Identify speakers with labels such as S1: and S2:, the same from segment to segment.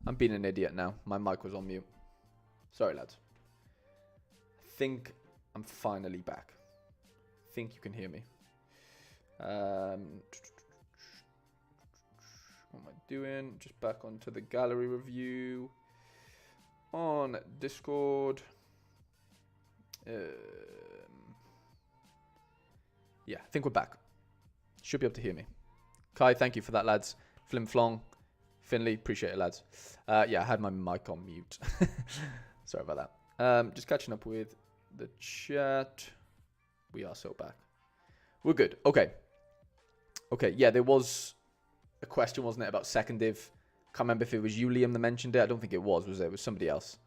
S1: I'm being an idiot now. My mic was on mute. Sorry, lads. I think I'm finally back. I think you can hear me. What am I doing? Just back onto the gallery review on Discord. Yeah, I think we're back. Should be able to hear me. Kai, thank you for that, lads. Flim Flong, Finley, appreciate it, lads. Yeah, I had my mic on mute. Sorry about that. Just catching up with the chat. We are so back. We're good. Okay. Okay, yeah, there was a question, wasn't it, about second div. Can't remember if it was you, Liam, that mentioned it. I don't think it was it? It was somebody else.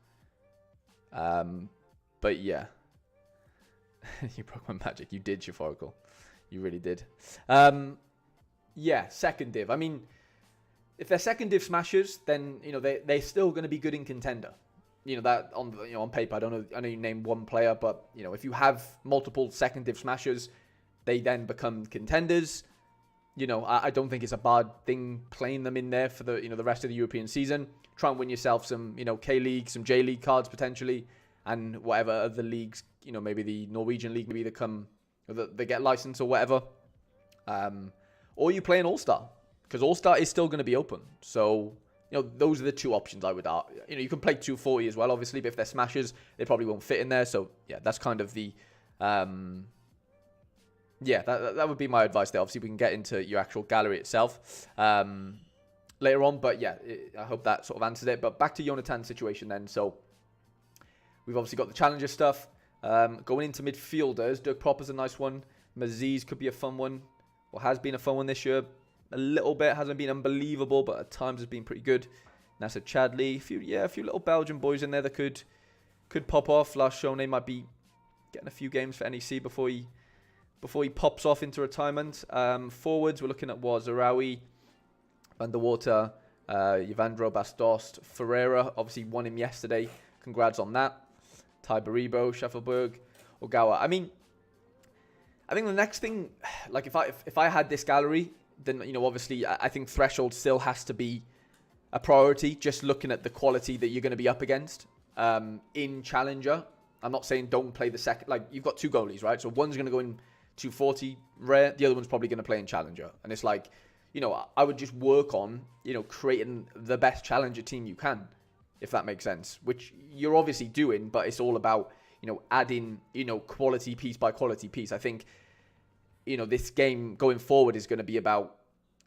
S1: But yeah. You broke my magic. You did, Shafarical. You really did. Yeah, second div. I mean, if they're second div smashers, then they're still going to be good in contender. That on paper. I know you named one player, but if you have multiple second div smashers, they then become contenders. I don't think it's a bad thing playing them in there for the rest of the European season. Try and win yourself some K-League, some J-League cards potentially, and whatever other leagues, maybe the Norwegian league, maybe they get licensed or whatever. Or you play an All-Star, because All-Star is still going to be open. So, those are the two options I would argue. You can play 240 as well, obviously, but if they're smashers, they probably won't fit in there. So, yeah, that's kind of the... yeah, that would be my advice there. Obviously, we can get into your actual gallery itself later on. But, yeah, I hope that sort of answers it. But back to Jonathan's situation then. So, we've obviously got the Challenger stuff. Going into midfielders, Dirk Propper's a nice one. Maziz could be a fun one. Or has been a fun one this year. A little bit. Hasn't been unbelievable, but at times has been pretty good. Nasser Chadley. A few little Belgian boys in there that could pop off. Lars Shone might be getting a few games for NEC before he pops off into retirement. Forwards, we're looking at Zarawi, Van der Water, Yvandro Bastost, Ferreira. Obviously won him yesterday. Congrats on that. Ty Baribo, Schaffelberg, Ogawa. I mean, I think the next thing, like if I had this gallery, then obviously I think threshold still has to be a priority. Just looking at the quality that you're going to be up against in Challenger. I'm not saying don't play the second. Like you've got two goalies, right? So one's going to go in 240 rare. The other one's probably going to play in Challenger. And it's like, I would just work on creating the best Challenger team you can, if that makes sense. Which you're obviously doing, but it's all about adding quality piece by quality piece. I think this game going forward is going to be about,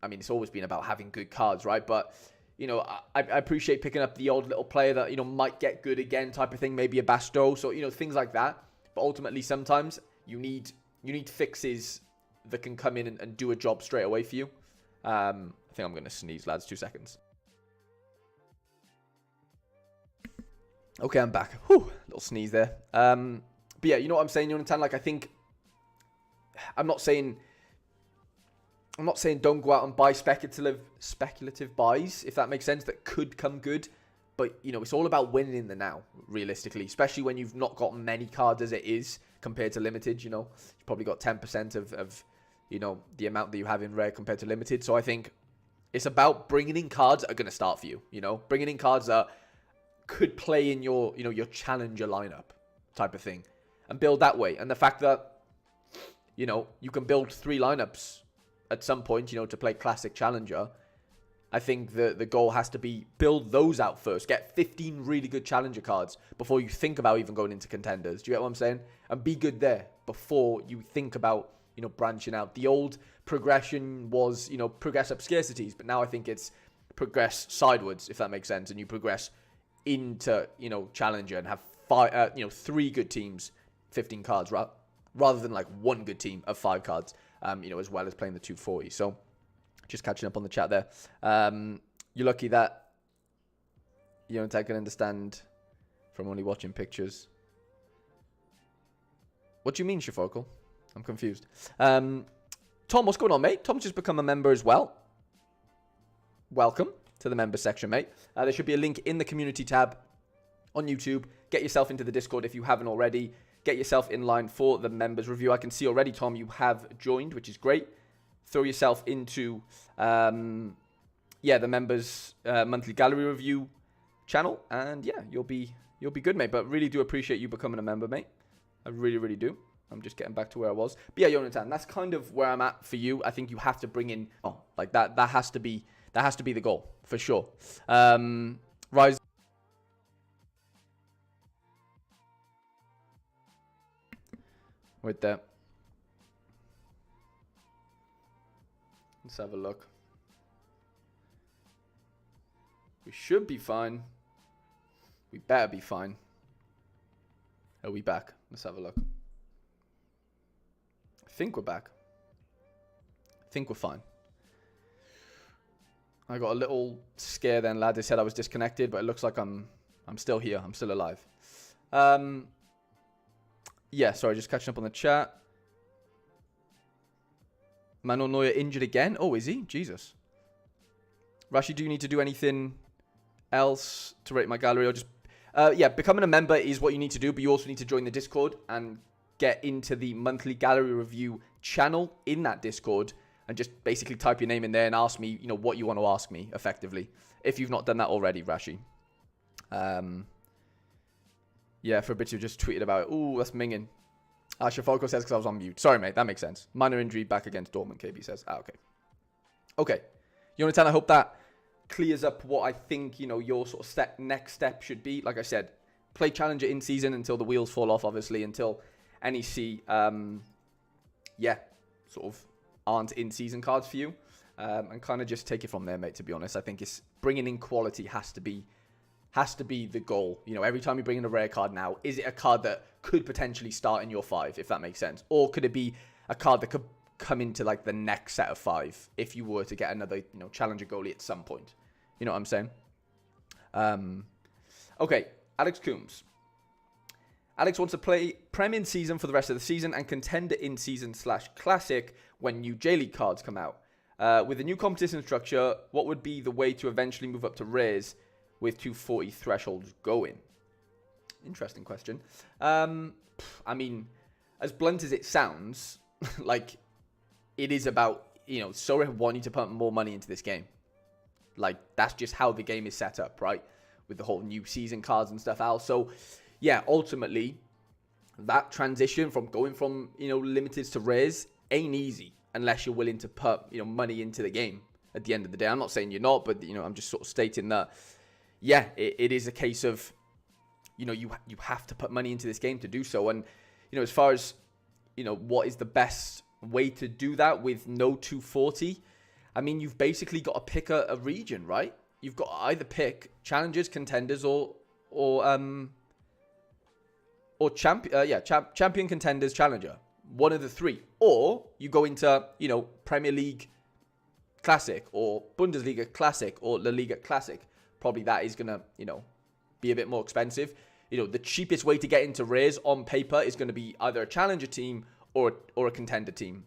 S1: I mean, it's always been about having good cards, right? But, I appreciate picking up the old little player that, might get good again type of thing, maybe a Basto. So, things like that. But ultimately, sometimes you need fixes that can come in and do a job straight away for you. I think I'm going to sneeze, lads. 2 seconds. Okay, I'm back. Whew, little sneeze there. But yeah, you know what I'm saying, Jonathan? Like, I think... I'm not saying don't go out and buy speculative buys, if that makes sense, that could come good. But, it's all about winning in the now, realistically. Especially when you've not got many cards as it is compared to limited, You've probably got 10% of the amount that you have in rare compared to limited. So I think it's about bringing in cards that are going to start for you, Bringing in cards that could play in your, your challenger lineup type of thing. And build that way. And the fact that, you can build 3 lineups at some point, to play classic challenger. I think the goal has to be build those out first. Get 15 really good challenger cards before you think about even going into contenders. Do you get what I'm saying? And be good there before you think about, branching out. The old progression was, progress up scarcities, but now I think it's progress sideways, if that makes sense. And you progress into, challenger and have 3 good teams, 15 cards, right? Rather than like 1 good team of 5 cards, as well as playing the 240. So just catching up on the chat there. You're lucky that I can understand from only watching pictures. What do you mean, Shafocal? I'm confused. Tom, what's going on, mate? Tom's just become a member as well. Welcome to the member section, mate. There should be a link in the community tab on YouTube. Get yourself into the Discord if you haven't already. Get yourself in line for the members review. I can see already, Tom, you have joined, which is great. Throw yourself into, the members monthly gallery review. channel, and yeah, you'll be good, mate. But really do appreciate you becoming a member, mate. I really, really do. I'm just getting back to where I was. But yeah, Jonathan, that's kind of where I'm at for you. I think you have to bring in like that. That has to be the goal for sure. Rise. Wait there. Let's have a look. We should be fine. We better be fine. Are we back? Let's have a look. I think we're back. I think we're fine. I got a little scare then, lad. They said I was disconnected, but it looks like I'm still here. I'm still alive. Yeah, sorry, just catching up on the chat. Manuel Neuer injured again? Oh, is he? Jesus. Rashi, do you need to do anything else to rate my gallery, or just... yeah, becoming a member is what you need to do, but you also need to join the Discord and get into the monthly gallery review channel in that Discord, and just basically type your name in there and ask me, you know, what you want to ask me, effectively, if you've not done that already, Rashi. Yeah, Fabrizio just tweeted about it. Ooh, that's minging. Shafalko says because I was on mute. Sorry, mate, that makes sense. Minor injury back against Dortmund, KB says. Okay. Okay. Jonathan, I hope that clears up what I think, you know, your sort of next step should be. Like I said, play Challenger in season until the wheels fall off, obviously, until NEC, yeah, sort of aren't in season cards for you, and kind of just take it from there, mate. To be honest, I think it's bringing in quality has to be the goal. You know, every time you bring in a rare card now, is it a card that could potentially start in your 5, if that makes sense, or could it be a card that could come into like the next set of 5 if you were to get another, you know, Challenger goalie at some point? You know what I'm saying? Okay, Alex Coombs. Alex wants to play Prem in season for the rest of the season and Contender in season / Classic when new J-League cards come out. With the new competition structure, what would be the way to eventually move up to rares with 240 thresholds going? Interesting question. I mean, as blunt as it sounds, like, it is about, you know, Sorare want you to put more money into this game. Like, that's just how the game is set up, right? With the whole new season cards and stuff out. So, yeah, ultimately, that transition from going from, you know, limiteds to rares ain't easy unless you're willing to put, you know, money into the game at the end of the day. I'm not saying you're not, but, you know, I'm just sort of stating that, yeah, it is a case of, you know, you have to put money into this game to do so. And, you know, as far as, you know, what is the best way to do that with no 240, I mean, you've basically got to pick a region, right? You've got to either pick challengers, contenders, or champion, contenders, challenger. One of the three. Or you go into, you know, Premier League Classic or Bundesliga Classic or La Liga Classic. Probably that is going to, you know, be a bit more expensive. You know, the cheapest way to get into rares on paper is going to be either a challenger team or a contender team.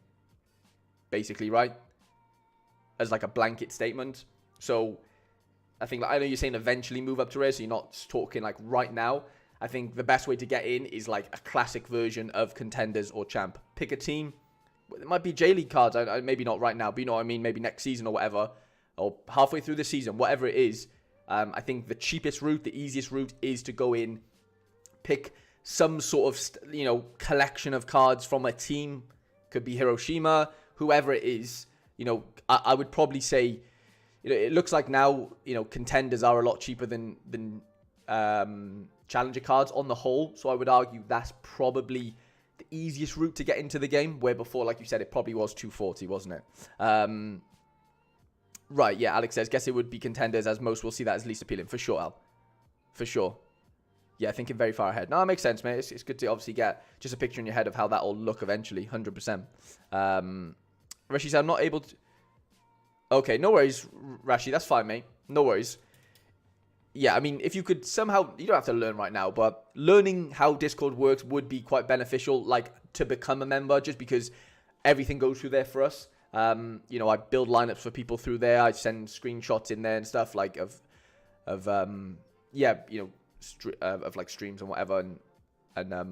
S1: Basically, right? As like a blanket statement. So I think, like, I know you're saying eventually move up to rares, so you're not talking like right now. I think the best way to get in is like a classic version of contenders or champ. Pick a team. It might be J-League cards. Maybe not right now, but you know what I mean? Maybe next season or whatever. Or halfway through the season, whatever it is. I think the cheapest route, the easiest route is to go in, pick some sort of, you know, collection of cards from a team. Could be Hiroshima, whoever it is. You know, I would probably say, you know, it looks like now, you know, contenders are a lot cheaper than challenger cards on the whole. So I would argue that's probably the easiest route to get into the game, where before, like you said, it probably was 240, wasn't it? Right, yeah, Alex says, guess it would be contenders, as most will see that as least appealing. For sure, Al. For sure. Yeah, thinking very far ahead. No, it makes sense, mate. It's good to obviously get just a picture in your head of how that will look eventually, 100%. Rashi said, I'm not able to... Okay, no worries, Rashi. That's fine, mate. No worries. Yeah, I mean, if you could somehow... You don't have to learn right now, but learning how Discord works would be quite beneficial, like, to become a member, just because everything goes through there for us. You know, I build lineups for people through there. I send screenshots in there and stuff, like, of yeah, you know, of like streams and whatever, and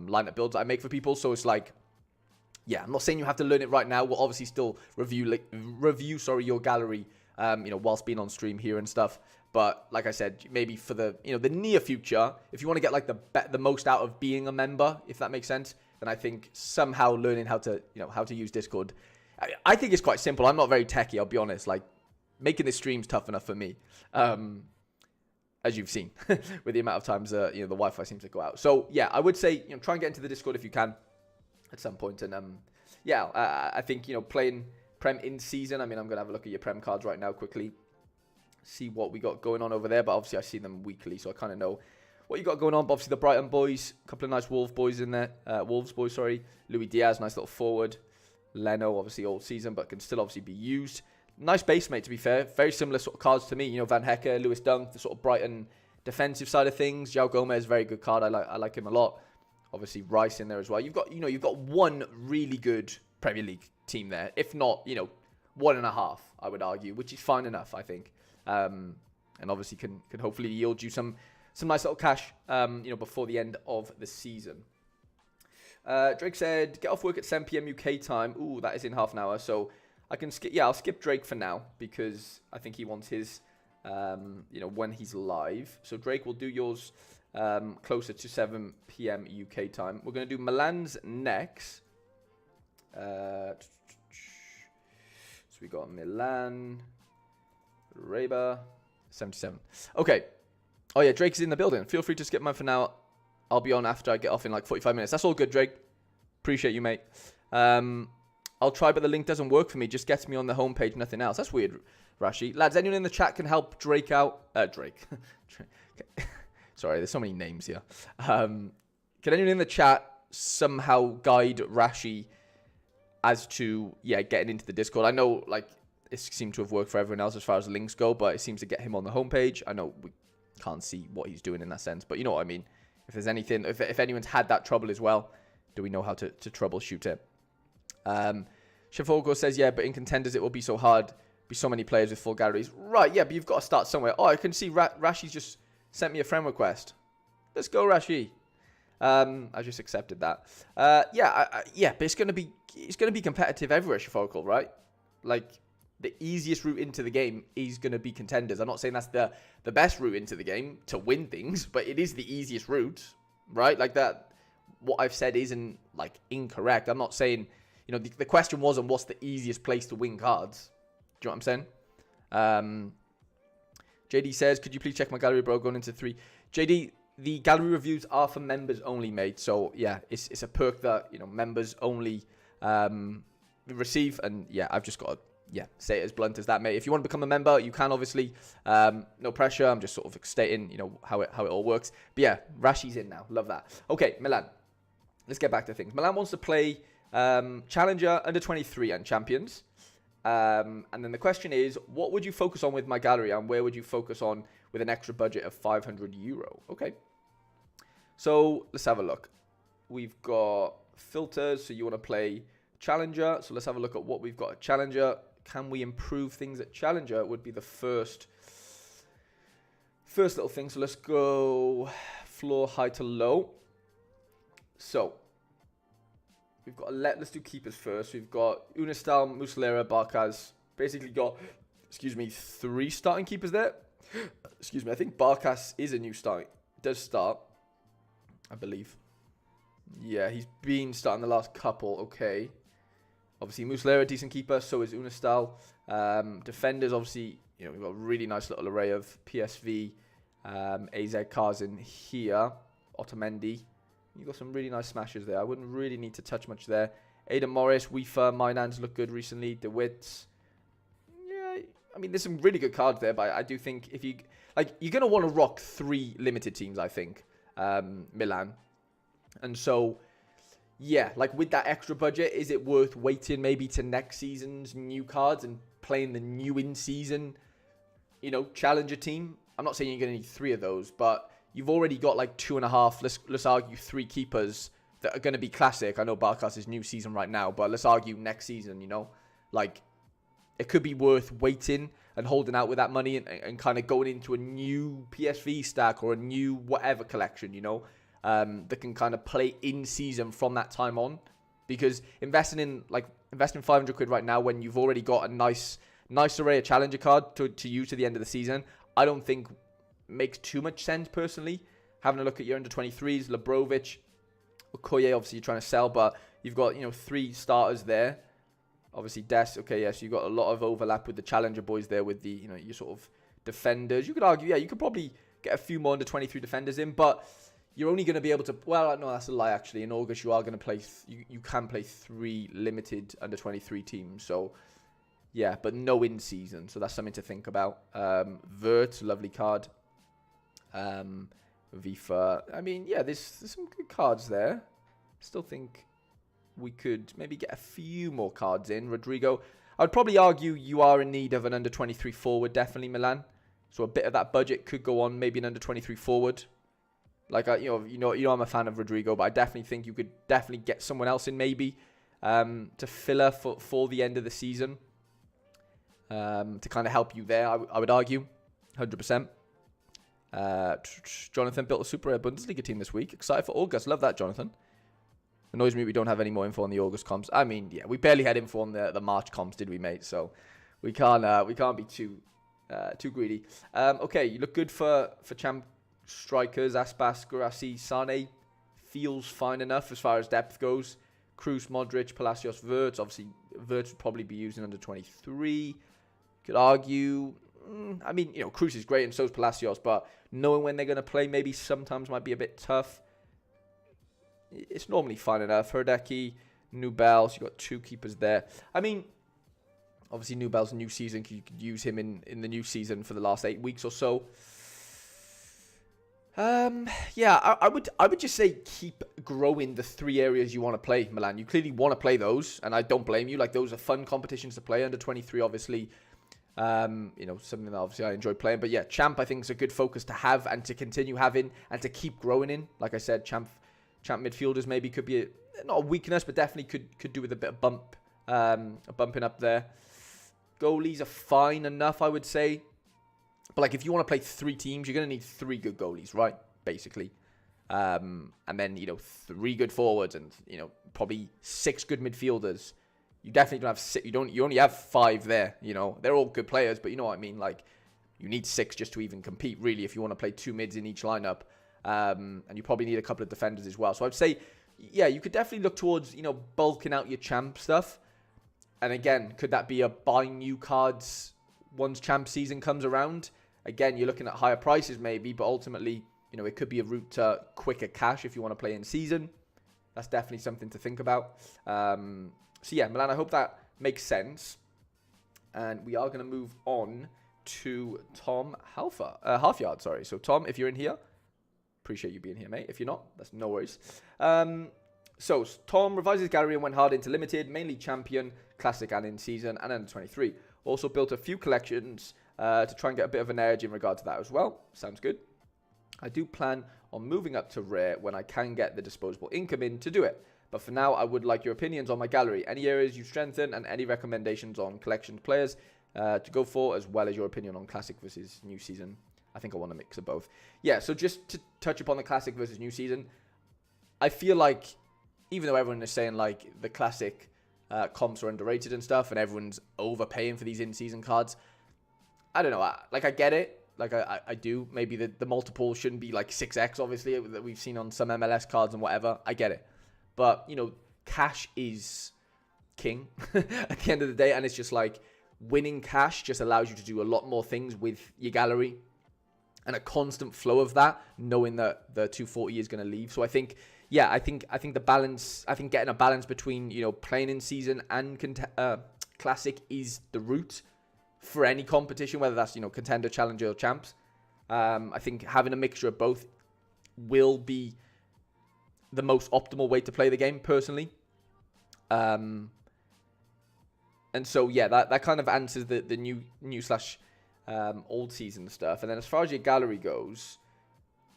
S1: lineup builds I make for people. So it's like, yeah, I'm not saying you have to learn it right now. We'll obviously still review your gallery whilst being on stream here and stuff. But like I said, maybe for the the near future, if you want to get like the most out of being a member, if that makes sense, then I think somehow learning how to use Discord, I think it's quite simple. I'm not very techie, I'll be honest. Like making this stream's tough enough for me, as you've seen with the amount of times the Wi-Fi seems to go out. So yeah, I would say try and get into the Discord if you can at some point. And I think playing Prem in season. I mean, I'm gonna have a look at your Prem cards right now quickly. See what we got going on over there, but obviously I see them weekly, so I kind of know what you got going on. But obviously the Brighton boys, a couple of nice Wolves boys in there. Louis Diaz, nice little forward. Leno, obviously old season, but can still obviously be used. Nice base mate, to be fair. Very similar sort of cards to me. Van Hecke, Lewis Dunk, the sort of Brighton defensive side of things. João Gomez, very good card. I like him a lot. Obviously Rice in there as well. You've got one really good Premier League team there, if not 1.5, I would argue, which is fine enough, I think. And obviously can hopefully yield you some nice little cash, before the end of the season. Drake said, get off work at 7 p.m. UK time. Ooh, that is in half an hour. So I can skip. Yeah, I'll skip Drake for now because I think he wants his, when he's live. So Drake will do yours closer to 7 p.m. UK time. We're going to do Milan's next. So we got Milan. Reba 77. Okay. Oh yeah, Drake's in the building. Feel free to skip mine for now. I'll be on after I get off in like 45 minutes. That's all good, Drake. Appreciate you, mate. I'll try, but the link doesn't work for me. Just gets me on the homepage, nothing else. That's weird, Rashi. Lads, anyone in the chat can help Drake out? Drake. Sorry, there's so many names here. Can anyone in the chat somehow guide Rashi as to, getting into the Discord? I know, like, it seemed to have worked for everyone else as far as links go, but it seems to get him on the homepage. I know we can't see what he's doing in that sense, but you know what I mean. If there's anything, if anyone's had that trouble as well, do we know how to troubleshoot it? Shafogo says, yeah, but in contenders it will be so hard. Be so many players with full galleries. Right, yeah, but you've got to start somewhere. Oh, I can see Rashi's just sent me a friend request. Let's go, Rashi. I just accepted that. But it's gonna be competitive everywhere, Shafogo, right? Like, the easiest route into the game is going to be contenders. I'm not saying that's the best route into the game to win things, but it is the easiest route, right? Like that, what I've said isn't like incorrect. I'm not saying, the question wasn't what's the easiest place to win cards. Do you know what I'm saying? JD says, could you please check my gallery, bro, going into 3. JD, the gallery reviews are for members only, mate. So yeah, it's a perk that, members only receive. And yeah, I've just got to, say it as blunt as that, mate. If you want to become a member, you can, obviously. No pressure. I'm just sort of stating, how it all works. But yeah, Rashi's in now. Love that. Okay, Milan. Let's get back to things. Milan wants to play Challenger, Under-23, and Champions. And then the question is, what would you focus on with my gallery, and where would you focus on with an extra budget of €500? Okay. So let's have a look. We've got filters. So you want to play Challenger. So let's have a look at what we've got at Challenger. Can we improve things at Challenger would be the first little thing. So let's go floor high to low. So we've got let's do keepers first. We've got Unistal, Muslera, Barkas. Basically got 3 starting keepers there. Excuse me. I think Barkas is a new start. Does start, I believe. Yeah, he's been starting the last couple. Okay. Obviously, Muslera, decent keeper. So is Unistal. Defenders, obviously, we've got a really nice little array of PSV, AZ cars in here. Otamendi. You've got some really nice smashes there. I wouldn't really need to touch much there. Ada Morris, Weefer, Minans look good recently. DeWitt. Yeah, I mean, there's some really good cards there, but I do think if you... you're going to want to rock 3 limited teams, I think. Milan. And so... yeah, with that extra budget, is it worth waiting maybe to next season's new cards and playing the new in-season, Challenger team? I'm not saying you're going to need 3 of those, but you've already got 2.5, let's argue 3 keepers that are going to be classic. I know Barkas is new season right now, but let's argue next season, it could be worth waiting and holding out with that money and kind of going into a new PSV stack or a new whatever collection, that can kind of play in season from that time on, because investing 500 quid right now when you've already got a nice Nice array of challenger card to use to the end of the season. I don't think makes too much sense personally. Having a look at your under 23s, Labrovic, Okoye, obviously you're trying to sell, but you've got, 3 starters there. Obviously Des, okay, yes, you've got a lot of overlap with the challenger boys there with the, your sort of defenders. You could argue, yeah, you could probably get a few more under 23 defenders in, but you're only going to be able to, well, no, that's a lie actually. In August you are going to play, you can play 3 limited under 23 teams, so yeah, but no in season, so that's something to think about. Vert, lovely card. Vifa, I mean, yeah, there's some good cards there. Still think we could maybe get a few more cards in. Rodrigo, I would probably argue you are in need of an under 23 forward, definitely Milan. So a bit of that budget could go on maybe an under 23 forward. Like I'm a fan of Rodrigo, but I definitely think you could definitely get someone else in maybe to filler for the end of the season to kind of help you there. I would argue, 100%. Jonathan built a super rare Bundesliga team this week. Excited for August. Love that, Jonathan. Annoys me we don't have any more info on the August comps. I mean, yeah, we barely had info on the March comps, did we, mate? So we can't be too greedy. Okay, you look good for champ strikers. Aspas, Guirassy, Sane feels fine enough as far as depth goes. Kroos, Modric, Palacios, Wirtz. Obviously, Wirtz would probably be using under 23. Could argue. I mean, Kroos is great and so is Palacios, but knowing when they're going to play maybe sometimes might be a bit tough. It's normally fine enough. Herdecki, Nubel, so you've got 2 keepers there. I mean, obviously Nubel's new season, you could use him in the new season for the last 8 weeks or so. Yeah, I would just say keep growing the 3 areas you want to play, Milan. You clearly want to play those, and I don't blame you. Like, those are fun competitions to play. Under 23, obviously. Something that obviously I enjoy playing. But yeah, Champ I think is a good focus to have and to continue having and to keep growing in. Like I said, Champ midfielders maybe could be not a weakness, but definitely could do with a bit of bumping up there. Goalies are fine enough, I would say. But like if you want to play 3 teams, you're going to need 3 good goalies, right? Basically. And then, 3 good forwards and, probably 6 good midfielders. You definitely don't have 6. You only have 5 there. They're all good players, but you know what I mean. Like, you need 6 just to even compete, really, if you want to play 2 mids in each lineup. And you probably need a couple of defenders as well. So I'd say, yeah, you could definitely look towards, bulking out your champ stuff. And again, could that be a buy new cards once champ season comes around? Again, you're looking at higher prices maybe, but ultimately, it could be a route to quicker cash if you want to play in season. That's definitely something to think about. So yeah, Milan, I hope that makes sense. And we are going to move on to Tom Halfyard, sorry. So Tom, if you're in here, appreciate you being here, mate. If you're not, that's no worries. So Tom revised his gallery and went hard into limited, mainly champion, classic and in season, and under 23. Also built a few collections to try and get a bit of an edge in regard to that as well. Sounds good. I do plan on moving up to rare when I can get the disposable income in to do it. But for now, I would like your opinions on my gallery, any areas you strengthen, and any recommendations on collection players to go for, as well as your opinion on classic versus new season. I think I want a mix of both. Yeah, so just to touch upon the classic versus new season, I feel like, even though everyone is saying like the classic comps are underrated and stuff, and everyone's overpaying for these in-season cards, I don't know. I get it. Like, I do. Maybe the multiple shouldn't be like 6x, obviously, that we've seen on some MLS cards and whatever. I get it. But, cash is king at the end of the day. And it's just like winning cash just allows you to do a lot more things with your gallery. And a constant flow of that, knowing that the 240 is going to leave. So I think, yeah, I think the balance, I think getting a balance between, playing in season and classic is the route for any competition, whether that's, contender, challenger, or champs. I think having a mixture of both will be the most optimal way to play the game, personally. And so, yeah, that kind of answers the new slash old season stuff. And then as far as your gallery goes,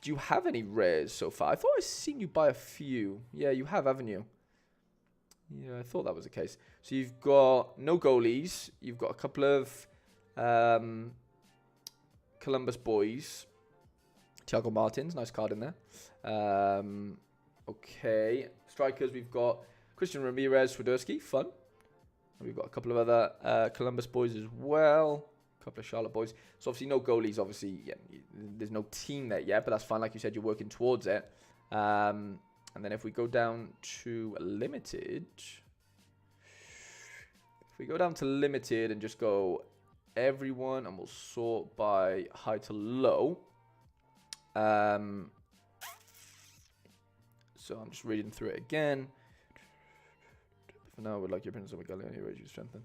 S1: do you have any rares so far? I thought I've seen you buy a few. Yeah, you have, haven't you? Yeah, I thought that was the case. So you've got no goalies. You've got a couple of Columbus boys. Thiago Martins, nice card in there. Okay. Strikers, we've got Christian Ramirez, Swiderski, fun. We've got a couple of other Columbus boys as well. A couple of Charlotte boys. So obviously no goalies. Obviously, yeah, there's no team there yet, but that's fine. Like you said, you're working towards it. And then if we go down to limited, and just go everyone, and we'll sort by high to low. So I'm just reading through it again. For now, we'd like your opinions on Galliani, you strengthen.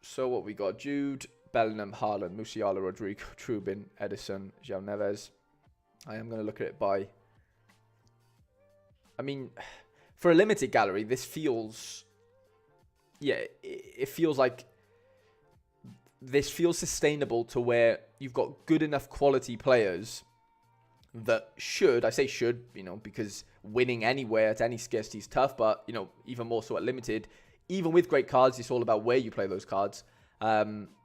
S1: So what we got? Jude, Bellingham, Haaland, Musiala, Rodrigo, Trubin, Edison, João Neves. I am going to look at it by... I mean, for a limited gallery, this feels... Yeah, it feels like... This feels sustainable to where you've got good enough quality players that should, I say should, you know, because winning anywhere at any scarcity is tough, but, you know, even more so at limited, even with great cards, it's all about where you play those cards.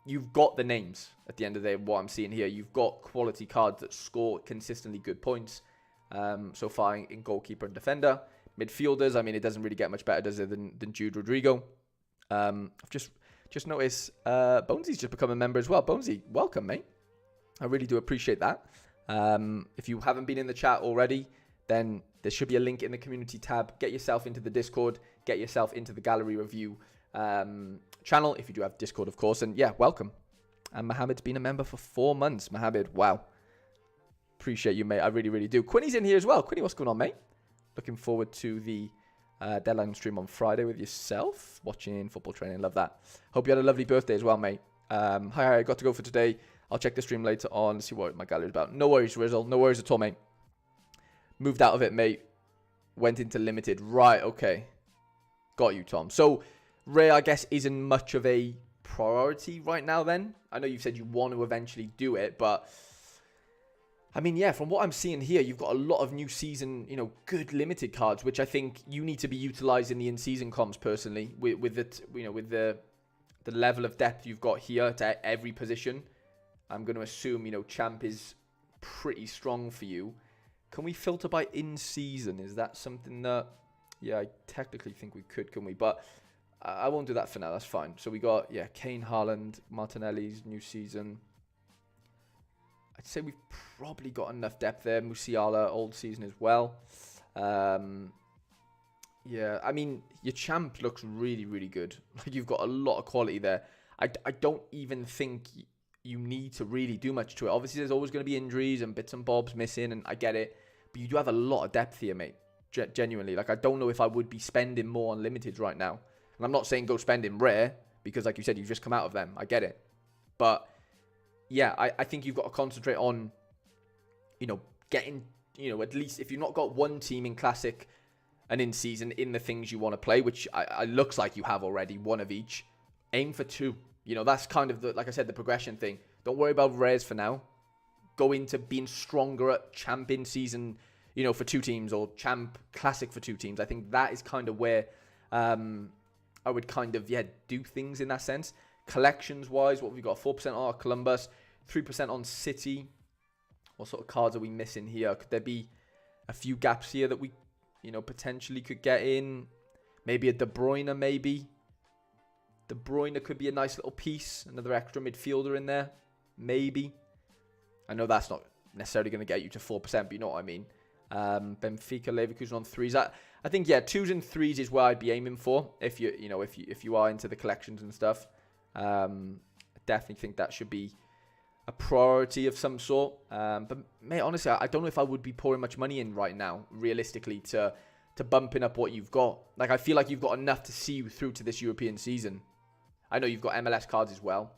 S1: You've got the names at the end of the day, what I'm seeing here. You've got quality cards that score consistently good points so far in goalkeeper and defender. Midfielders, I mean, it doesn't really get much better, does it, than Jude Rodrigo. I've just noticed Bonesy's just become a member as well. Bonesy, welcome, mate. I really do appreciate that. If you haven't been in the chat already, then there should be a link in the community tab. Get yourself into the Discord. Get yourself into the gallery review channel, if you do have Discord, of course. And yeah, welcome. And Mohammed's been a member for 4 months. Mohammed, wow. Appreciate you, mate. I really, really do. Quinny's in here as well. Quinny, what's going on, mate? Looking forward to the deadline stream on Friday with yourself. Watching football training. Love that. Hope you had a lovely birthday as well, mate. Hi, I got to go for today. I'll check the stream later on, see what my gallery is about. No worries, Rizzle. No worries at all, mate. Moved out of it, mate. Went into limited. Right, okay. Got you, Tom. So, Rare, I guess, isn't much of a priority right now then. I know you said you want to eventually do it, but... I mean, yeah, from what I'm seeing here, you've got a lot of new season, you know, good limited cards, which I think you need to be utilizing the in-season comps personally with it, you know, with the level of depth you've got here to every position. I'm going to assume, you know, Champ is pretty strong for you. Can we filter by in-season? Is that something that... Yeah, I technically think we could, can we? But I won't do that for now. That's fine. So we got, yeah, Kane, Haaland, Martinelli's new season. I'd say we've probably got enough depth there. Musiala, old season as well. Yeah, I mean, your Champ looks really, really good. Like, you've got a lot of quality there. I don't even think... you need to really do much to it. Obviously, there's always going to be injuries and bits and bobs missing, and I get it. But you do have a lot of depth here, mate. Genuinely. Like, I don't know if I would be spending more on limiteds right now. And I'm not saying go spend in rare, because like you said, you've just come out of them. I get it. But, yeah, I think you've got to concentrate on, you know, getting, you know, at least if you've not got one team in Classic and in Season in the things you want to play, which I looks like you have already, one of each, aim for 2. You know, that's kind of, the, like I said, the progression thing. Don't worry about rares for now. Go into being stronger at champion season, you know, for 2 teams, or champ classic for 2 teams. I think that is kind of where I would kind of, yeah, do things in that sense. Collections-wise, what have we got? 4% on Columbus, 3% on City. What sort of cards are we missing here? Could there be a few gaps here that we, you know, potentially could get in? Maybe a De Bruyne, maybe. De Bruyne could be a nice little piece. Another extra midfielder in there. Maybe. I know that's not necessarily going to get you to 4%, but you know what I mean. Benfica, Leverkusen on 3s. I think, yeah, 2s and 3s is where I'd be aiming for. If you are into the collections and stuff. I definitely think that should be a priority of some sort. But, mate, honestly, I don't know if I would be pouring much money in right now, realistically, to bumping up what you've got. Like, I feel like you've got enough to see you through to this European season. I know you've got MLS cards as well.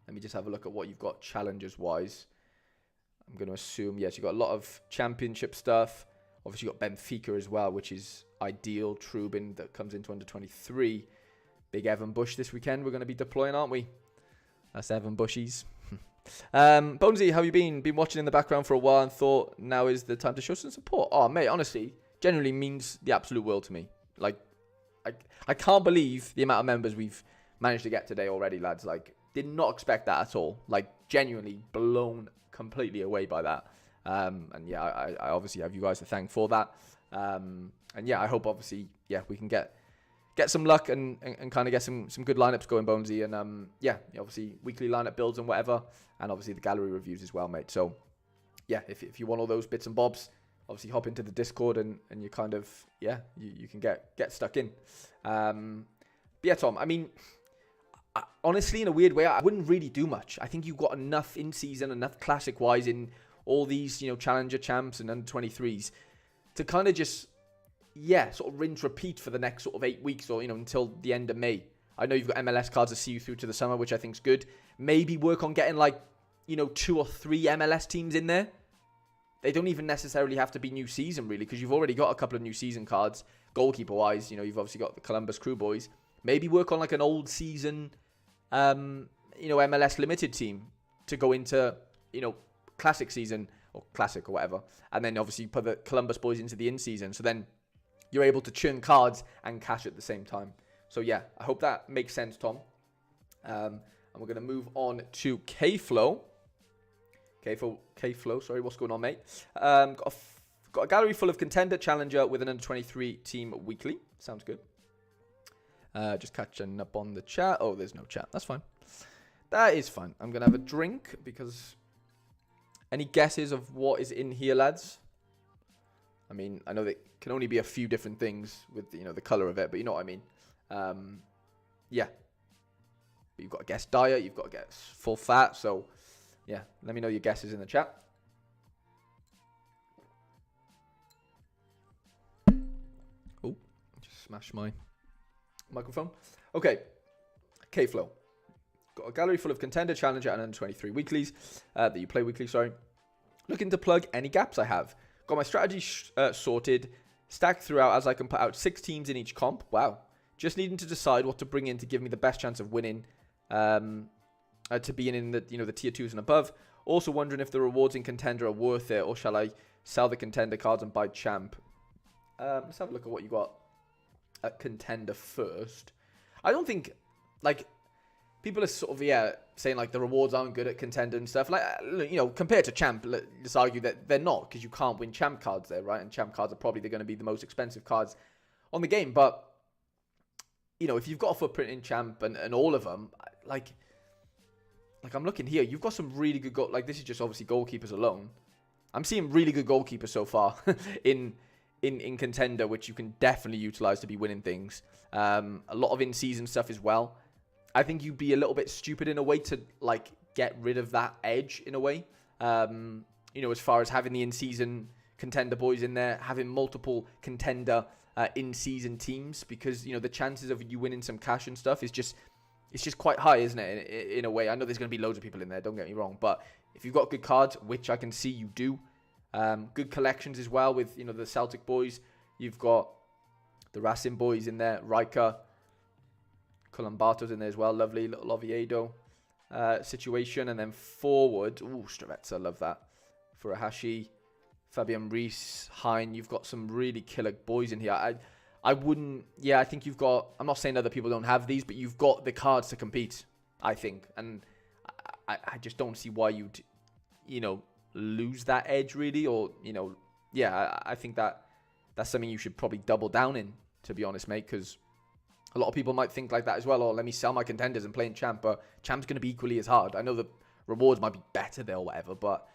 S1: Let me just have a look at what you've got challengers-wise. I'm going to assume, yes, you've got a lot of championship stuff. Obviously, you've got Benfica as well, which is ideal. Trubin that comes into under 23. Big Evan Bush this weekend we're going to be deploying, aren't we? That's Evan Bushies. Bonesy, how have you been? Been watching in the background for a while and thought now is the time to show some support. Oh, mate, honestly, genuinely means the absolute world to me. Like, I can't believe the amount of members we've managed to get today already, lads. Like, did not expect that at all. Like, genuinely blown completely away by that. And yeah, I obviously have you guys to thank for that. And yeah, I hope obviously, yeah, we can get get some luck and kind of get some good lineups going, Bonesy. And yeah, obviously weekly lineup builds and whatever, and obviously the gallery reviews as well, mate. So yeah, if you want all those bits and bobs, obviously hop into the Discord and you kind of, yeah, you can get stuck in. But yeah, Tom, I mean, honestly, in a weird way, I wouldn't really do much. I think you've got enough in season, enough classic wise in all these, challenger champs and under 23s to kind of just, yeah, sort of rinse repeat for the next sort of 8 weeks or, until the end of May. I know you've got MLS cards to see you through to the summer, which I think is good. Maybe work on getting 2 or 3 MLS teams in there. They don't even necessarily have to be new season, really, because you've already got a couple of new season cards. Goalkeeper-wise, you've obviously got the Columbus Crew Boys. Maybe work on an old season, MLS limited team to go into, classic season or classic or whatever. And then obviously put the Columbus Boys into the in-season. So then you're able to churn cards and cash at the same time. So yeah, I hope that makes sense, Tom. And we're going to move on to K-Flow. K-Flow, sorry, what's going on, mate? Got a gallery full of contender, challenger with an under-23 team weekly. Sounds good. Just catching up on the chat. Oh, there's no chat. That's fine. That is fine. I'm going to have a drink because... Any guesses of what is in here, lads? I mean, I know there can only be a few different things with, the colour of it, but you know what I mean. Yeah. But you've got to guess diet, you've got to guess full fat, so... Yeah, let me know your guesses in the chat. Oh, just smashed my microphone. Okay, K-Flow. Got a gallery full of contender, challenger, and under 23 weeklies that you play weekly, sorry. Looking to plug any gaps I have. Got my strategy sorted, stacked throughout as I can put out 6 teams in each comp. Wow. Just needing to decide what to bring in to give me the best chance of winning. To be in the the tier 2s and above. Also wondering if the rewards in contender are worth it, or shall I sell the contender cards and buy champ? Let's have a look at what you got at contender first. I don't think people are sort of saying the rewards aren't good at contender and stuff. Compared to champ, let's argue that they're not, because you can't win champ cards there, right? And champ cards are probably going to be the most expensive cards on the game. But if you've got a footprint in champ and all of them, I'm looking here, you've got some really good this is just obviously goalkeepers alone. I'm seeing really good goalkeepers so far in contender, which you can definitely utilize to be winning things. A lot of in-season stuff as well. I think you'd be a little bit stupid in a way to get rid of that edge in a way. As far as having the in-season contender boys in there, having multiple contender in-season teams, because the chances of you winning some cash and stuff is just quite high, isn't it? In a way, I know there's going to be loads of people in there. Don't get me wrong, but if you've got good cards, which I can see you do, good collections as well with the Celtic boys. You've got the Racing boys in there, Riker, Columbato's in there as well. Lovely little Oviedo situation, and then forward, Stravetsa, love that. Furuhashi, Fabian Rees, Hein. You've got some really killer boys in here. I wouldn't... Yeah, I think you've got... I'm not saying other people don't have these, but you've got the cards to compete, I think. And I just don't see why you'd, lose that edge, really. Or, yeah, I think that's something you should probably double down in, to be honest, mate. Because a lot of people might think like that as well. Or let me sell my contenders and play in champ. But champ's going to be equally as hard. I know the rewards might be better there or whatever, but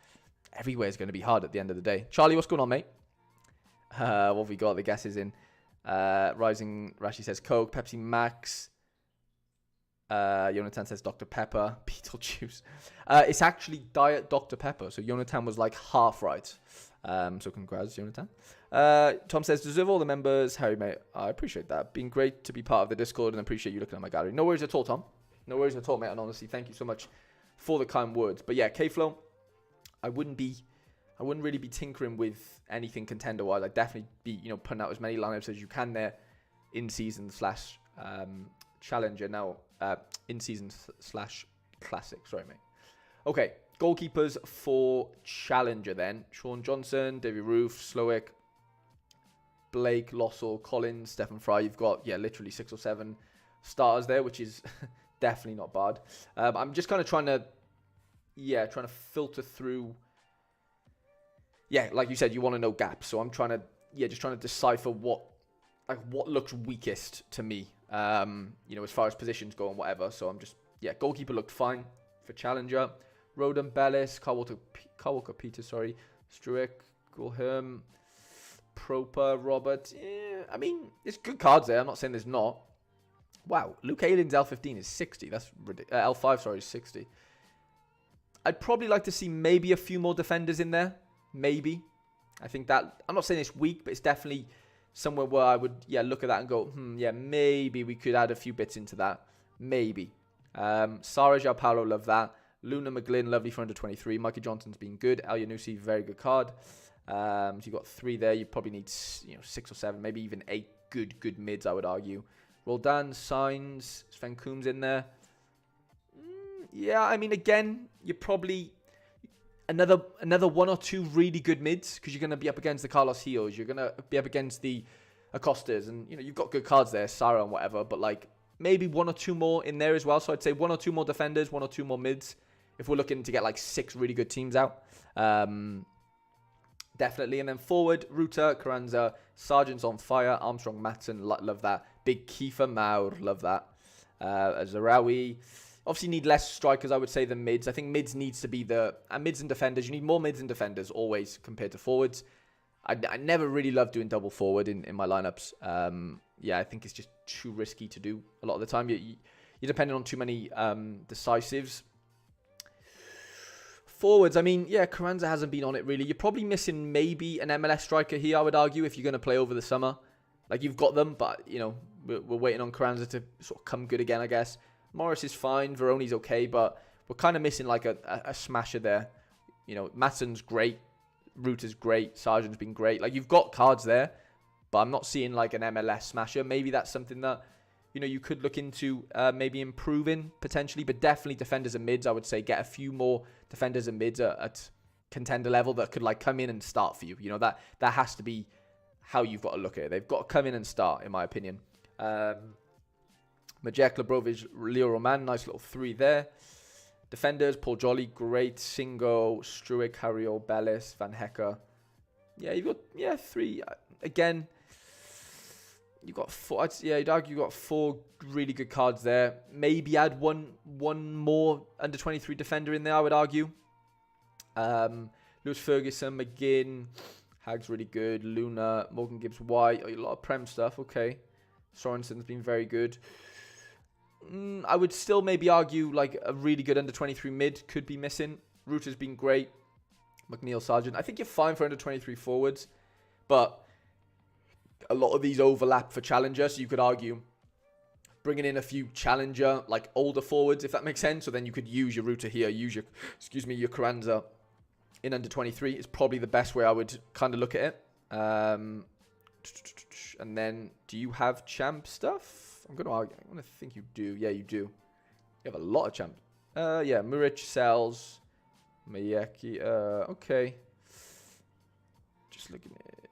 S1: everywhere's going to be hard at the end of the day. Charlie, what's going on, mate? What have we got? The guesses in. Rising Rashi says Coke, Pepsi Max. Jonathan says Dr. Pepper, Beetlejuice. It's actually Diet Dr. Pepper. So Jonathan was half right. So congrats, Jonathan. Tom says, deserve all the members. Harry, mate, I appreciate that. Been great to be part of the Discord and appreciate you looking at my gallery. No worries at all, Tom. No worries at all, mate. And honestly, thank you so much for the kind words. But yeah, K-Flow, I wouldn't really be tinkering with anything contender-wise. I'd definitely be, putting out as many lineups as you can there in season / challenger now. In season / classic. Sorry, mate. Okay, goalkeepers for challenger then. Sean Johnson, Davy Roof, Slowick, Blake, Lossell, Collins, Stephen Fry. You've got, literally 6 or 7 starters there, which is definitely not bad. I'm just kind of trying to filter through. Yeah, like you said, you want to know gaps. So I'm trying to decipher what like what looks weakest to me. You know, as far as positions go and whatever. So I'm just, yeah, goalkeeper looked fine for challenger. Roden, Bellis, Carwalker Peters, sorry, Struick, Gulham, Proper, Robert. Yeah, I mean, it's good cards there. I'm not saying there's not. Wow, Luke Aylin's L15 is 60. That's ridiculous. L5, sorry, is 60. I'd probably like to see maybe a few more defenders in there. Maybe. I think that, I'm not saying it's weak, but it's definitely somewhere where I would, yeah, look at that and go, yeah, maybe we could add a few bits into that. Maybe. Sarah, João Paulo, love that. Luna McGlynn, lovely for under 23. Mikey Johnson's been good. El Yanusi, very good card. So you've got 3 there. You probably need, 6 or 7, maybe even 8 good mids, I would argue. Roldan, Signs, Sven Coombs in there. Yeah, I mean, again, you're probably another 1 or 2 really good mids, because you're going to be up against the Carlos Hios. You're going to be up against the Acostas, and you've got good cards there, Sarah and whatever, but like maybe 1 or 2 more in there as well. So I'd say 1 or 2 more defenders, 1 or 2 more mids, if we're looking to get like 6 really good teams out. Definitely. And then forward, Ruta, Carranza, Sargent's on fire, Armstrong, Matson, love that. Big Kiefer Maur, love that. Zarawi. Obviously need less strikers, I would say, than mids. I think mids needs to be mids and defenders. You need more mids and defenders always compared to forwards. I never really love doing double forward in my lineups. Yeah, I think it's just too risky to do a lot of the time. You're dependent on too many decisives. Forwards, I mean, yeah, Carranza hasn't been on it really. You're probably missing maybe an MLS striker here, I would argue, if you're going to play over the summer. Like, you've got them, but, we're waiting on Carranza to sort of come good again, I guess. Morris is fine. Veroni's okay, but we're kind of missing like a smasher there. Matson's great. Root is great. Sargent's been great. Like, you've got cards there, but I'm not seeing like an MLS smasher. Maybe that's something that, you could look into maybe improving potentially, but definitely defenders and mids. I would say get a few more defenders and mids at contender level that could like come in and start for you. That has to be how you've got to look at it. They've got to come in and start, in my opinion. Majek, Labrovich, Leo Roman, nice little 3 there. Defenders, Paul Jolly, great. Singo, Struick, Harrio, Bellis, Van Hecker. Yeah, you've got 3. Again, you've got 4. You'd argue you've got 4 really good cards there. Maybe add one more under 23 defender in there, I would argue. Lewis Ferguson, McGinn, Hag's really good. Luna, Morgan Gibbs White. A lot of Prem stuff. Okay. Sorensen's been very good. I would still maybe argue like a really good under 23 mid could be missing. Root has been great. McNeil, Sargent. I think you're fine for under 23 forwards, but a lot of these overlap for challenger, so you could argue bringing in a few challenger, like older forwards, if that makes sense. So then you could use your Ruta here, use your Carranza in under 23 is probably the best way I would kind of look at it. And then, do you have champ stuff? I'm going to argue. I want to think you do. Yeah, you do. You have a lot of champ. Yeah, Muric, Sells, Mayeki. Okay. Just looking at it.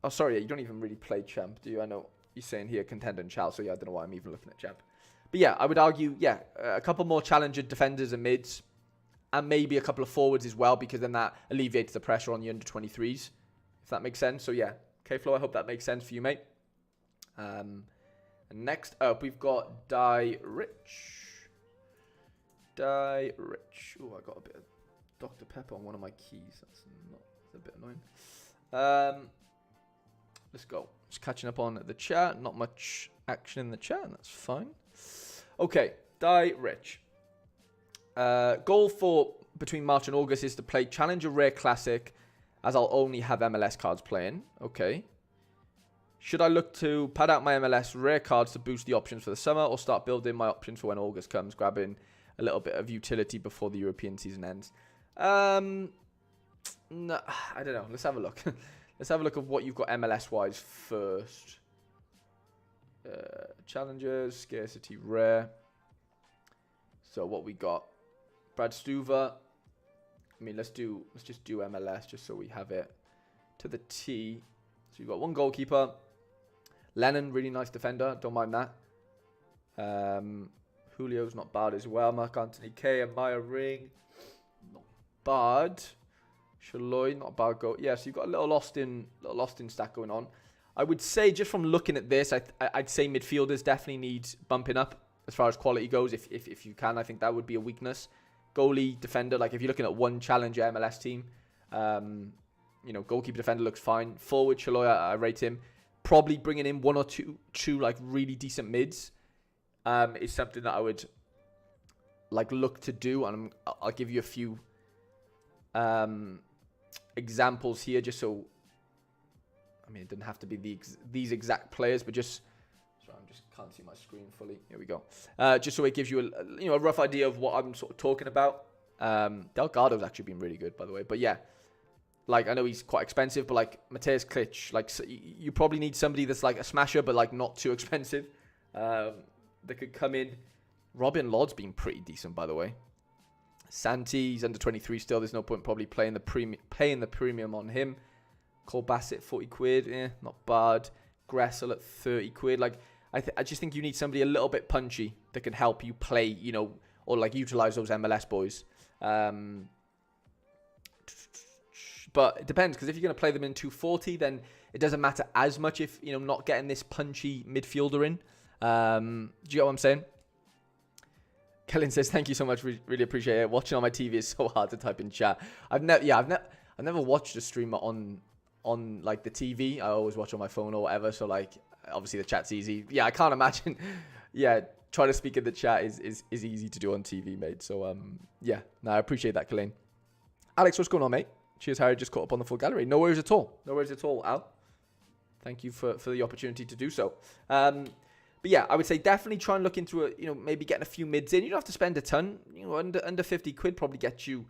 S1: Oh, sorry. You don't even really play champ, do you? I know you're saying here contender and chal, so yeah, I don't know why I'm even looking at champ. But yeah, I would argue, yeah, a couple more challenger defenders and mids, and maybe a couple of forwards as well, because then that alleviates the pressure on the under 23s, if that makes sense. So yeah, K-Flow, I hope that makes sense for you, mate. And next up, we've got Die Rich. Die Rich. Oh, I got a bit of Dr. Pepper on one of my keys. That's a bit annoying. Let's go. Just catching up on the chat. Not much action in the chat. That's fine. Okay. Die Rich. Goal for between March and August is to play Challenger Rare Classic, as I'll only have MLS cards playing. Okay. Should I look to pad out my MLS rare cards to boost the options for the summer, or start building my options for when August comes, grabbing a little bit of utility before the European season ends? No, I don't know. Let's have a look. Let's have a look at what you've got MLS-wise first. Challengers, scarcity, rare. So what we got? Brad Stuver. I mean, let's just do MLS just so we have it to the T. So you've got one goalkeeper. Lennon, really nice defender. Don't mind that. Julio's not bad as well. Mark Anthony K. and Maya Ring. Not bad. Shaloy, not a bad goal. Yeah, so you've got a little Austin stack going on. I would say just from looking at this, I'd say midfielders definitely need bumping up as far as quality goes. If you can, I think that would be a weakness. Goalie, defender, like if you're looking at one challenger MLS team, goalkeeper, defender looks fine. Forward, Chaloy, I rate him. Probably bringing in one or two like really decent mids is something that I would like look to do, and I'll give you a few examples here, just so. I mean, it didn't have to be these exact players, but just. Sorry, I just can't see my screen fully. Here we go. Just so it gives you a rough idea of what I'm sort of talking about. Delgado's actually been really good, by the way. But yeah, like I know he's quite expensive, but like Mateusz Klich, like so you probably need somebody that's like a smasher, but like not too expensive. That could come in. Robin Lodd's been pretty decent, by the way. Santi, he's under 23 still. There's no point probably paying the premium on him. Cole Bassett, 40 quid. Not bad. Gressel at 30 quid. Like, I just think you need somebody a little bit punchy that can help you play, or like utilize those MLS boys. But it depends, because if you're going to play them in 240, then it doesn't matter as much if, not getting this punchy midfielder in. Do you get what I'm saying? Kellen says, thank you so much. Really appreciate it. Watching on my TV is so hard to type in chat. I've never watched a streamer on like the TV. I always watch on my phone or whatever. So like, obviously the chat's easy. Yeah, I can't imagine. Yeah, trying to speak in the chat is easy to do on TV, mate. So I appreciate that, Colleen. Alex, what's going on, mate? Cheers, Harry. Just caught up on the full gallery. No worries at all. No worries at all, Al. Thank you for the opportunity to do so. But yeah, I would say definitely try and look into maybe getting a few mids in. You don't have to spend a ton. Under 50 quid probably gets you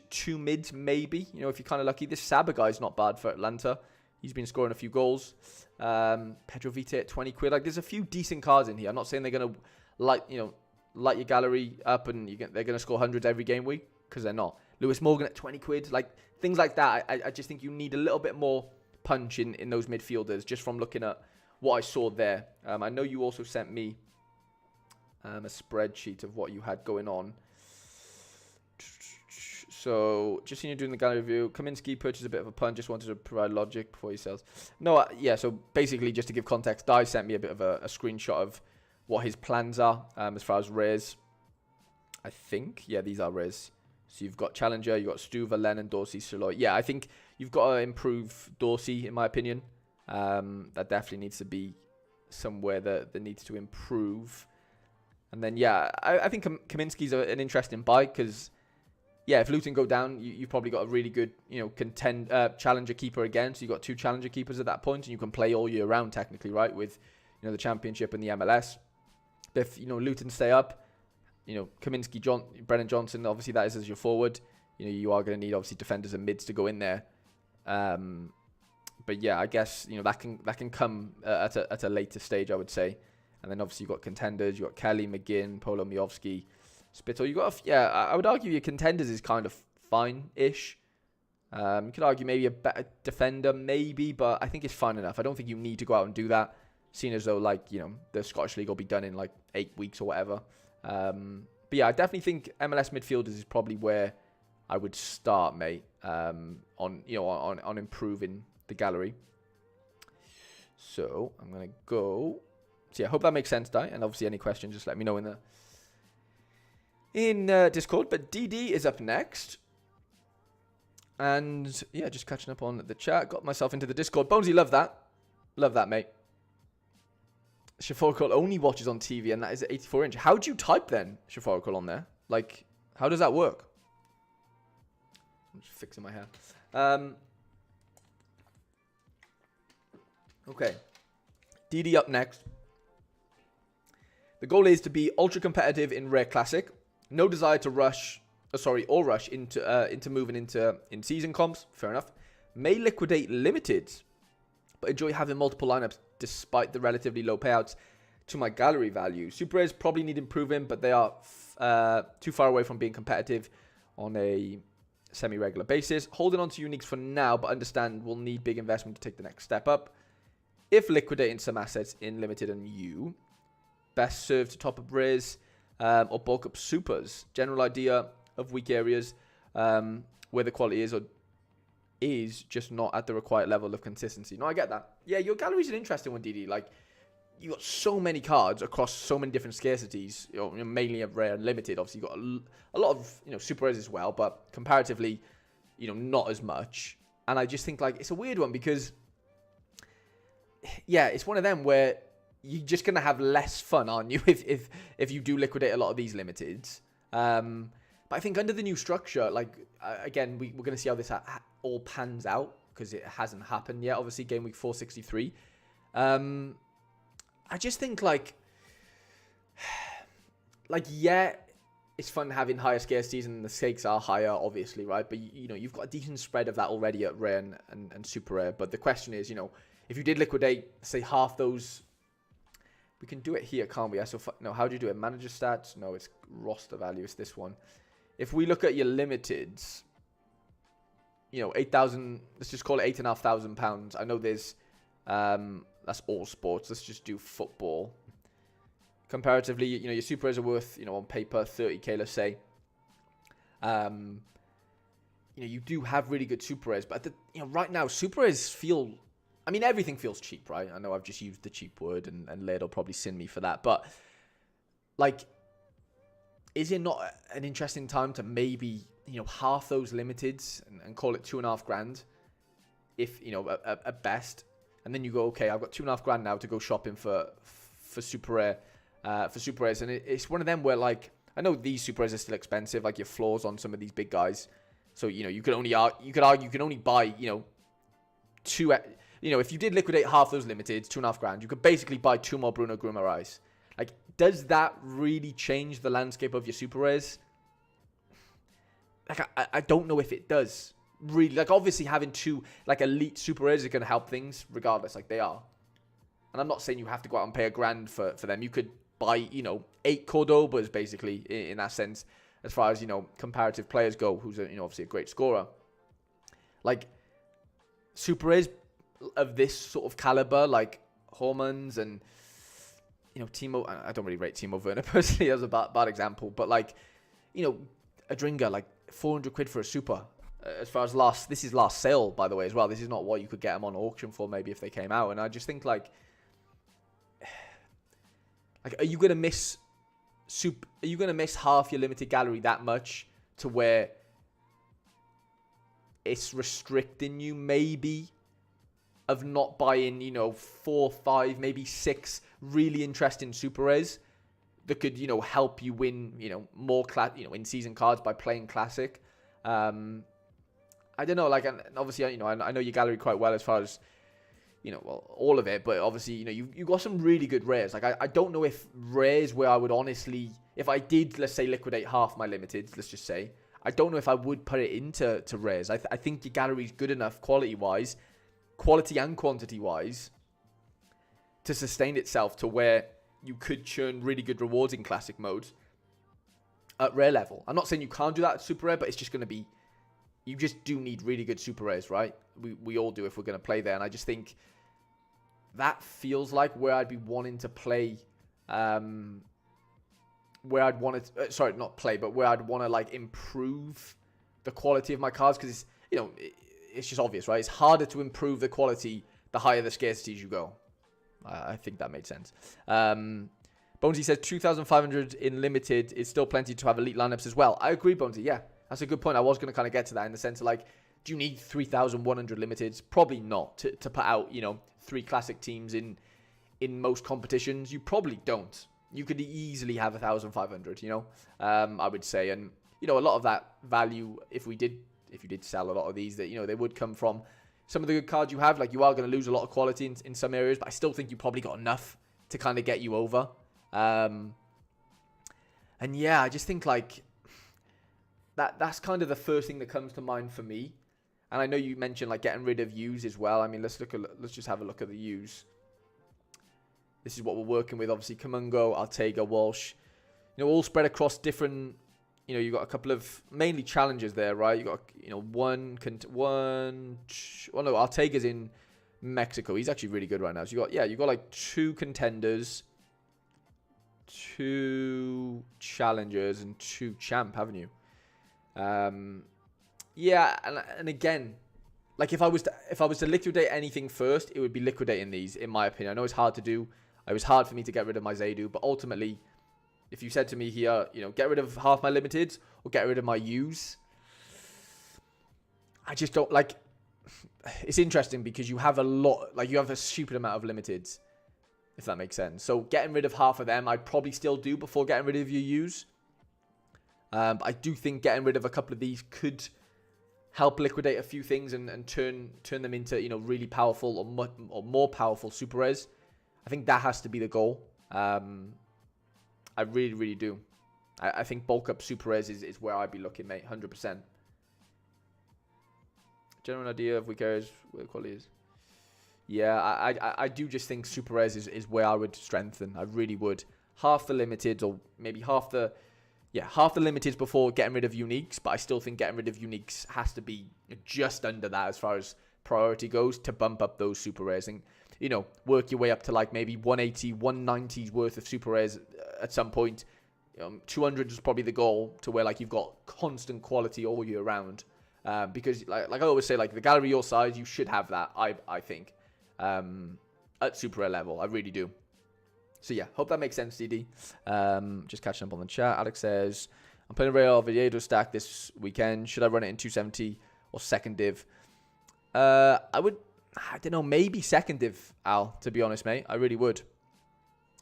S1: two mids, maybe. If you're kind of lucky. This Saba guy's not bad for Atlanta. He's been scoring a few goals. Pedro Vite at 20 quid. Like, there's a few decent cards in here. I'm not saying they're going to light your gallery up and they're going to score hundreds every game week, because they're not. Lewis Morgan at 20 quid. Like, things like that. I just think you need a little bit more punch in those midfielders, just from looking at what I saw there. I know you also sent me a spreadsheet of what you had going on. So, just seen you doing the gallery review. Kaminsky purchased a bit of a pun. Just wanted to provide logic before he sells. No, so basically, just to give context, Dai sent me a bit of a screenshot of what his plans are as far as rares. I think, these are rares. So you've got Challenger, you've got Stuver, Lennon, Dorsey, Soloy. Yeah, I think you've got to improve Dorsey, in my opinion. That definitely needs to be somewhere that needs to improve. And then, I think Kaminsky's an interesting buy, because, if Luton go down, you've probably got a really good, challenger keeper again. So you've got two challenger keepers at that point, and you can play all year round, technically, right, with, the Championship and the MLS. But if, Luton stay up, Kaminsky, Brennan Johnson, obviously that is as your forward. You are going to need, obviously, defenders and mids to go in there. But I guess, that can come at a later stage, I would say. And then obviously you've got contenders. You've got Kelly, McGinn, Polo Miovski, Spittle. You've got, I would argue your contenders is kind of fine-ish. You could argue maybe a better defender, maybe, but I think it's fine enough. I don't think you need to go out and do that, seeing as though, like, the Scottish League will be done in like 8 weeks or whatever. But I definitely think MLS midfielders is probably where I would start, mate, on improving the gallery. So I'm going to go. So I hope that makes sense, Di. And obviously any questions, just let me know in Discord. But DD is up next. And just catching up on the chat. Got myself into the Discord. Bonesy, love that. Love that, mate. Shafarical only watches on TV, and that is 84 inch. How do you type then, Shafarical, on there? Like, how does that work? I'm just fixing my hair. Okay. DD up next. The goal is to be ultra competitive in Rare Classic. No desire to rush into moving into in-season comps. Fair enough. May liquidate limited, but enjoy having multiple lineups despite the relatively low payouts to my gallery value. Super Rares probably need improving, but they are too far away from being competitive on a semi-regular basis. Holding on to uniques for now, but understand we'll need big investment to take the next step up. If liquidating some assets in limited and U, best served to top up rares or bulk up supers. General idea of weak areas where the quality is, or is just not at the required level of consistency. No, I get that. Yeah, your gallery's an interesting one, DD. Like, you got so many cards across so many different scarcities, mainly of rare and limited. Obviously, you got a lot of, super rares as well, but comparatively, not as much. And I just think, like, it's a weird one because, yeah, it's one of them where you're just going to have less fun, aren't you, if you do liquidate a lot of these limiteds. But I think under the new structure, like, again, we're going to see how this all pans out because it hasn't happened yet. Obviously, game week 463. I just think, like, yeah, it's fun having higher scarcities and the stakes are higher, obviously, right? But, you've got a decent spread of that already at rare and super rare. But the question is, if you did liquidate, say, half those, we can do it here, can't we? So, no, how do you do it? Manager stats? No, it's roster value. It's this one. If we look at your limiteds, 8,000, let's just call it £8,500. I know there's, that's all sports. Let's just do football. Comparatively, your super rares are worth, on paper, 30k, let's say. You do have really good super rares, but right now, super rares feel, everything feels cheap, right? I know I've just used the cheap word, and Laird will probably sin me for that, but, like, is it not an interesting time to maybe, half those limiteds and call it $2,500 if, at best, and then you go, okay, I've got $2,500 now to go shopping for super rare, for super rares, and it's one of them where, like, I know these super rares are still expensive, like your floors on some of these big guys, so you could argue you can only buy two, if you did liquidate half those limiteds, $2,500, you could basically buy 2 more Bruno Guimaraes. Like, does that really change the landscape of your super rares? Like, I don't know if it does. Really, like, obviously having 2, like, elite super rares is going to help things, regardless, like, they are. And I'm not saying you have to go out and pay $1,000 for them. You could buy, 8 Cordobas, basically, in that sense, as far as, comparative players go, who's, obviously a great scorer. Like, super rares of this sort of caliber, like Hormans and, Timo, I don't really rate Timo Werner personally as a bad example, but, like, Adringa, like, 400 quid for a super. As far as this is last sale, by the way, as well. This is not what you could get them on auction for, maybe, if they came out. And I just think, like, are you going to miss Are you going to miss half your limited gallery that much to where it's restricting you, maybe, of not buying, 4, 5, maybe 6 really interesting super rares that could, help you win, more in-season cards by playing Classic. I don't know, like, and obviously, I know your gallery quite well as far as, all of it, but obviously, you got some really good rares. Like, I don't know if rares where I would honestly, if I did, let's say, liquidate half my limiteds, let's just say, I don't know if I would put it into rares. I think your gallery's good enough quality-wise, quality and quantity-wise, to sustain itself to where you could churn really good rewards in Classic mode at rare level. I'm not saying you can't do that at super rare, but it's just going to be, you just do need really good super rares, right? We all do if we're going to play there. And I just think that feels like where I'd be wanting to play, where I'd want to, sorry, not play, but where I'd want to, like, improve the quality of my cards. Because, it's just obvious, right? It's harder to improve the quality the higher the scarcities you go. I think that made sense. Bonesy says 2,500 in limited is still plenty to have elite lineups as well. I agree, Bonesy. Yeah, that's a good point. I was going to kind of get to that in the sense of, like, do you need 3,100 limiteds? Probably not to put out, 3 Classic teams in most competitions. You probably don't. You could easily have 1,500, I would say. And, a lot of that value, if you did sell a lot of these, that, they would come from some of the good cards you have. Like, you are going to lose a lot of quality in some areas, but I still think you probably got enough to kind of get you over. And yeah, I just think, like, that's kind of the first thing that comes to mind for me. And I know you mentioned, like, getting rid of U's as well. I mean, let's just have a look at the U's. This is what we're working with. Obviously, Kamungo, Ortega, Walsh, all spread across different. You got a couple of mainly challenges there, right? You got, Ortega's in Mexico. He's actually really good right now. So you got like 2 contenders, 2 challengers, and 2 champ, haven't you? Yeah, and again, like if I was to liquidate anything first, it would be liquidating these, in my opinion. I know it's hard to do. It was hard for me to get rid of my Zaydu, but ultimately, if you said to me here, get rid of half my limiteds or get rid of my U's, I just don't like. It's interesting because you have you have a stupid amount of limiteds, if that makes sense. So getting rid of half of them, I'd probably still do before getting rid of your U's. But I do think getting rid of a couple of these could help liquidate a few things and turn them into really powerful or more powerful super rares. I think that has to be the goal. I really, really do. I think bulk up super rares is where I'd be looking, mate. 100%. General idea of weak areas where the quality is. Yeah, I do just think super rares is where I would strengthen. I really would. Half the limiteds, or maybe half the limiteds before getting rid of uniques, but I still think getting rid of uniques has to be just under that as far as priority goes to bump up those super rares and, work your way up to like maybe 180, 190s worth of super rares at some point. 200 is probably the goal to where like you've got constant quality all year round. Because like I always say, like the gallery your size, you should have that, I think, at super rare level. I really do. So yeah, hope that makes sense, DD. Just catching up on the chat. Alex says, I'm playing a Real Oviedo stack this weekend. Should I run it in 270 or second div? I don't know, maybe second div, Al, to be honest, mate. I really would.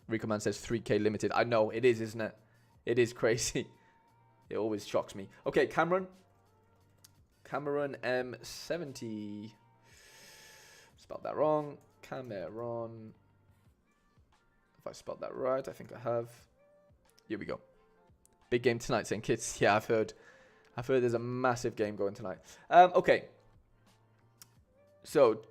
S1: Rico Man says 3k limited. I know, it is, isn't it? It is crazy. It always shocks me. Okay, Cameron M70. Spelled that wrong. Cameron. If I spelled that right, I think I have. Here we go. Big game tonight, saying kids. Yeah, I've heard there's a massive game going tonight. Okay. So,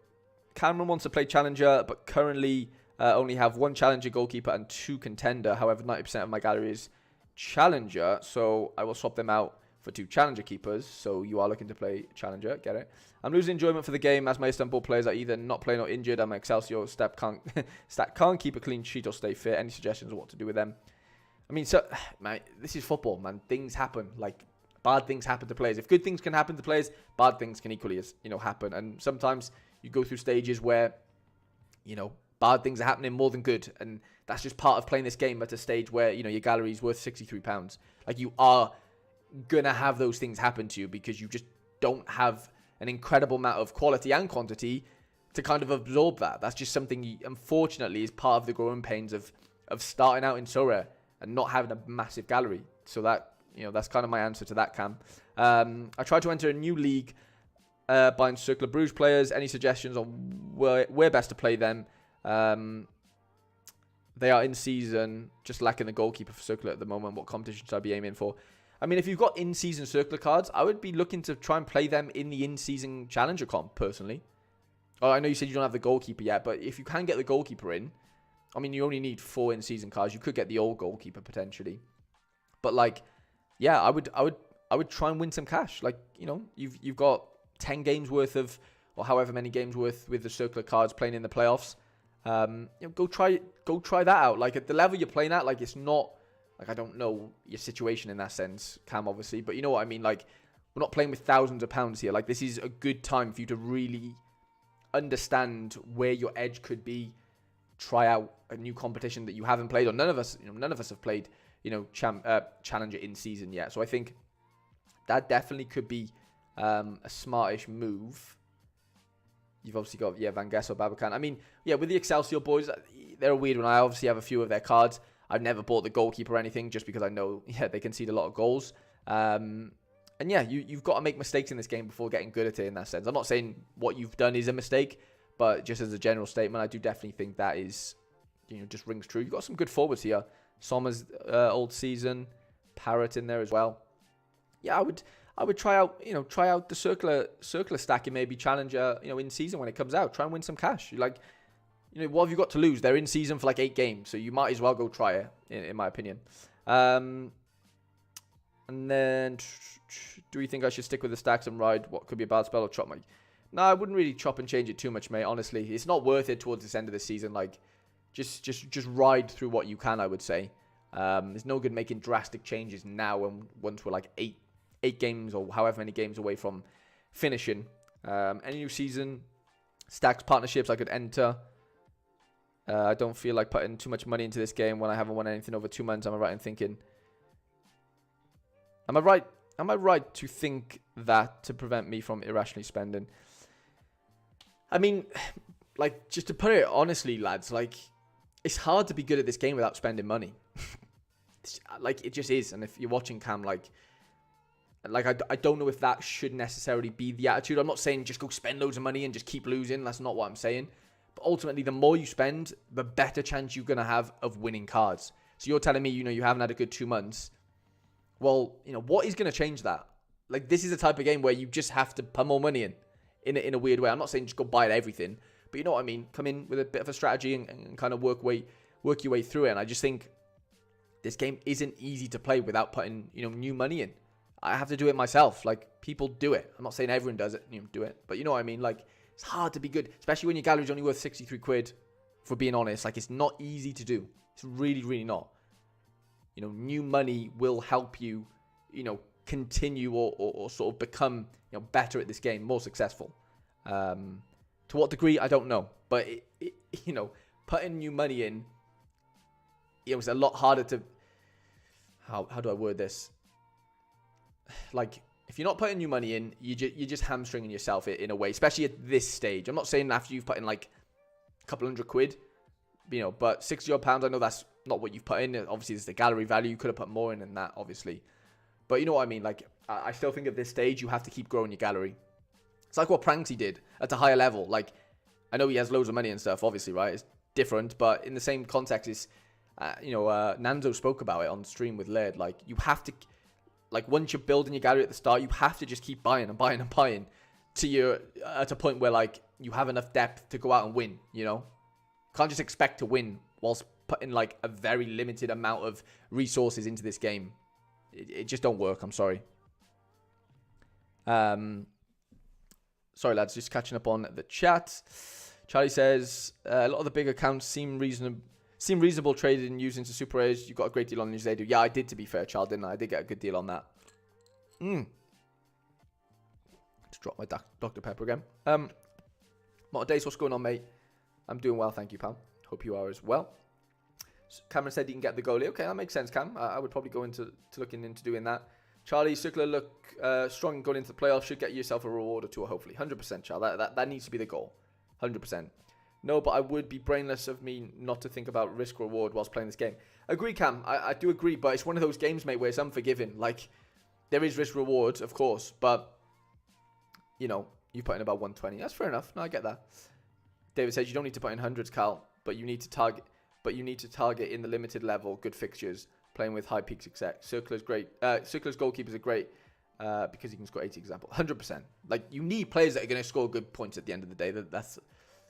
S1: Cameron wants to play challenger, but currently only have one challenger goalkeeper and 2 contender. However, 90% of my gallery is challenger, so I will swap them out for 2 challenger keepers. So you are looking to play challenger, get it? I'm losing enjoyment for the game as my Istanbul players are either not playing or injured, and my Excelsior stat can't keep a clean sheet or stay fit. Any suggestions on what to do with them? I mean, so man, this is football, man. Things happen. Like bad things happen to players. If good things can happen to players, bad things can equally happen. And sometimes you go through stages where bad things are happening more than good, and that's just part of playing this game at a stage where your gallery is worth £63. Like you are gonna have those things happen to you because you just don't have an incredible amount of quality and quantity to kind of absorb that. That's just something unfortunately is part of the growing pains of starting out in Sorare and not having a massive gallery. So that that's kind of my answer to that, Cam. I tried to enter a new league buying Circular Bruges players. Any suggestions on where best to play them? They are in season, just lacking the goalkeeper for Circular at the moment. What competition should I be aiming for? I mean, if you've got in-season Circular cards, I would be looking to try and play them in the in-season Challenger comp, personally. Oh, I know you said you don't have the goalkeeper yet, but if you can get the goalkeeper in, I mean, you only need 4 in-season cards. You could get the old goalkeeper, potentially. But, like, yeah, I would try and win some cash. Like, you've got 10 games worth of, or however many games worth with the Circular cards playing in the playoffs. Go try that out. Like, at the level you're playing at, like, it's not... Like, I don't know your situation in that sense, Cam, obviously. But you know what I mean? Like, we're not playing with thousands of pounds here. Like, this is a good time for you to really understand where your edge could be. Try out a new competition that you haven't played. Or none of us have played, Challenger in season yet. So I think that definitely could be a smartish move. You've obviously got, Van Gessel, Babacan. I mean, with the Excelsior boys, they're a weird one. I obviously have a few of their cards. I've never bought the goalkeeper or anything just because I know, they concede a lot of goals. And you've got to make mistakes in this game before getting good at it in that sense. I'm not saying what you've done is a mistake, but just as a general statement, I do definitely think that is, just rings true. You've got some good forwards here. Sommer's old season, Parrott in there as well. Yeah, I would try out the circular stack and maybe Challenger, in season when it comes out. Try and win some cash. What have you got to lose? They're in season for like 8 games, so you might as well go try it, in my opinion. And then, do you think I should stick with the stacks and ride what could be a bad spell or chop my... No, I wouldn't really chop and change it too much, mate, honestly. It's not worth it towards this end of the season. Like, just ride through what you can, I would say. There's no good making drastic changes now once we're like 8 games or however many games away from finishing. Any new season, stacks, partnerships I could enter. I don't feel like putting too much money into this game when I haven't won anything over 2 months. Am I right in thinking? Am I right to think that to prevent me from irrationally spending? I mean, like, just to put it honestly, lads, like, it's hard to be good at this game without spending money. Like, it just is. And if you're watching Cam, like I don't know if that should necessarily be the attitude. I'm not saying just go spend loads of money and just keep losing. That's not what I'm saying. But ultimately, the more you spend, the better chance you're going to have of winning cards. So you're telling me, you haven't had a good 2 months. Well, what is going to change that? Like, this is a type of game where you just have to put more money in a weird way. I'm not saying just go buy everything. But you know what I mean? Come in with a bit of a strategy and kind of work your way through it. And I just think this game isn't easy to play without putting, new money in. I have to do it myself. Like, people do it. I'm not saying everyone does it, do it. But you know what I mean? Like, it's hard to be good, especially when your gallery's only worth 63 quid, for being honest. Like, it's not easy to do. It's really, really not. New money will help you, continue or sort of become, better at this game, more successful. To what degree, I don't know. But, putting new money in, it's a lot harder to... How do I word this? Like, if you're not putting new money in, you're just hamstringing yourself in a way, especially at this stage. I'm not saying after you've put in like a couple hundred quid, but £60 I know that's not what you've put in. Obviously, it's the gallery value. You could have put more in than that, obviously. But you know what I mean? Like, I still think at this stage, you have to keep growing your gallery. It's like what Pranksy did at a higher level. Like, I know he has loads of money and stuff, obviously, right? It's different, but in the same context, it's, Nanzo spoke about it on stream with Laird. Like, you have to... Like, once you're building your gallery at the start, you have to just keep buying and buying and buying till you're at a point where, like, you have enough depth to go out and win, Can't just expect to win whilst putting, like, a very limited amount of resources into this game. It just don't work, I'm sorry. Sorry, lads, just catching up on the chat. Charlie says, a lot of the big accounts seem reasonable trading using to Super Rares. You got a great deal on these. They do. Yeah, I did, to be fair, Charles, didn't I? I did get a good deal on that. Just drop my Dr. Pepper again. What days? What's going on, mate? I'm doing well, thank you, pal. Hope you are as well. Cameron said he can get the goalie. Okay, that makes sense, Cam. I would probably go into looking into doing that. Charlie, circular look strong going into the playoffs. Should get yourself a reward or two, hopefully. 100%, Charlie. That needs to be the goal. 100%. No, but I would be brainless of me not to think about risk-reward whilst playing this game. Agree, Cam. I do agree, but it's one of those games, mate, where it's unforgiving. Like, there is risk-reward, of course, but, you put in about 120. That's fair enough. No, I get that. David says you don't need to put in hundreds, Cal, but you need to target in the limited level good fixtures, playing with high peaks, etc. Circular's great. Circular's goalkeepers are great because he can score 80, example. 100%. Like, you need players that are going to score good points at the end of the day. That's...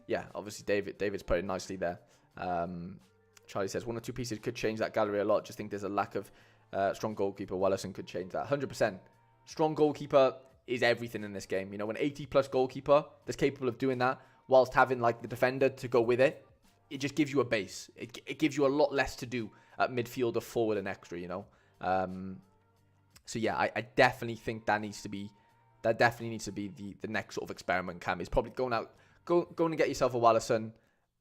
S1: Yeah, obviously David's put it nicely there. Charlie says 1 or 2 pieces could change that gallery a lot. Just think there's a lack of strong goalkeeper. Wallison could change that. 100%. Strong goalkeeper is everything in this game. An 80-plus goalkeeper that's capable of doing that whilst having, like, the defender to go with it, it just gives you a base. It gives you a lot less to do at midfield or forward and extra, So, yeah, I definitely think that definitely needs to be the next sort of experiment, Cam. Is probably going and get yourself a Wallison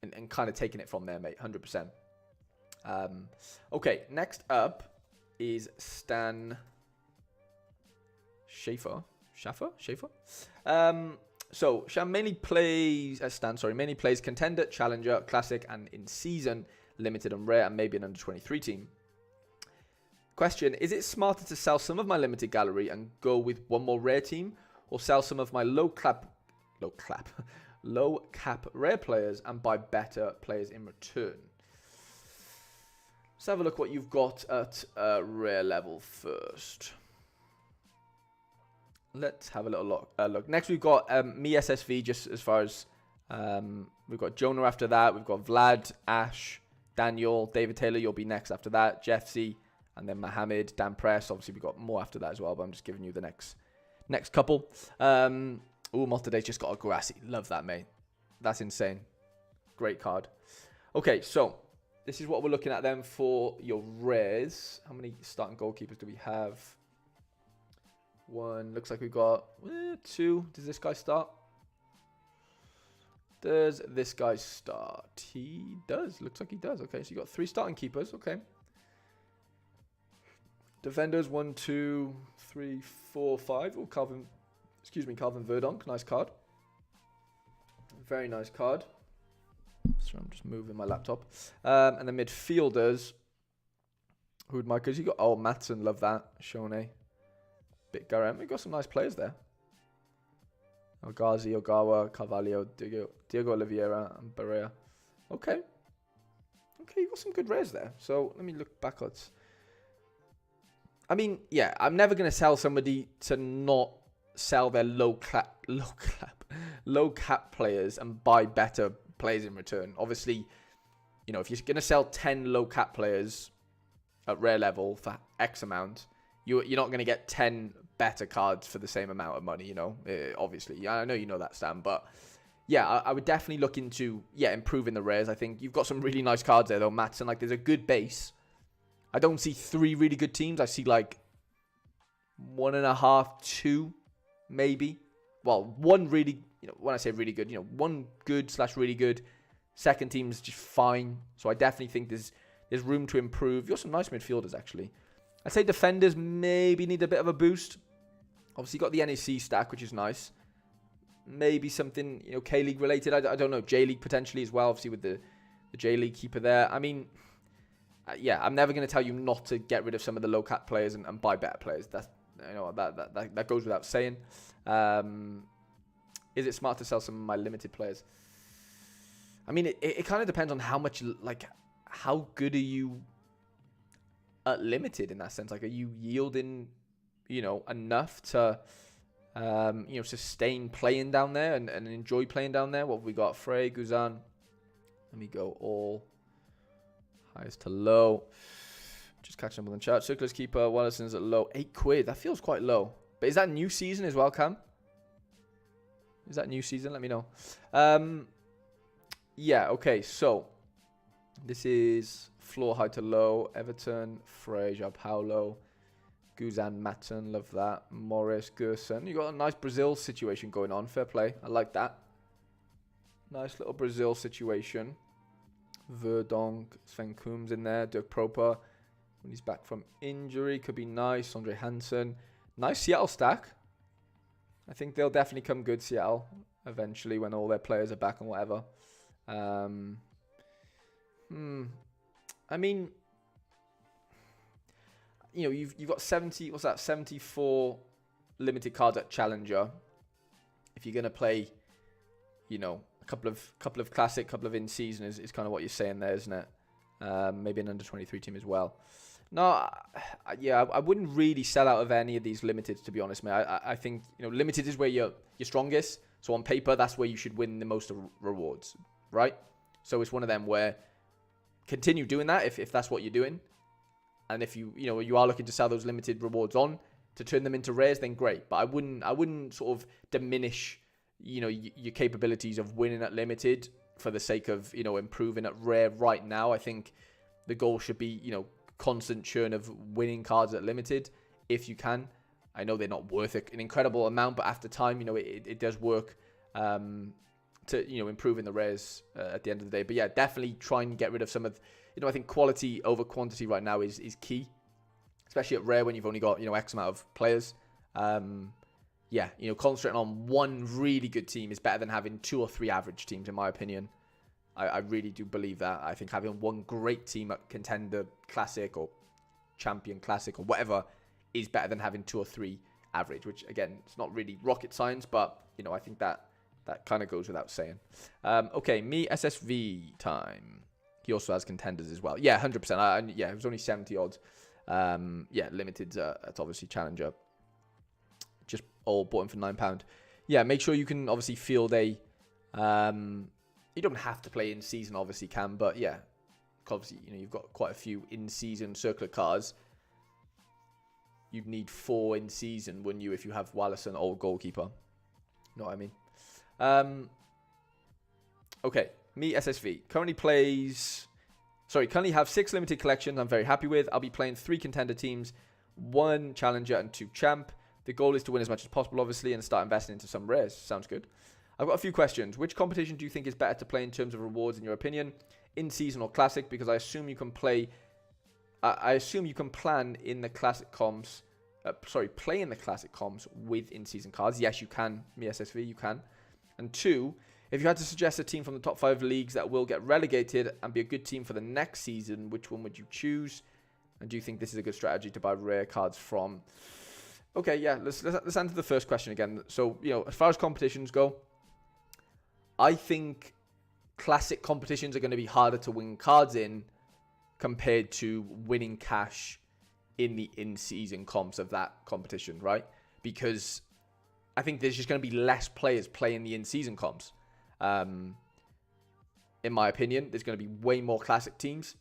S1: and kind of taking it from there, mate. 100%. Okay, next up is Stan Schaefer. So Shan mainly plays Contender, Challenger, Classic, and in Season, Limited and Rare, and maybe an under-23 team. Question, is it smarter to sell some of my limited gallery and go with one more rare team, or sell some of my low cap rare players and buy better players in return? Let's have a look what you've got at rare level first. Let's have a little look. Next, we've got me SSV, just as far as we've got Jonah after that. We've got Vlad, Ash, Daniel, David Taylor. You'll be next after that. Jeff C, and then Mohammed, Dan Press. Obviously, we've got more after that as well, but I'm just giving you the next couple. Multiday's just got a Grassy. Love that, mate. That's insane. Great card. Okay, so this is what we're looking at then for your rares. How many starting goalkeepers do we have? 1. Looks like we've got 2. Does this guy start? Does this guy start? He does. Looks like he does. Okay, so you got 3 starting keepers. Okay. Defenders, 1, 2, 3, 4, 5. Oh, Calvin Verdonk. Nice card. Very nice card. So I'm just moving my laptop. And the midfielders. Who would Mike? You got Matson, love that. Shone. Bit Garem. We got some nice players there. Algazi, Ogawa, Carvalho, Diego Oliveira, and Barea. Okay. Okay, you got some good rares there. So let me look backwards. I mean, yeah, I'm never going to sell somebody to not sell their low cap players and buy better players in return. Obviously, you know, if you're going to sell 10 low cap players at rare level for X amount, you're not going to get 10 better cards for the same amount of money, you know, obviously. Yeah, I know you know that, Stan, but yeah, I would definitely look into, improving the rares. I think you've got some really nice cards there, though, Matson. Like, there's a good base. I don't see 3 really good teams. I see, like, 1.5, 2, maybe. Well, 1 really, you know, when I say really good, you know, 1 good/really good. Second team's just fine. So I definitely think there's room to improve. You've got some nice midfielders, actually. I'd say defenders maybe need a bit of a boost. Obviously, you got the NEC stack, which is nice. Maybe something, you know, K-League related. I don't know. J-League potentially as well, obviously, with the J-League keeper there. I mean, yeah, I'm never going to tell you not to get rid of some of the low cap players and buy better players. That's, you know, that goes without saying. Is it smart to sell some of my limited players? I mean, it kind of depends on how much, like, how good are you at limited in that sense? Like, are you yielding, you know, enough to, you know, sustain playing down there and enjoy playing down there? What have we got? Frey, Guzan. Let me go all highest to low. Just catching up on the chat. Circular's keeper, Wallison's at low. £8. That feels quite low. But is that new season as well, Cam? Is that new season? Let me know. Yeah, okay. So, this is floor high to low. Everton, Frey, João Paulo, Guzan, Matson. Love that. Morris, Gerson. You got a nice Brazil situation going on. Fair play. I like that. Nice little Brazil situation. Verdonk, Sven Coombs in there. Dirk Proper when he's back from injury. Could be nice. Andre Hansen. Nice Seattle stack. I think they'll definitely come good, Seattle, eventually when all their players are back and whatever. I mean, you know, you've got 74 limited cards at Challenger. If you're gonna play, you know, a couple of classic, couple of in season is kind of what you're saying there, isn't it? Maybe an under 23 team as well. No, yeah, I wouldn't really sell out of any of these limiteds, to be honest, mate. I think, you know, limited is where you're strongest. So on paper, that's where you should win the most rewards, right? So it's one of them where continue doing that if that's what you're doing. And if you are looking to sell those limited rewards on to turn them into rares, then great. But I wouldn't sort of diminish, you know, your capabilities of winning at limited for the sake of, you know, improving at rare right now. I think the goal should be, you know, constant churn of winning cards at limited if you can. I know they're not worth an incredible amount, but after time, you know, it does work to, you know, improving the rares at the end of the day. But yeah, definitely try and get rid of some of, you know, I think quality over quantity right now is key, especially at rare when you've only got, you know, X amount of players. Yeah, you know, concentrating on one really good team is better than having 2 or 3 average teams, in my opinion. I really do believe that. I think having one great team at Contender Classic or Champion Classic or whatever is better than having 2 or 3 average, which, again, it's not really rocket science, but, you know, I think that kind of goes without saying. Okay, me SSV time. He also has Contenders as well. Yeah, 100%. Yeah, it was only 70 odds. Yeah, limited. It's obviously Challenger. Just all bought him for £9. Yeah, make sure you can obviously field a... you don't have to play in season, obviously, Cam, but yeah, obviously, you know, you've got quite a few in season circular cards. You'd need 4 in season, wouldn't you, if you have Wallison, old goalkeeper? You know what I mean? Okay, me SSV currently have 6 limited collections I'm very happy with. I'll be playing 3 contender teams, 1 challenger and 2 champ. The goal is to win as much as possible, obviously, and start investing into some rares. Sounds good. I've got a few questions. Which competition do you think is better to play in terms of rewards, in your opinion? In-season or classic? Because I assume you can play... I assume you can plan in the classic comps... play in the classic comps with in-season cards. Yes, you can. MSSV, you can. And 2, if you had to suggest a team from the top 5 leagues that will get relegated and be a good team for the next season, which one would you choose? And do you think this is a good strategy to buy rare cards from? Okay, yeah, let's answer the first question again. So, as far as competitions go, I think classic competitions are going to be harder to win cards in compared to winning cash in the in-season comps of that competition, right? Because I think there's just going to be less players playing the in-season comps. In my opinion, there's going to be way more classic teams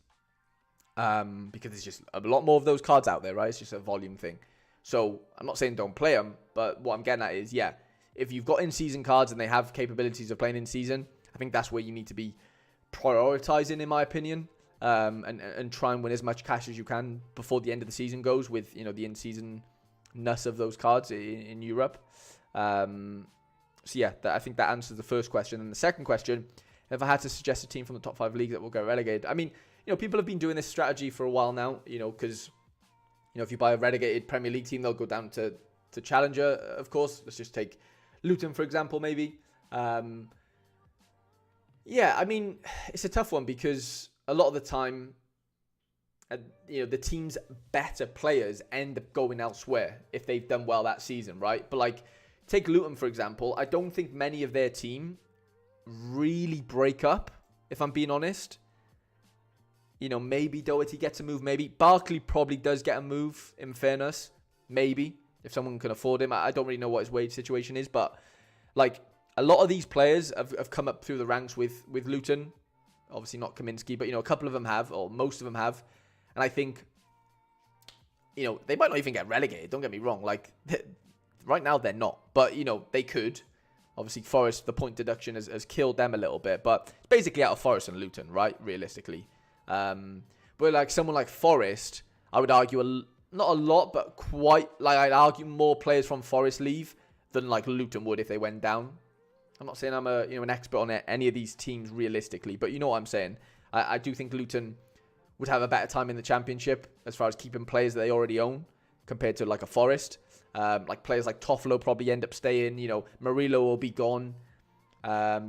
S1: because there's just a lot more of those cards out there, right? It's just a volume thing. So I'm not saying don't play them, but what I'm getting at is, yeah, if you've got in-season cards and they have capabilities of playing in-season, I think that's where you need to be prioritizing, in my opinion, and try and win as much cash as you can before the end of the season goes with, the in-season-ness of those cards in Europe. So yeah, I think that answers the first question. And the second question, if I had to suggest a team from the top 5 leagues that will get relegated, I mean, people have been doing this strategy for a while now, because, if you buy a relegated Premier League team, they'll go down to Challenger, of course. Let's just take Luton, for example, maybe. Yeah, I mean, it's a tough one because a lot of the time, the team's better players end up going elsewhere if they've done well that season, right? But take Luton, for example. I don't think many of their team really break up, if I'm being honest. Maybe Doherty gets a move, maybe. Barkley probably does get a move, in fairness. Maybe, if someone can afford him. I don't really know what his wage situation is, but, a lot of these players have come up through the ranks with Luton. Obviously not Kaminsky, but, a couple of them have, or most of them have. And I think, they might not even get relegated, don't get me wrong. Right now they're not, but, they could. Obviously, Forest, the point deduction has killed them a little bit, but it's basically out of Forest and Luton, right, realistically. But someone like Forest, I would argue not a lot, but quite, I'd argue more players from Forest leave than Luton would if they went down. I'm not saying I'm an expert on any of these teams realistically, but you know what I'm saying. I do think Luton would have a better time in the Championship as far as keeping players that they already own compared to a Forest. Players like Toffolo probably end up staying. Murillo will be gone.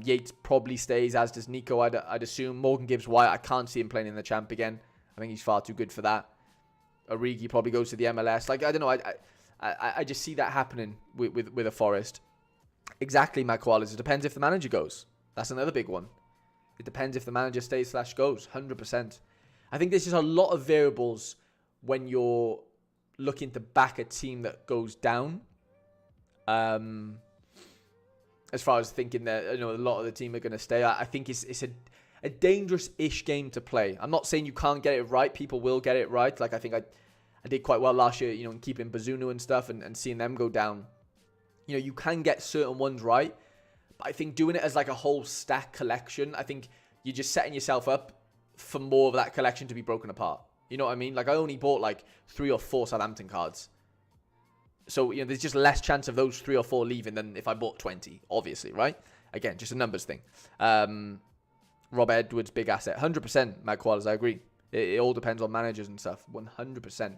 S1: Yates probably stays, as does Nico, I'd assume. Morgan Gibbs-White, I can't see him playing in the Champ again. I think he's far too good for that. Origi probably goes to the MLS. I don't know. I just see that happening with a Forest. Exactly, Matt Koalas. It depends if the manager goes. That's another big one. It depends if the manager stays / goes. 100%. I think there's just a lot of variables when you're looking to back a team that goes down. As far as thinking that a lot of the team are going to stay, I think it's a dangerous-ish game to play. I'm not saying you can't get it right. People will get it right. I think I did quite well last year, in keeping Bazunu and stuff and seeing them go down. You can get certain ones right, but I think doing it as a whole stack collection, I think you're just setting yourself up for more of that collection to be broken apart. You know what I mean? I only bought 3 or 4 Southampton cards. So, there's just less chance of those 3 or 4 leaving than if I bought 20, obviously, right? Again, just a numbers thing. Rob Edwards, big asset. 100%, Matt Koalas, I agree. It all depends on managers and stuff. 100%.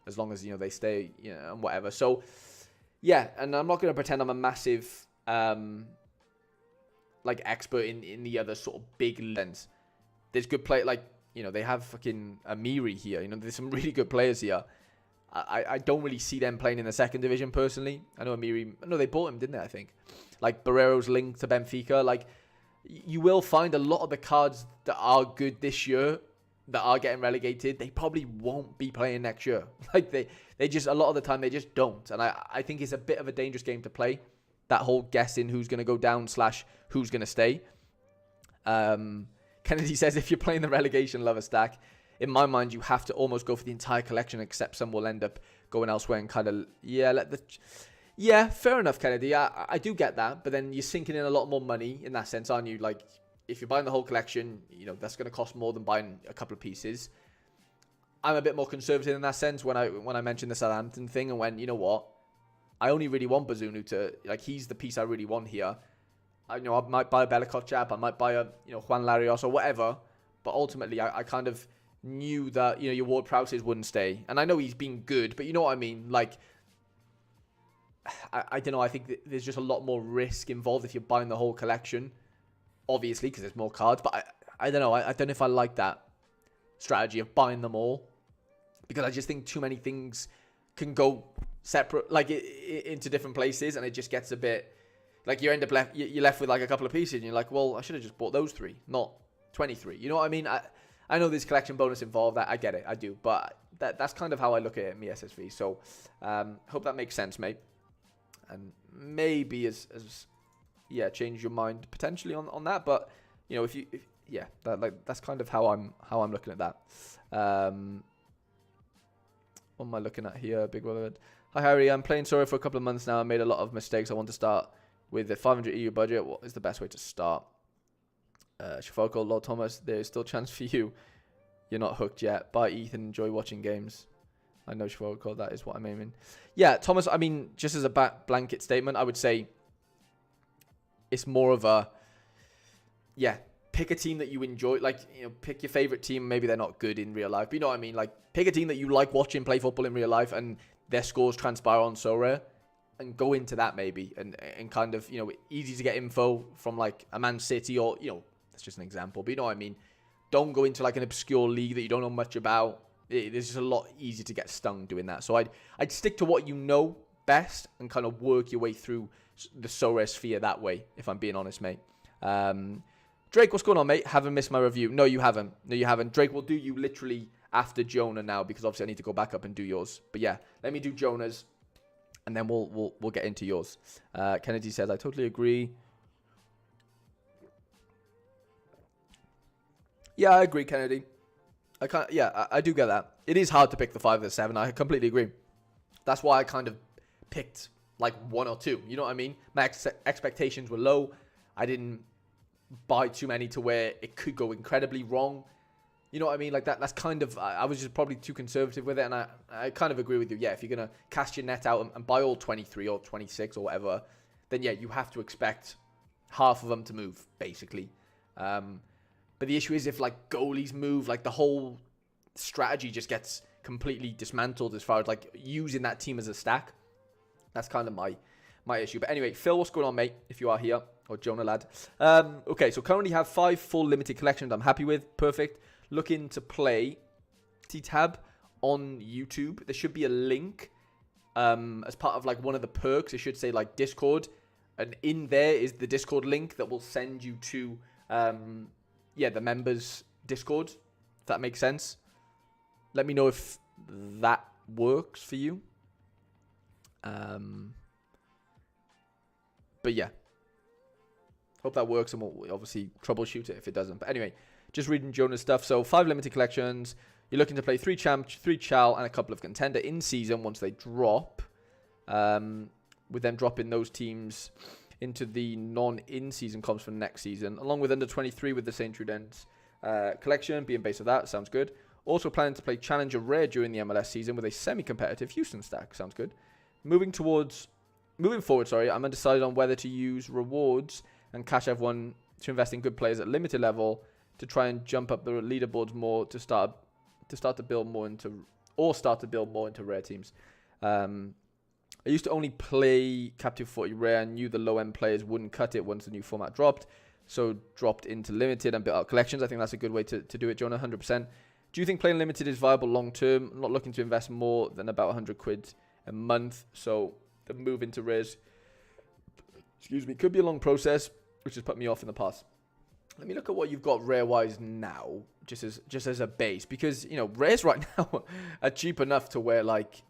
S1: As long as, they stay, and whatever. So, yeah, and I'm not going to pretend I'm a massive, expert in the other sort of big lens. There's good play, they have fucking Amiri here. There's some really good players here. I don't really see them playing in the second division personally. I know Amiri... No, they bought him, didn't they, I think? Barreiro's linked to Benfica. You will find a lot of the cards that are good this year, that are getting relegated, they probably won't be playing next year. They just... A lot of the time, they just don't. And I think it's a bit of a dangerous game to play. That whole guessing who's going to go down / who's going to stay. Kennedy says, if you're playing the relegation lover stack... In my mind, you have to almost go for the entire collection, except some will end up going elsewhere and kind of, yeah, fair enough, Kennedy. I do get that, but then you're sinking in a lot more money in that sense, aren't you? If you're buying the whole collection, that's going to cost more than buying a couple of pieces. I'm a bit more conservative in that sense when I mentioned the Southampton thing and when, you know what, I only really want Bazunu to, he's the piece I really want here. I might buy a Bellicott chap, I might buy a Juan Larios or whatever, but ultimately I kind of knew that your Ward Prowses wouldn't stay, and I know he's been good, but you know what I mean. Like I don't know. I think there's just a lot more risk involved if you're buying the whole collection, obviously because there's more cards. But I don't know. I don't know if I like that strategy of buying them all, because I just think too many things can go separate, like into different places, and it just gets a bit like you're left with like a couple of pieces, and you're like, well, I should have just bought those 3, not 23. You know what I mean? I know there's collection bonus involved. I get it. I do, but that's kind of how I look at it in my SSV. So hope that makes sense, mate. And maybe change your mind potentially on that. But that's kind of how I'm looking at that. What am I looking at here? Big word. Hi Harry, I'm playing Sorare for a couple of months now. I made a lot of mistakes. I want to start with the 500 EU budget. What is the best way to start? Shafoko, Lord Thomas, there is still a chance for you. You're not hooked yet. Bye Ethan, enjoy watching games. I know Shafoko, that is what I'm aiming. Yeah, Thomas, I mean, just as a blanket statement, I would say it's more of a, pick a team that you enjoy. Like, pick your favorite team. Maybe they're not good in real life, but you know what I mean? Like, pick a team that you like watching play football in real life and their scores transpire on Sorare, and go into that maybe. And kind of, easy to get info from like a Man City or, that's just an example, but you know what I mean? Don't go into like an obscure league that you don't know much about. It's just a lot easier to get stung doing that. So I'd stick to what you know best and kind of work your way through the Sorare sphere that way, if I'm being honest, mate. Drake, what's going on, mate? Haven't missed my review. No, you haven't. Drake, will do you literally after Jonah now, because obviously I need to go back up and do yours. But yeah, let me do Jonah's, and then we'll get into yours. Kennedy says, I totally agree. Yeah, I agree, Kennedy. I do get that. It is hard to pick the 5 or the 7. I completely agree. That's why I kind of picked like 1 or 2. You know what I mean? My expectations were low. I didn't buy too many to where it could go incredibly wrong. You know what I mean? Like that's kind of, I was just probably too conservative with it. And I kind of agree with you. Yeah, if you're going to cast your net out and buy all 23 or 26 or whatever, then yeah, you have to expect half of them to move, basically. But the issue is if like goalies move, like the whole strategy just gets completely dismantled as far as like using that team as a stack. That's kind of my issue. But anyway, Phil, what's going on, mate? If you are here, or Jonah lad. Okay, so currently have 5 full limited collections I'm happy with. Perfect. Looking to play T-Tab on YouTube. There should be a link as part of like one of the perks. It should say like Discord, and in there is the Discord link that will send you to the members Discord, if that makes sense. Let me know if that works for you. But yeah, hope that works, and we'll obviously troubleshoot it if it doesn't. But anyway, just reading Jonah's stuff. So 5 limited collections. You're looking to play 3 champ, 3 chal, and a couple of contender in season once they drop. With them dropping those teams into the non-in-season comps for next season, along with under 23 with the St. Trudens collection being based on that. Sounds good. Also planning to play Challenger Rare during the MLS season with a semi-competitive Houston stack. Sounds good. Moving forward, I'm undecided on whether to use rewards and cash F1 to invest in good players at limited level to try and jump up the leaderboards more to start to build more into rare teams. I used to only play Captive 40 Rare and knew the low-end players wouldn't cut it once the new format dropped, so dropped into Limited and built out collections. I think that's a good way to do it, Jonah, 100%. Do you think playing Limited is viable long-term? I'm not looking to invest more than about 100 quid a month, so the move into rares, could be a long process, which has put me off in the past. Let me look at what you've got rare-wise now, just as a base, because, rares right now are cheap enough to where, like,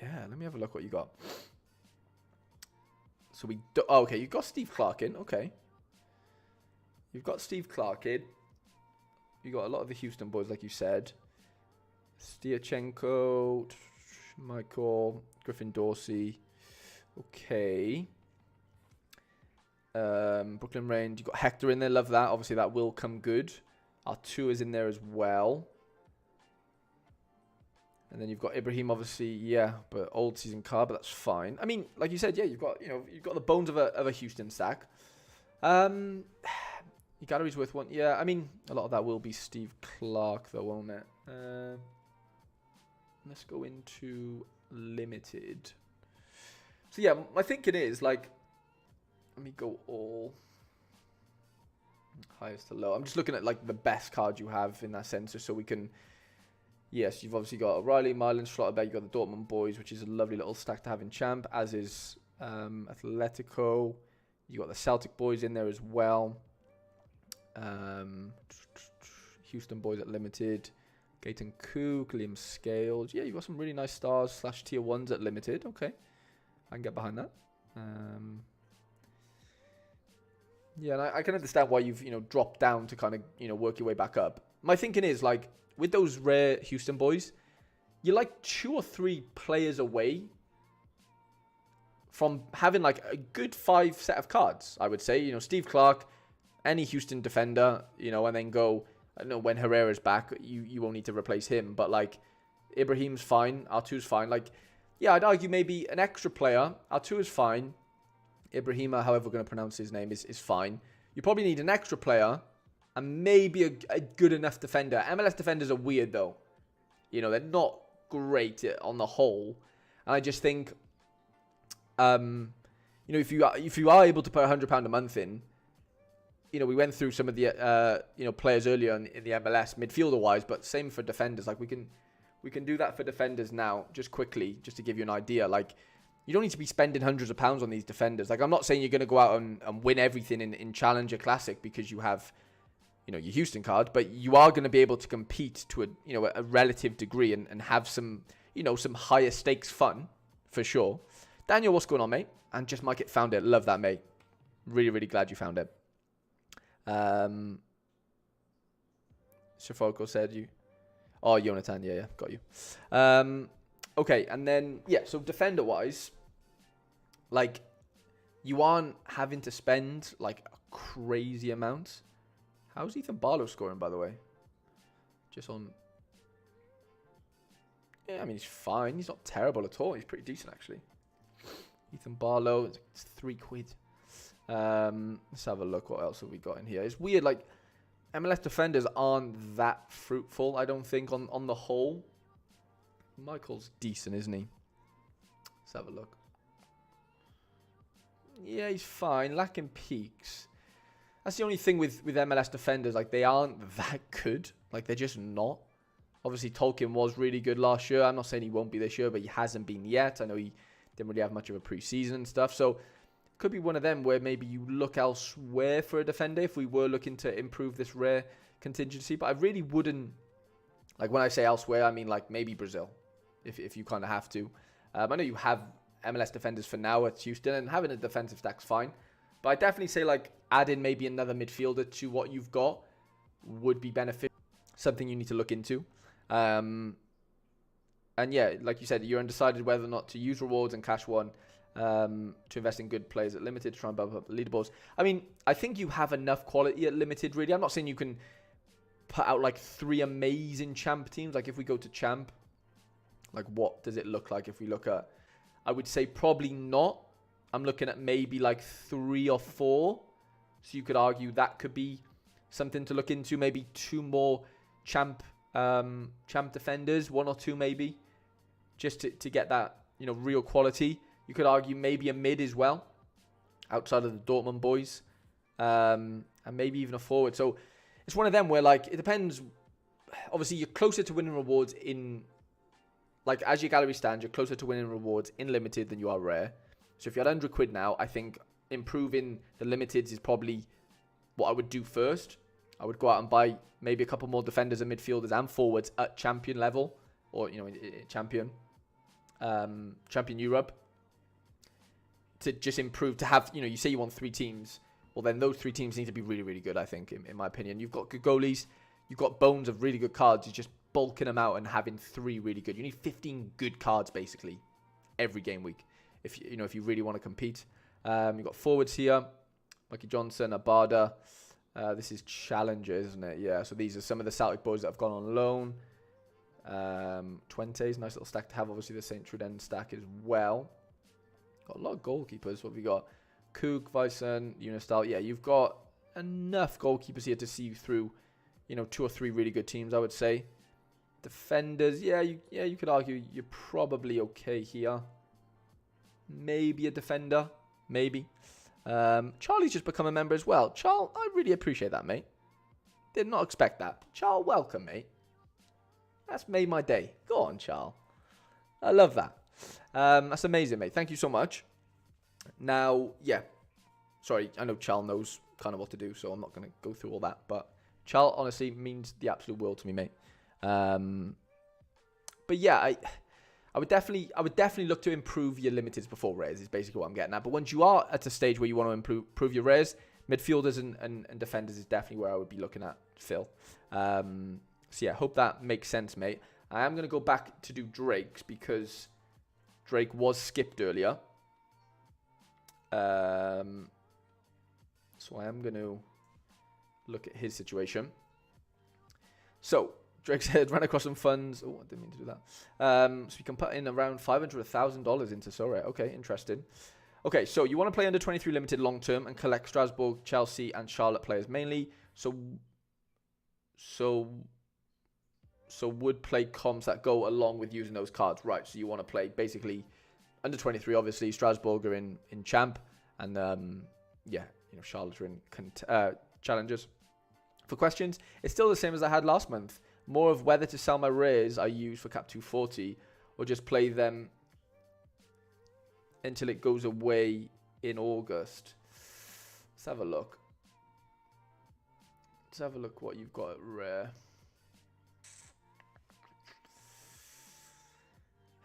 S1: yeah, let me have a look what you got. So okay, you've got Steve Clark in. Okay. You've got Steve Clark in. You got a lot of the Houston boys, like you said. Stiachenko, Michael, Griffin Dorsey. Okay. Brooklyn Range. You got Hector in there. Love that. Obviously, that will come good. Artur is in there as well. And then you've got Ibrahim, obviously, yeah, but old season card, but that's fine. I mean, like you said, yeah, you've got the bones of a Houston stack. Your gallery's worth one. Yeah, I mean, a lot of that will be Steve Clark, though, won't it? Let's go into limited. So yeah, my thinking is like, let me go all highest to low. I'm just looking at like the best card you have in that sense, just so we can. Yes, you've obviously got O'Reilly, Marlon, Schlotterbeck. You've got the Dortmund boys, which is a lovely little stack to have in Champ, as is Atletico. You got the Celtic boys in there as well. Houston boys at limited. Gaten Cook, Liam Scales. Yeah, you've got some really nice stars / tier 1s at limited. Okay, I can get behind that. Yeah, and I can understand why you've dropped down to kind of work your way back up. My thinking is like with those rare Houston boys, you're like 2 or 3 players away from having like a good 5 set of cards. I would say Steve Clark, any Houston defender, and then go. I know when Herrera's back, you won't need to replace him, but like Ibrahim's fine, R2's fine. Like, yeah, I'd argue maybe an extra player. R2 is fine. Ibrahima, however we're going to pronounce his name, is fine. You probably need an extra player and maybe a good enough defender. MLS defenders are weird though. They're not great on the whole. And I just think, if you are able to put £100 a month in, we went through some of the players earlier in the MLS midfielder wise, but same for defenders. Like we can do that for defenders now, just quickly, just to give you an idea. Like you don't need to be spending hundreds of pounds on these defenders. Like I'm not saying you're going to go out and win everything in Challenger Classic because you have your Houston card, but you are going to be able to compete to a relative degree and have some some higher stakes fun for sure. Daniel, what's going on, mate? And just Mike, it found it. Love that, mate. Really, really glad you found it. Shafoko said you. Oh, Jonathan, yeah, got you. Okay, and then so defender wise, like you aren't having to spend like a crazy amount. How's Ethan Barlow scoring, by the way? Just on. Yeah, I mean he's fine. He's not terrible at all. He's pretty decent actually. Ethan Barlow, it's £3. Let's have a look. What else have we got in here? It's weird, like MLS defenders aren't that fruitful, I don't think, on the whole. Michael's decent, isn't he? Let's have a look. Yeah, he's fine. Lacking peaks. That's the only thing with MLS defenders. Like, they aren't that good. Like, they're just not. Obviously, Tolkien was really good last year. I'm not saying he won't be this year, but he hasn't been yet. I know he didn't really have much of a preseason and stuff. So, could be one of them where maybe you look elsewhere for a defender if we were looking to improve this rare contingency. But I really wouldn't, like when I say elsewhere, I mean like maybe Brazil, if you kind of have to. I know you have MLS defenders for now at Houston, and having a defensive stack's fine. But I definitely say like add in maybe another midfielder to what you've got would be beneficial. Something you need to look into. And yeah, like you said, you're undecided whether or not to use rewards and cash one. To invest in good players at limited to try and bump up the leaderboards. I mean, I think you have enough quality at limited, really. I'm not saying you can put out like 3 amazing champ teams. Like if we go to champ, like what does it look like if we look at, I would say probably not. I'm looking at maybe like 3 or 4. So you could argue that could be something to look into. Maybe 2 more champ defenders, 1 or 2 maybe, just to get that, real quality. You could argue maybe a mid as well, outside of the Dortmund boys, and maybe even a forward. So it's one of them where, like, it depends. Obviously, you're closer to winning rewards in, like, as your gallery stands, you're closer to winning rewards in limited than you are rare. So if you had £100 now, I think improving the limiteds is probably what I would do first. I would go out and buy maybe a couple more defenders and midfielders and forwards at champion level, or champion Europe. To just improve, to have, you say you want 3 teams. Well, then those 3 teams need to be really, really good, I think, in my opinion. You've got good goalies. You've got bones of really good cards. You're just bulking them out and having 3 really good. You need 15 good cards, basically, every game week, if you really want to compete. You've got forwards here. Mikey Johnson, Abada. This is Challenger, isn't it? Yeah, so these are some of the Celtic boys that have gone on loan. Twente's nice little stack to have. Obviously, the St. Truden stack as well. Got a lot of goalkeepers. What have we got? Kook, Vyson, Unistal. Yeah, you've got enough goalkeepers here to see you through, 2 or 3 really good teams, I would say. Defenders, you could argue you're probably okay here. Maybe a defender, maybe. Charlie's just become a member as well. Charles, I really appreciate that, mate. Did not expect that. Charles, welcome, mate. That's made my day. Go on, Charles. I love that. That's amazing, mate. Thank you so much. Now, yeah. Sorry, I know Charles knows kind of what to do, so I'm not going to go through all that. But Charles, honestly, means the absolute world to me, mate. But yeah, I would definitely look to improve your limiteds before rares, is basically what I'm getting at. But once you are at a stage where you want to improve your rares, midfielders and defenders is definitely where I would be looking at, Phil. So yeah, hope that makes sense, mate. I am going to go back to do Drake's because Drake was skipped earlier. So I am going to look at his situation. So Drake said, ran across some funds. Oh, I didn't mean to do that. So we can put in around $500, $1,000 into Sorare. Okay, interesting. Okay, so you want to play under 23 limited long term and collect Strasbourg, Chelsea, and Charlotte players mainly. So would play comms that go along with using those cards, right? So you want to play basically under 23. Obviously, Strasbourg are in champ, and Charlotte are in challengers. For questions, it's still the same as I had last month. More of whether to sell my rares I use for cap 240 or just play them until it goes away in August. Let's have a look. Let's have a look what you've got at rare.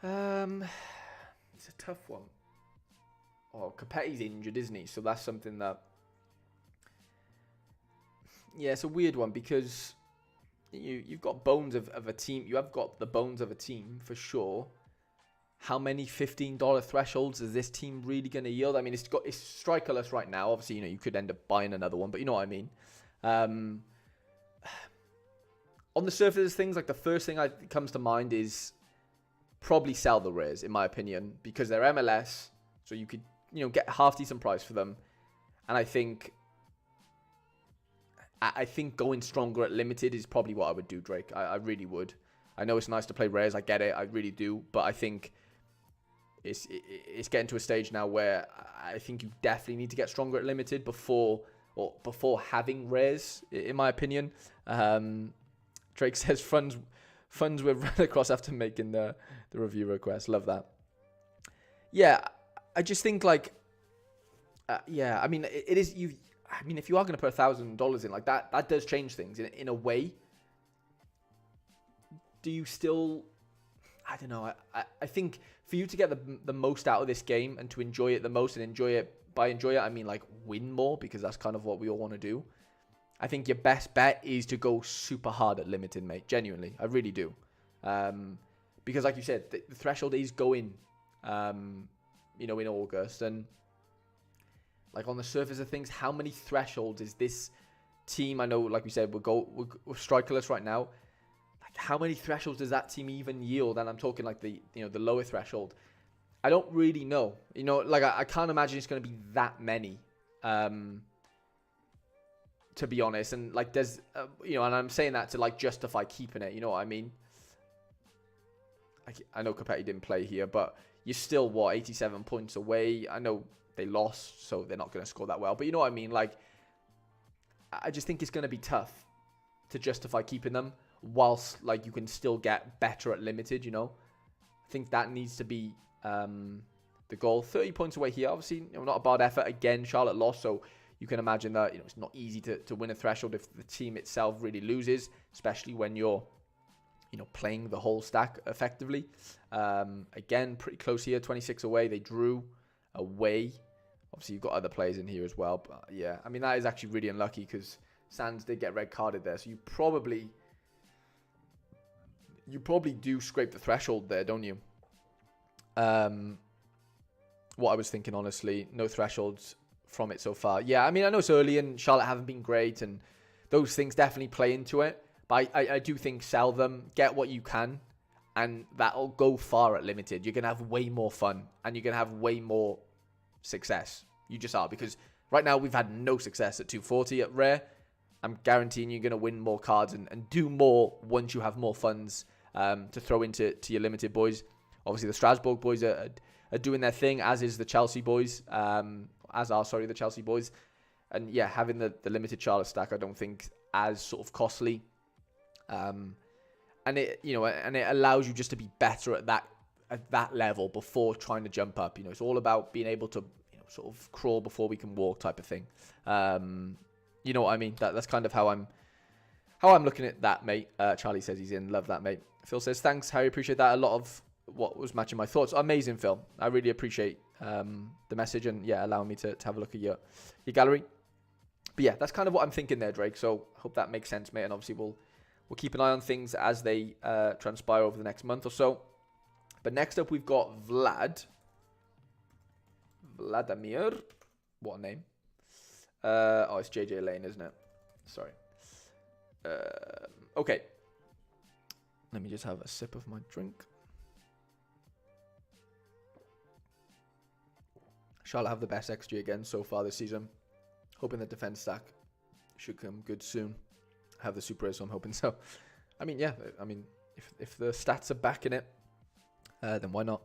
S1: It's a tough one. Oh, Capetti's injured, isn't he? So that's something that... Yeah, it's a weird one because you've got bones of a team. You have got the bones of a team for sure. How many $15 thresholds is this team really going to yield? I mean, it's strikerless right now. Obviously, you could end up buying another one, but you know what I mean. On the surface of things, like the first thing that comes to mind is probably sell the rares, in my opinion, because they're MLS, so you could get a half decent price for them, and I think going stronger at limited is probably what I would do, Drake. I really would. I know it's nice to play rares. I get it. I really do. But I think it's getting to a stage now where I think you definitely need to get stronger at limited before having rares, in my opinion. Drake says funds were run across after making the review request. Love that. Yeah, I just think I mean, it is you. I mean, if you are going to put $1,000 in like that does change things in a way. Do you still... I don't know. I think for you to get the most out of this game and to enjoy it the most and enjoy it, I mean like win more, because that's kind of what we all want to do. I think your best bet is to go super hard at limited, mate. Genuinely. I really do. Because like you said, the threshold is going, in August. And like on the surface of things, how many thresholds is this team? I know, like we said, we're strikerless right now. Like how many thresholds does that team even yield? And I'm talking like the lower threshold. I don't really know. I can't imagine it's going to be that many. To be honest, and like there's, and I'm saying that to like justify keeping it. You know what I mean? I know Capetti didn't play here, but you're still 87 points away. I know they lost, so they're not going to score that well. But you know what I mean? Like, I just think it's going to be tough to justify keeping them whilst like you can still get better at limited. I think that needs to be the goal. 30 points away here, obviously, not a bad effort. Again, Charlotte lost, so you can imagine that it's not easy to win a threshold if the team itself really loses, especially when you're playing the whole stack effectively. Again, pretty close here, 26 away. They drew away. Obviously, you've got other players in here as well. But yeah, I mean, that is actually really unlucky because Sands did get red carded there. So you probably do scrape the threshold there, don't you? What I was thinking, honestly, no thresholds from it so far. Yeah, I mean, I know it's early and Charlotte haven't been great and those things definitely play into it. But I do think sell them, get what you can. And that'll go far at limited. You're going to have way more fun and you're going to have way more success. You just are, because right now we've had no success at 240 at rare. I'm guaranteeing you're going to win more cards and do more once you have more funds to throw into your limited boys. Obviously, the Strasbourg boys are doing their thing, as is the Chelsea boys, the Chelsea boys. And yeah, having the limited Charlotte stack, I don't think as sort of costly. And it allows you just to be better at that level before trying to jump up. You know, it's all about being able to sort of crawl before we can walk type of thing. You know what I mean? That's kind of how I'm looking at that, mate. Charlie says he's in. Love that, mate. Phil says, thanks, Harry. Appreciate that. A lot of what was matching my thoughts. Amazing, Phil. I really appreciate the message and, yeah, allowing me to have a look at your gallery. But, yeah, that's kind of what I'm thinking there, Drake. So I hope that makes sense, mate. And obviously we'll keep an eye on things as they transpire over the next month or so. But next up, we've got Vladimir. What a name. It's JJ Lane, isn't it? Sorry. Okay. Let me just have a sip of my drink. Charlotte have the best XG again so far this season. Hoping the defense stack should come good soon. Have the Super, so I'm hoping so. I mean, yeah. I mean, if the stats are backing it, then why not?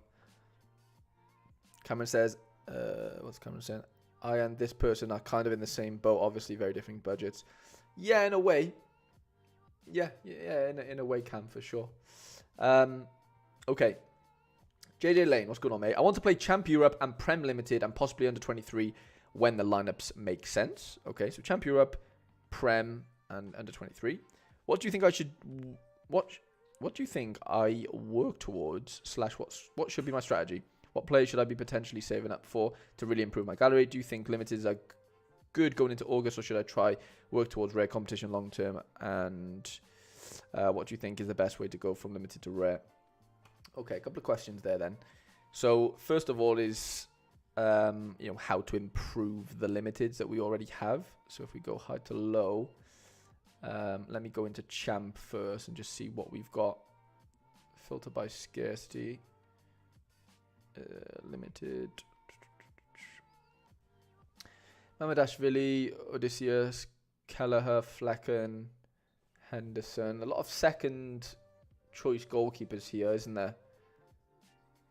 S1: Cameron says, what's Cameron saying? I and this person are kind of in the same boat. Obviously, very different budgets. Yeah, in a way. Yeah, in a way, Cam, for sure. Okay. JJ Lane, what's going on, mate? I want to play Champ Europe and Prem Limited and possibly under 23 when the lineups make sense. Okay, so Champ Europe, Prem, and under 23. What do you think I should... What do you think I work towards / what should be my strategy? What players should I be potentially saving up for to really improve my gallery? Do you think limiteds are good going into August, or should I try work towards rare competition long term? And what do you think is the best way to go from limited to rare? Okay, a couple of questions there then. So first of all is how to improve the limiteds that we already have. So if we go high to low, let me go into champ first and just see what we've got. Filter by scarcity. Limited. Mamardashvili, Odysseus, Kelleher, Flecken, Henderson. A lot of second choice goalkeepers here, isn't there?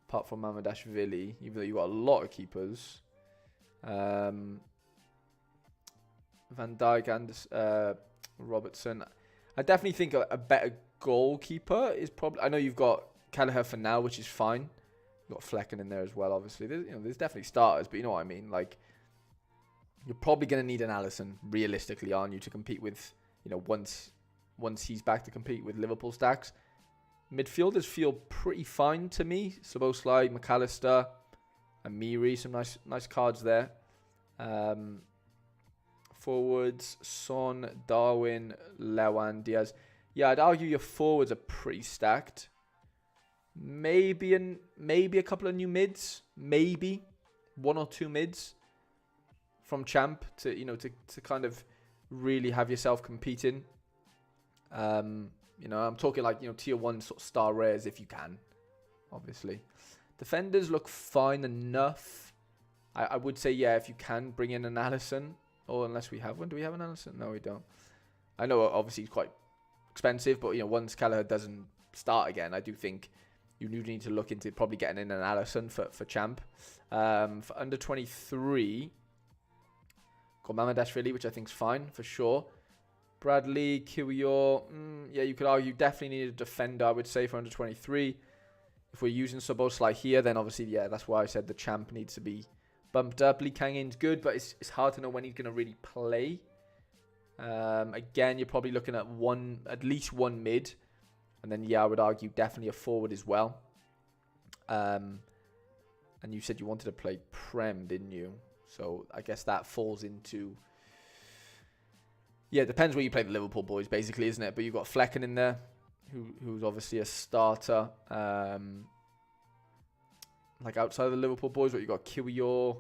S1: Apart from Mamardashvili, even though you've got a lot of keepers. Van Dijk and Robertson. I definitely think a better goalkeeper is probably... I know you've got Kelleher for now, which is fine. You've got Flecken in there as well, obviously. There's definitely starters, but you know what I mean? Like, you're probably going to need an Alisson, realistically, aren't you, to compete with, once he's back, to compete with Liverpool stacks. Midfielders feel pretty fine to me. Szoboszlai, McAllister, Amiri, some nice cards there. Forwards, Son, Darwin, Lewan, Diaz. Yeah, I'd argue your forwards are pretty stacked. Maybe a couple of new mids. Maybe 1 or 2 mids from champ to kind of really have yourself competing. I'm talking like tier 1 sort of star rares if you can, obviously. Defenders look fine enough. I would say, yeah, if you can bring in an Alisson, or unless we have one. Do we have an Alisson? No, we don't. I know obviously he's quite expensive, but once Kelleher doesn't start again, I do think you do need to look into probably getting in an Alisson for champ. For under 23, got Mamardashvili, which I think is fine for sure. Bradley, Kiwior, yeah, you could argue definitely need a defender, I would say, for under 23. If we're using Szoboszlai here, then obviously, yeah, that's why I said the champ needs to be bumped up. Lee Kang-in's good, but it's hard to know when he's going to really play. Again, you're probably looking at at least one mid. And then, yeah, I would argue definitely a forward as well. And you said you wanted to play Prem, didn't you? So I guess that falls into... Yeah, it depends where you play the Liverpool boys, basically, isn't it? But you've got Flecken in there, who's obviously a starter. Like outside of the Liverpool boys, what you got? Kiwior,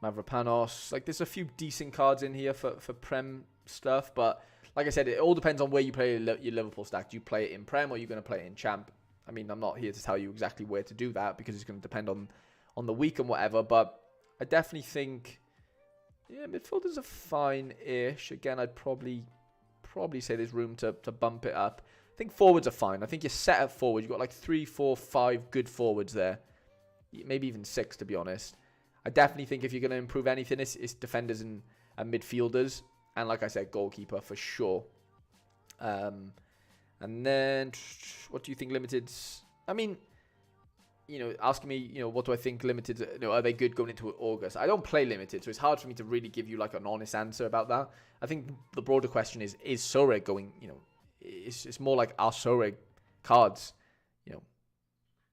S1: Mavropanos. Like, there's a few decent cards in here for Prem stuff, but like I said, it all depends on where you play your Liverpool stack. Do you play it in Prem or are you going to play it in Champ? I mean, I'm not here to tell you exactly where to do that because it's going to depend on the week and whatever. But I definitely think, yeah, midfielders are fine-ish. Again, I'd probably say there's room to bump it up. I think forwards are fine. I think you're set at forward. You've got like 3, 4, 5 good forwards there. Maybe even 6, to be honest. I definitely think if you're going to improve anything, it's defenders and midfielders. And like I said, goalkeeper for sure. And then, what do you think limiteds? I mean, asking me, what do I think limiteds, are they good going into August? I don't play limited, so it's hard for me to really give you like an honest answer about that. I think the broader question is Sorare going, it's more like are Sorare cards,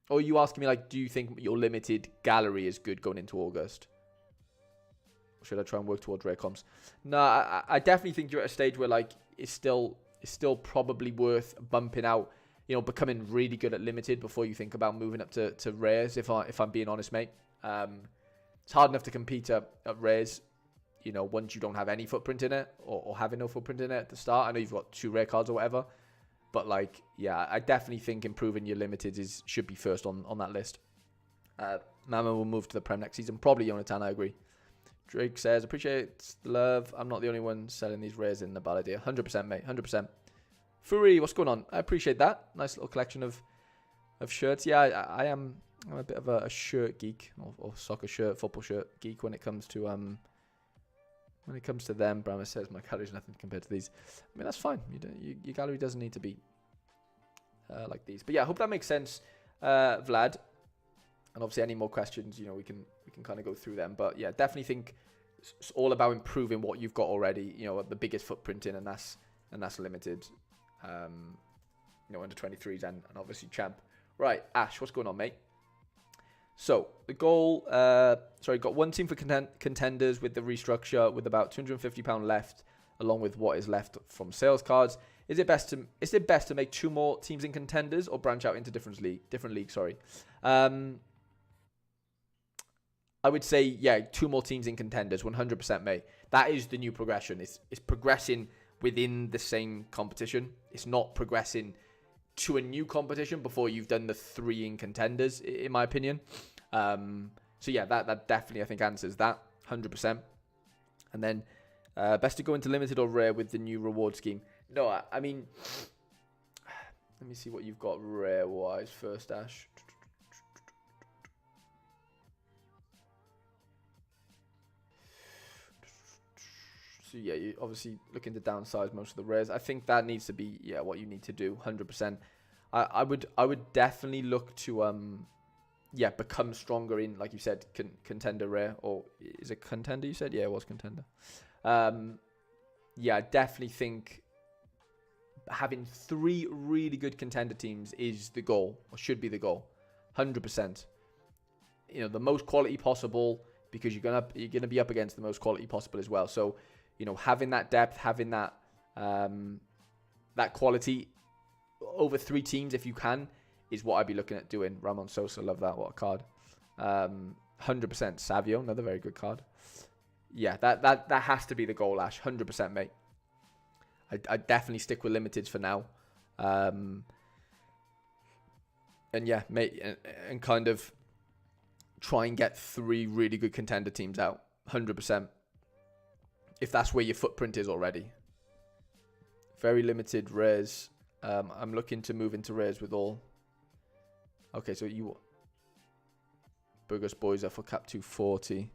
S1: Or are you asking me like, do you think your limited gallery is good going into August? Or should I try and work towards rare comps? No, I definitely think you're at a stage where like it's still probably worth bumping out, becoming really good at limited before you think about moving up to rares. If I'm being honest, mate, it's hard enough to compete at rares, once you don't have any footprint in it or having no footprint in it at the start. I know you've got 2 rare cards or whatever. But, like, yeah, I definitely think improving your limited should be first on that list. Mama will move to the Prem next season. Probably Jonathan, I agree. Drake says, appreciate the love. I'm not the only one selling these rares in the bad idea. 100%, mate. 100%. Furi, what's going on? I appreciate that. Nice little collection of shirts. Yeah, I'm a bit of a shirt geek. Or soccer shirt, football shirt geek when it comes to... When it comes to them, Brahma says, my gallery's nothing compared to these. I mean, that's fine. Your gallery doesn't need to be like these. But yeah, I hope that makes sense, Vlad. And obviously, any more questions, we can kind of go through them. But yeah, definitely think it's all about improving what you've got already. The biggest footprint in, and that's limited. Under 23s and obviously champ. Right, Ash, what's going on, mate? So, the goal, got one team for contenders with the restructure with about £250 left, along with what is left from sales cards. Is it best to make 2 more teams in contenders or branch out into different leagues? I would say, yeah, 2 more teams in contenders, 100%, mate. That is the new progression. It's progressing within the same competition. It's not progressing to a new competition before you've done the 3 in contenders, in my opinion. So yeah, that definitely I think answers that 100%. And then best to go into limited or rare with the new reward scheme. No, I mean, let me see what you've got rare wise first, Ash. So yeah, you obviously looking to downsize most of the rares. I think that needs to be what you need to do 100%. I would definitely look to become stronger in, like you said, contender rare, or is it contender you said? Yeah, it was contender. I definitely think having 3 really good contender teams is the goal, or should be the goal, 100%. The most quality possible, because you're gonna be up against the most quality possible as well. So, having that depth, having that that quality over 3 teams if you can is what I'd be looking at doing. Ramon Sosa, love that. What a card. 100% Savio, another very good card. Yeah, that has to be the goal, Ash. 100%, mate. I definitely stick with limiteds for now. And yeah, mate, and kind of try and get 3 really good contender teams out. 100%. If that's where your footprint is already. Very limited rares. I'm looking to move into rares with all. Okay, so Burgos Boys are for cap 240.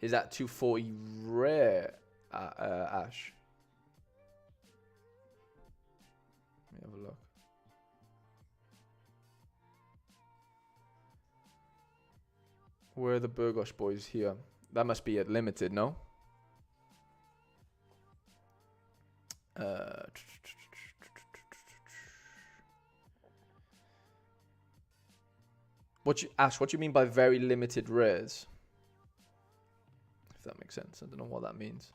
S1: Is that 240 rare, Ash? Let me have a look. Where are the Burgos Boys here? That must be at limited, no? Ash, what do you mean by very limited rares? If that makes sense. I don't know what that means.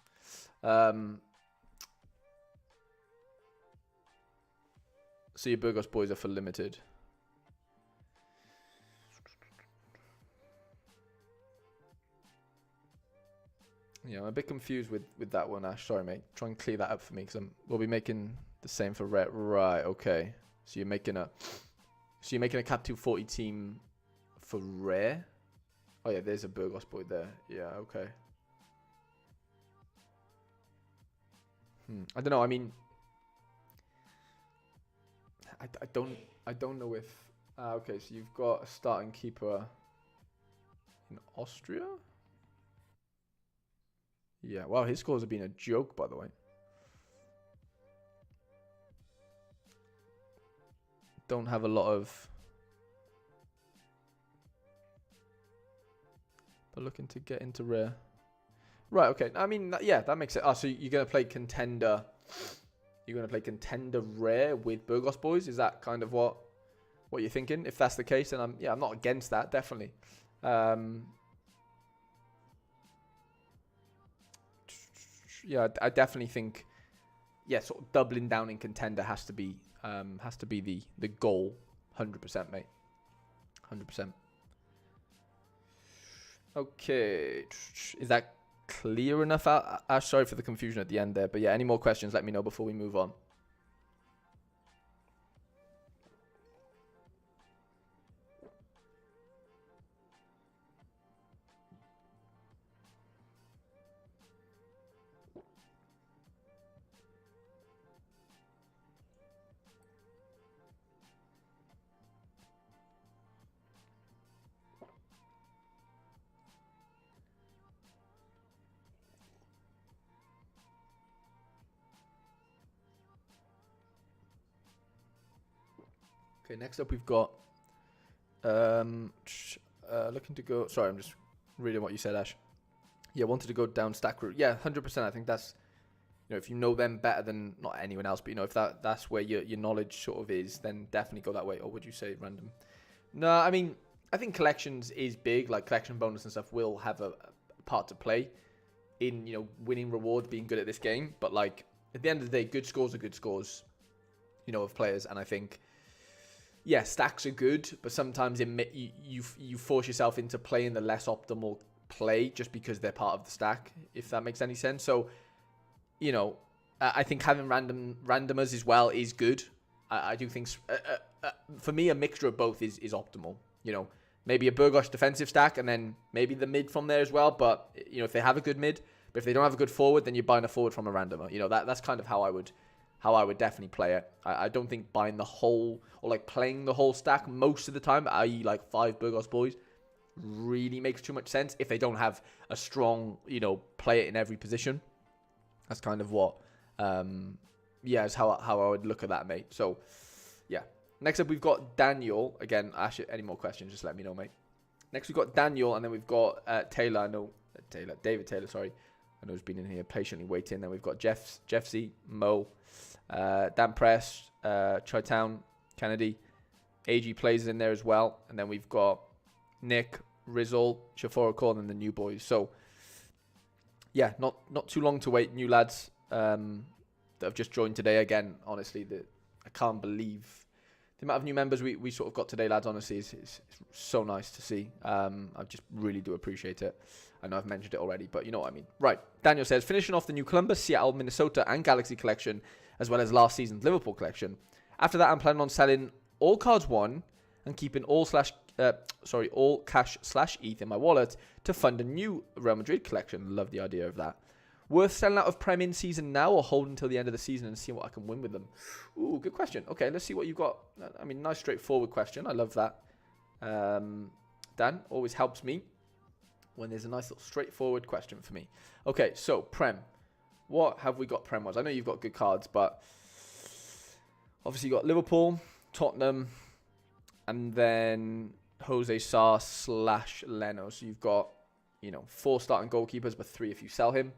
S1: So your Burgos Boys are for limited. Yeah, I'm a bit confused with that one, Ash. Sorry, mate. Try and clear that up for me, because we'll be making the same for red. Right, okay. So you're making a cap 240 team for rare. Oh yeah, there's a Burgos boy there. Yeah, okay. I don't know. I mean, I don't know if. Okay, so you've got a starting keeper in Austria. Yeah, wow, his scores have been a joke, by the way. Don't have a lot of. But looking to get into rare. Right, okay. I mean, yeah, that makes it. Oh, so you're going to play contender. You're going to play contender rare with Burgos boys? Is that kind of what you're thinking? If that's the case, then I'm not against that, definitely. Yeah, I definitely think, yeah, sort of doubling down in contender has to be the goal, 100%, mate, 100%. Okay, is that clear enough? Ash, sorry for the confusion at the end there, but yeah, any more questions? Let me know before we move on. Okay, next up we've got looking to go. Sorry, I'm just reading what you said, Ash. Yeah, wanted to go down stack route. Yeah, 100%. I think that's, if you know them better than not anyone else, but if that's where your knowledge sort of is, then definitely go that way. Or would you say random? No, I mean, I think collections is big. Like collection bonus and stuff will have a part to play in winning rewards, being good at this game. But like at the end of the day, good scores are good scores, of players, and I think. Yeah, stacks are good, but sometimes you force yourself into playing the less optimal play just because they're part of the stack, if that makes any sense. So, I think having randomers as well is good. I do think, for me, a mixture of both is optimal. Maybe a Burgos defensive stack and then maybe the mid from there as well. But, if they have a good mid, but if they don't have a good forward, then you're buying a forward from a randomer. That's kind of how I would definitely play it. I don't think buying the whole or like playing the whole stack most of the time, i.e. like 5 Burgos boys, really makes too much sense if they don't have a strong, player in every position. That's kind of what, is how I would look at that, mate. So, yeah. Next up, we've got Daniel. Again, Ash, any more questions, just let me know, mate. Next, we've got Daniel, and then we've got David Taylor, sorry. I know he's been in here patiently waiting. Then we've got Jeff C, Mo, Dan Press, Chi-Town, Kennedy, AG plays in there as well. And then we've got Nick, Rizzle, Shafora Corn, and the new boys. So, yeah, not too long to wait. New lads that have just joined today. Again, honestly, I can't believe the amount of new members we sort of got today, lads. Honestly, it's so nice to see. I just really do appreciate it. I know I've mentioned it already, but you know what I mean. Right, Daniel says, finishing off the new Columbus, Seattle, Minnesota, and Galaxy collection, as well as last season's Liverpool collection. After that, I'm planning on selling all cards one and keeping all cash / ETH in my wallet to fund a new Real Madrid collection. Love the idea of that. Worth selling out of Prem in season now or holding until the end of the season and see what I can win with them? Ooh, good question. Okay, let's see what you've got. I mean, nice straightforward question. I love that. Dan, always helps me when there's a nice little straightforward question for me. Okay, so Prem. What have we got Prem-wise? I know you've got good cards, but obviously you got Liverpool, Tottenham, and then Jose Sarr / Leno. So you've got, 4 starting goalkeepers, but 3 if you sell him.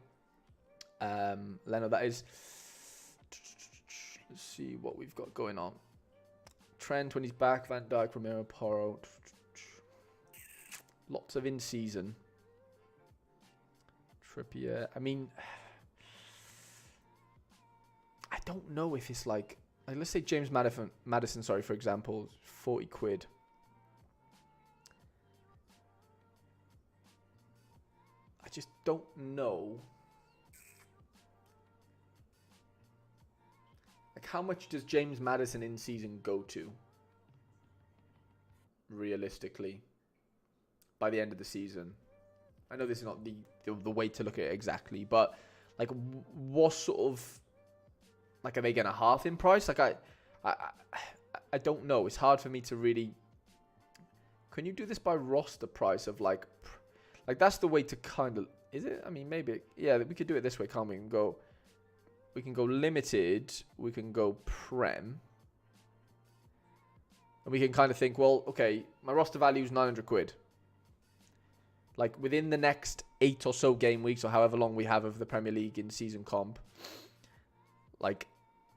S1: Leno, that is. Let's see what we've got going on. Trent when he's back, Van Dijk, Romero, Porro. Lots of in-season. Trippier. I mean, I don't know if it's like let's say James Madison, for example, 40 quid. I just don't know. Like, how much does James Maddison in season go to? Realistically, by the end of the season. I know this is not the way to look at it exactly, but like, what sort of, like, are they going to half in price? Like, I don't know. It's hard for me to really. Can you do this by roster price of like that's the way to kind of, is it? I mean, maybe, yeah, we could do it this way, can't we? We can go limited, we can go prem, and we can kind of think, well, okay, my roster value is 900 quid. Like, within the next 8 or so game weeks, or however long we have of the Premier League in season comp, like,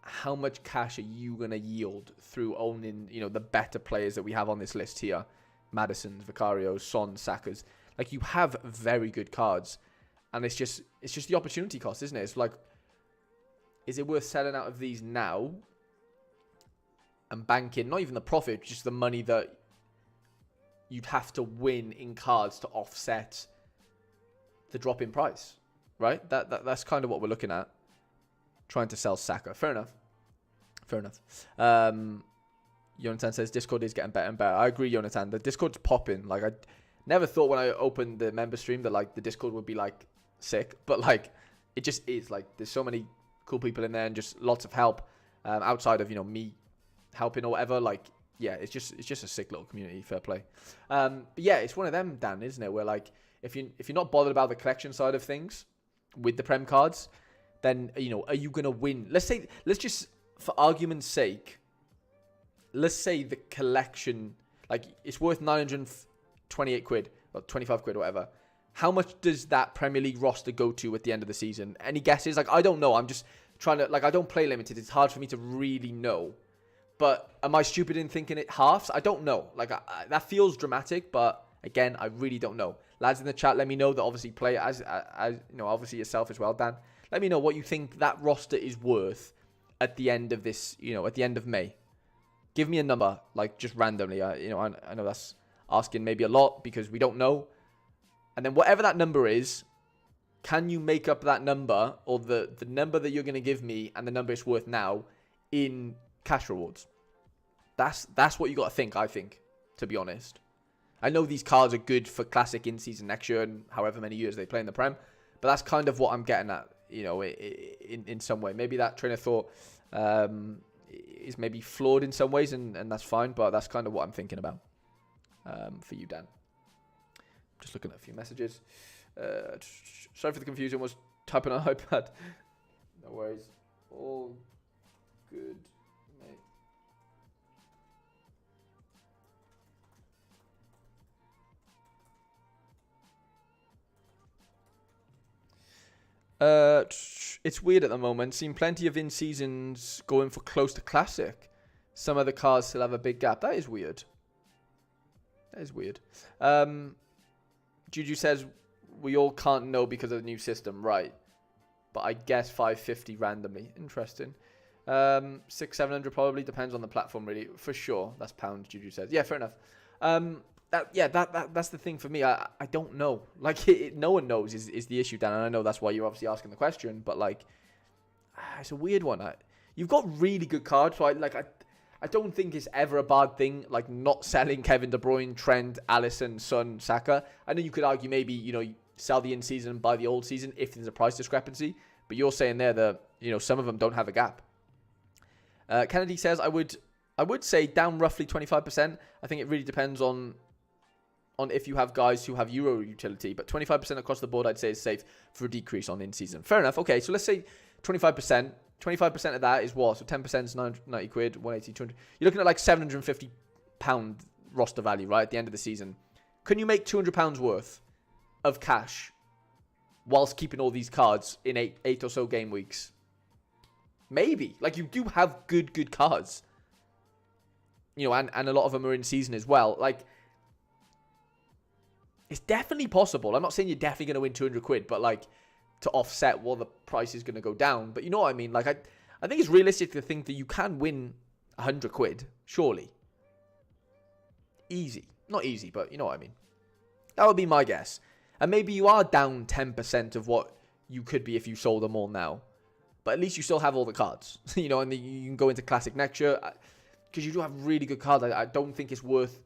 S1: how much cash are you going to yield through owning, you know, the better players that we have on this list here? Madison's, Vicario's, Son, Saka's. Like, you have very good cards, and it's just the opportunity cost, isn't it? It's like, is it worth selling out of these now and banking not even the profit, just the money that you'd have to win in cards to offset the drop in price, right? That's kind of what we're looking at. Trying to sell Saka. Fair enough. Jonathan says Discord is getting better and better. I agree, Jonathan. The Discord's popping. Like, I never thought when I opened the member stream that like the Discord would be like sick, but like it just is. Like, there's so many cool people in there and just lots of help outside of, you know, me helping or whatever. Like, yeah, it's just a sick little community. Fair play. But yeah, it's one of them, Dan, isn't it? Where like if you're not bothered about the collection side of things with the Prem cards, then, you know, are you gonna win? Let's just, for argument's sake, let's say the collection, like, it's worth 928 quid or 25 quid or whatever. How much does that Premier League roster go to at the end of the season? Any guesses? Like, I don't know. I'm just trying to, like, I don't play limited. It's hard for me to really know. But am I stupid in thinking it halves? I don't know. Like, that feels dramatic, but again, I really don't know. Lads in the chat, let me know that obviously play as you know, obviously yourself as well, Dan. Let me know what you think that roster is worth at the end of this, you know, at the end of May. Give me a number, like, just randomly. You know, I know that's asking maybe a lot because we don't know. And then whatever that number is, can you make up that number, or the number that you're going to give me and the number it's worth now, in cash rewards? That's what you got to think, I think, to be honest. I know these cards are good for Classic in season next year and however many years they play in the Prem, but that's kind of what I'm getting at, you know, in some way. Maybe that train of thought is maybe flawed in some ways, and that's fine, but that's kind of what I'm thinking about for you, Dan. Just looking at a few messages. Sorry for the confusion. Was typing on iPad. No worries. All good, mate. It's weird at the moment. Seen plenty of in-seasons going for close to Classic. Some of the cars still have a big gap. That is weird. Juju says we all can't know because of the new system, right? But I guess 550 randomly. Interesting. 600-700 probably depends on the platform, really. For sure. That's pounds, Juju says. Yeah, fair enough. That's the thing for me. I don't know. Like, no one knows is the issue, Dan. And I know that's why you're obviously asking the question. But like, it's a weird one. You've got really good cards, so I don't think it's ever a bad thing, like, not selling Kevin De Bruyne, Trent, Alisson, Son, Saka. I know you could argue maybe, you know, sell the in-season and buy the old season if there's a price discrepancy. But you're saying there that, you know, some of them don't have a gap. Kennedy says, I would say down roughly 25%. I think it really depends on if you have guys who have Euro utility. But 25% across the board, I'd say, is safe for a decrease on in-season. Fair enough. Okay, so let's say 25%. 25% of that is what? So 10% is 90 quid, 180, 200. You're looking at like £750 roster value, right, at the end of the season. Can you make £200 worth of cash whilst keeping all these cards in eight or so game weeks? Maybe. Like, you do have good cards. You know, and a lot of them are in season as well. Like, it's definitely possible. I'm not saying you're definitely going to win 200 quid, but like, to offset what the price is going to go down. But you know what I mean? Like, I think it's realistic to think that you can win 100 quid, surely. Easy. Not easy, but you know what I mean. That would be my guess. And maybe you are down 10% of what you could be if you sold them all now. But at least you still have all the cards, you know, and you can go into Classic next year. Because you do have really good cards. I don't think it's worth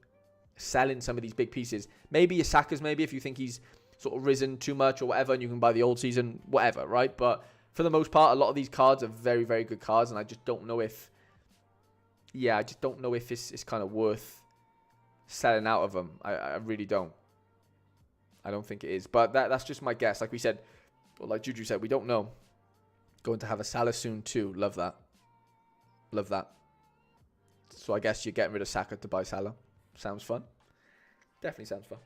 S1: selling some of these big pieces. Maybe Saka's, maybe if you think he's sort of risen too much or whatever, and you can buy the old season, whatever, right? But for the most part, a lot of these cards are very, very good cards, and I just don't know if, it's kind of worth selling out of them. I really don't. I don't think it is. But that's just my guess. Like we said, or like Juju said, we don't know. Going to have a Salah soon too. Love that. Love that. So I guess you're getting rid of Saka to buy Salah. Sounds fun. Definitely sounds fun.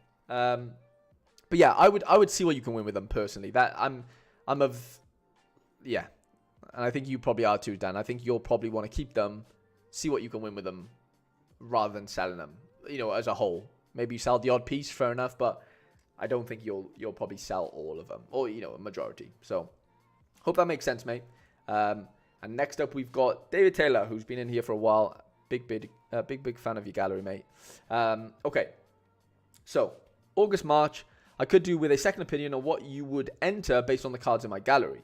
S1: But yeah, I would see what you can win with them personally. That I'm and I think you probably are too, Dan. I think you'll probably want to keep them, see what you can win with them, rather than selling them. You know, as a whole. Maybe you sell the odd piece, fair enough, but I don't think you'll probably sell all of them, or you know, a majority. So hope that makes sense, mate. And next up, we've got David Taylor, who's been in here for a while. Big fan of your gallery, mate. Okay, so August, March, I could do with a second opinion on what you would enter based on the cards in my gallery.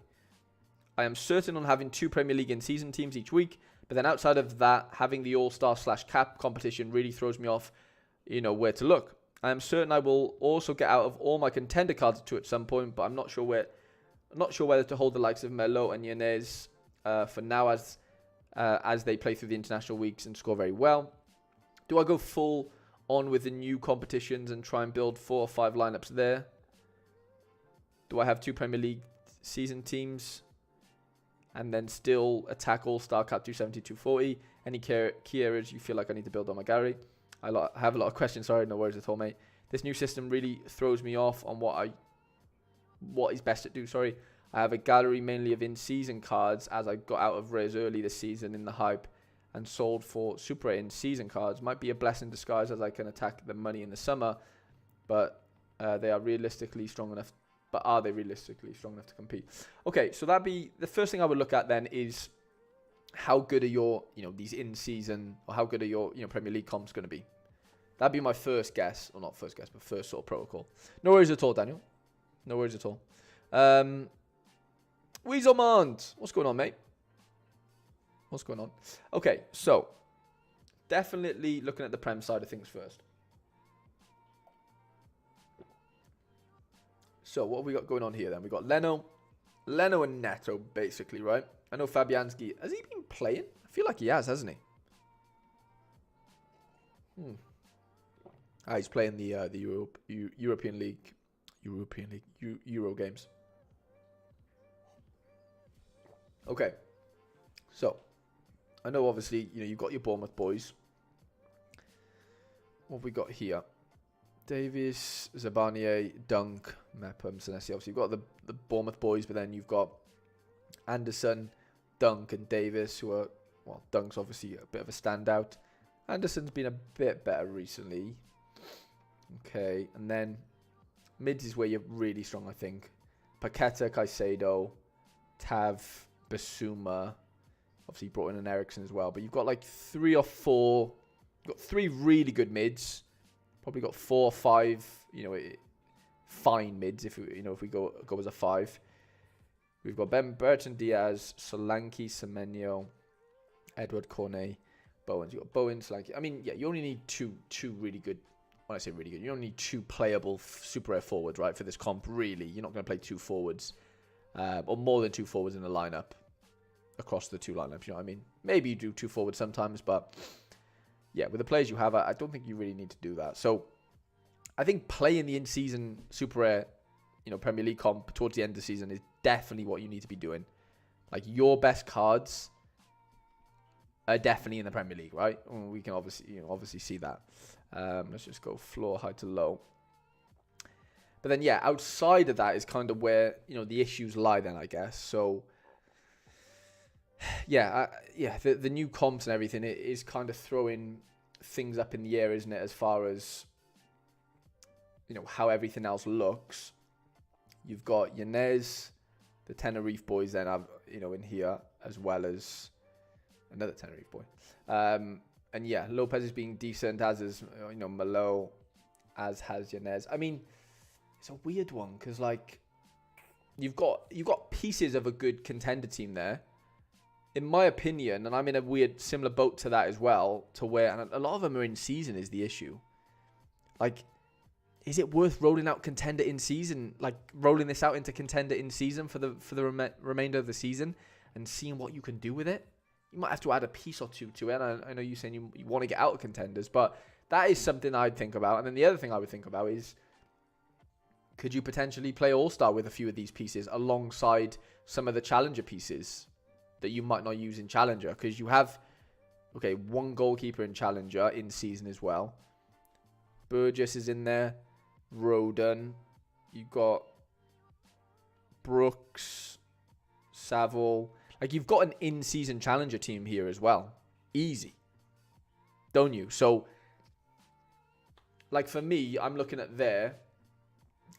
S1: I am certain on having 2 Premier League in-season teams each week, but then outside of that, having the All-Star/Cap competition really throws me off, you know, where to look. I am certain I will also get out of all my contender cards at some point, but I'm not sure whether to hold the likes of Melo and Yanez for now as they play through the international weeks and score very well. Do I go full on with the new competitions and try and build 4 or 5 lineups there? Do I have 2 Premier League season teams and then still attack All-Star, Cap 270, 240? Any key areas you feel like I need to build on my gallery? I have a lot of questions. Sorry, no worries at all, mate. This new system really throws me off on what is best to do. Sorry. I have a gallery mainly of in-season cards as I got out of rares early this season in the hype and sold for super in-season cards. Might be a blessing in disguise as I can attack the money in the summer, but they are realistically strong enough. But are they realistically strong enough to compete? Okay, so that'd be the first thing I would look at then is how good are your, you know, these in-season, or how good are your, you know, Premier League comps going to be? That'd be my first guess, or not first guess, but first sort of protocol. No worries at all, Daniel. No worries at all. Weaselmond, what's going on, mate? What's going on? Okay, so definitely looking at the Prem side of things first. So what have we got going on here then? We've got Leno and Neto, basically, right? I know Fabianski, has he been playing? I feel like he has, hasn't he? He's playing the European League, Euro games. Okay, so I know obviously, you know, you've got your Bournemouth boys. What have we got here? Davies, Zabanier, Dunk, Mepham, Senesi. Obviously, you've got the Bournemouth boys, but then you've got Anderson, Dunk, and Davis, who are, well, Dunk's obviously a bit of a standout. Anderson's been a bit better recently. Okay, and then mids is where you're really strong, I think. Paqueta, Caicedo, Tav, Basuma. Obviously, you brought in an Ericsson as well. But you've got like 3 or 4. You've got 3 really good mids. Probably got 4 or 5, you know, fine mids if we go as a 5. We've got Burton Diaz, Solanke, Semenyo, Edward Cornet, Bowens. You've got Bowen, Solanke. I mean, yeah, you only need two really good. When I say really good, you only need 2 playable super rare forwards, right, for this comp, really. You're not going to play 2 forwards, or more than 2 forwards in the lineup, across the 2 lineups, you know what I mean? Maybe you do 2 forwards sometimes, but yeah, with the players you have, I don't think you really need to do that. So I think playing the in-season super rare, you know, Premier League comp towards the end of the season is definitely what you need to be doing. Like, your best cards are definitely in the Premier League, right? We can obviously see that. Let's just go floor, high to low. But then, yeah, outside of that is kind of where, you know, the issues lie then, I guess. So, yeah, the new comps and everything, it is kind of throwing things up in the air, isn't it, as far as, you know, how everything else looks. You've got Yanez, the Tenerife boys then, you know, in here, as well as another Tenerife boy. And yeah, Lopez is being decent, as is, you know, Malo, as has Yanez. I mean, it's a weird one because like you've got pieces of a good contender team there. In my opinion, and I'm in a weird similar boat to that as well, to where and a lot of them are in season is the issue. Like, is it worth rolling out contender in season? Like rolling this out into contender in season for the remainder of the season and seeing what you can do with it? You might have to add a piece or two to it. And I know you're saying you want to get out of contenders, but that is something I'd think about. And then the other thing I would think about is, could you potentially play All-Star with a few of these pieces alongside some of the Challenger pieces that you might not use in Challenger? Because you have, okay, one goalkeeper in Challenger in season as well. Burgess is in there. Roden. You've got Brooks. Saville. Like, you've got an in-season Challenger team here as well. Easy. Don't you? So, like, for me, I'm looking at there.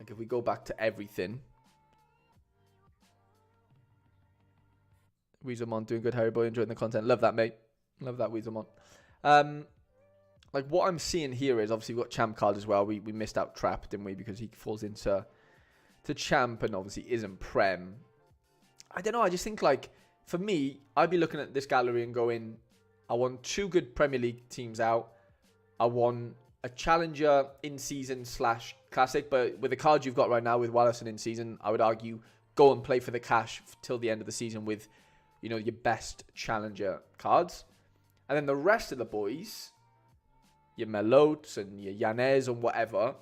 S1: Like, if we go back to everything. Weaselmont doing good, Harry Boy, enjoying the content. Love that, mate. Love that, Weaselmont. Like, what I'm seeing here is, obviously, we've got Champ card as well. We missed out Trap, didn't we? Because he falls into Champ and obviously isn't Prem. I don't know. I just think, like, for me, I'd be looking at this gallery and going, I want 2 good Premier League teams out. I want a Challenger in-season / Classic. But with the cards you've got right now with Wallace and in-season, I would argue go and play for the cash till the end of the season with, you know, your best Challenger cards. And then the rest of the boys, your Melotes and your Yanez and whatever,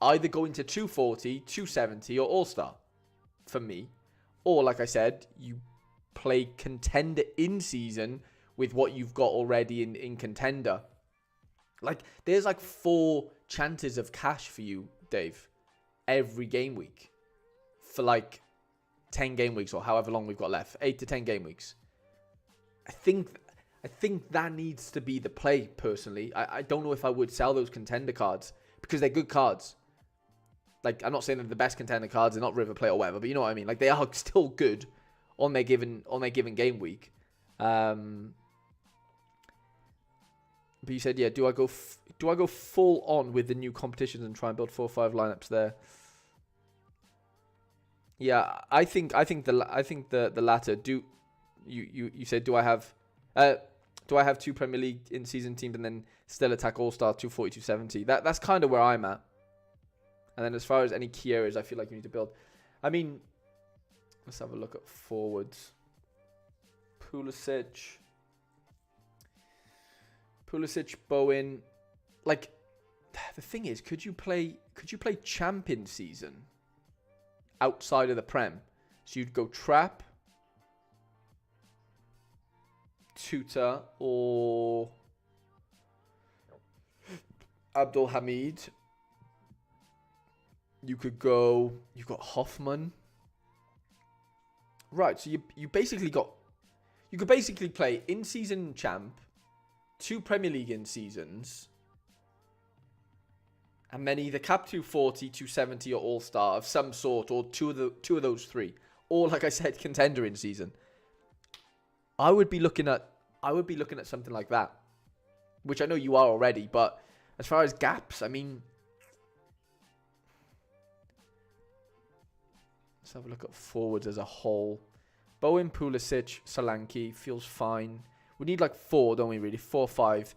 S1: either go into 240, 270 or All-Star for me. Or, like I said, you play contender in season with what you've got already in contender. Like, there's like 4 chances of cash for you, Dave, every game week for like 10 game weeks or however long we've got left, 8 to 10 game weeks. I think that needs to be the play, personally. I don't know if I would sell those contender cards because they're good cards. Like, I'm not saying they're the best contender cards, they're not River Plate or whatever, but you know what I mean. Like, they are still good on their given game week. But you said, yeah, do I go full on with the new competitions and try and build 4 or 5 lineups there? Yeah, I think the latter. Do you said do I have 2 Premier League in season teams and then still attack All-Star 240, 270? That's kind of where I'm at. And then as far as any key areas I feel like you need to build, I mean, let's have a look at forwards. Pulisic, Bowen. Like, the thing is, could you play champion season outside of the Prem? So you'd go Trap, Tuta, or Abdul Hamid. You could go. You've got Hoffman. Right. So you basically got. You could basically play in-season champ, 2 Premier League in seasons, and then either cap 240, 270, or All-Star of some sort, or two of those 3, or like I said, contender in season. I would be looking at something like that, which I know you are already. But as far as gaps, I mean, let's have a look at forwards as a whole. Bowen, Pulisic, Solanke feels fine. We need like 4, don't we? Really, 4 or 5.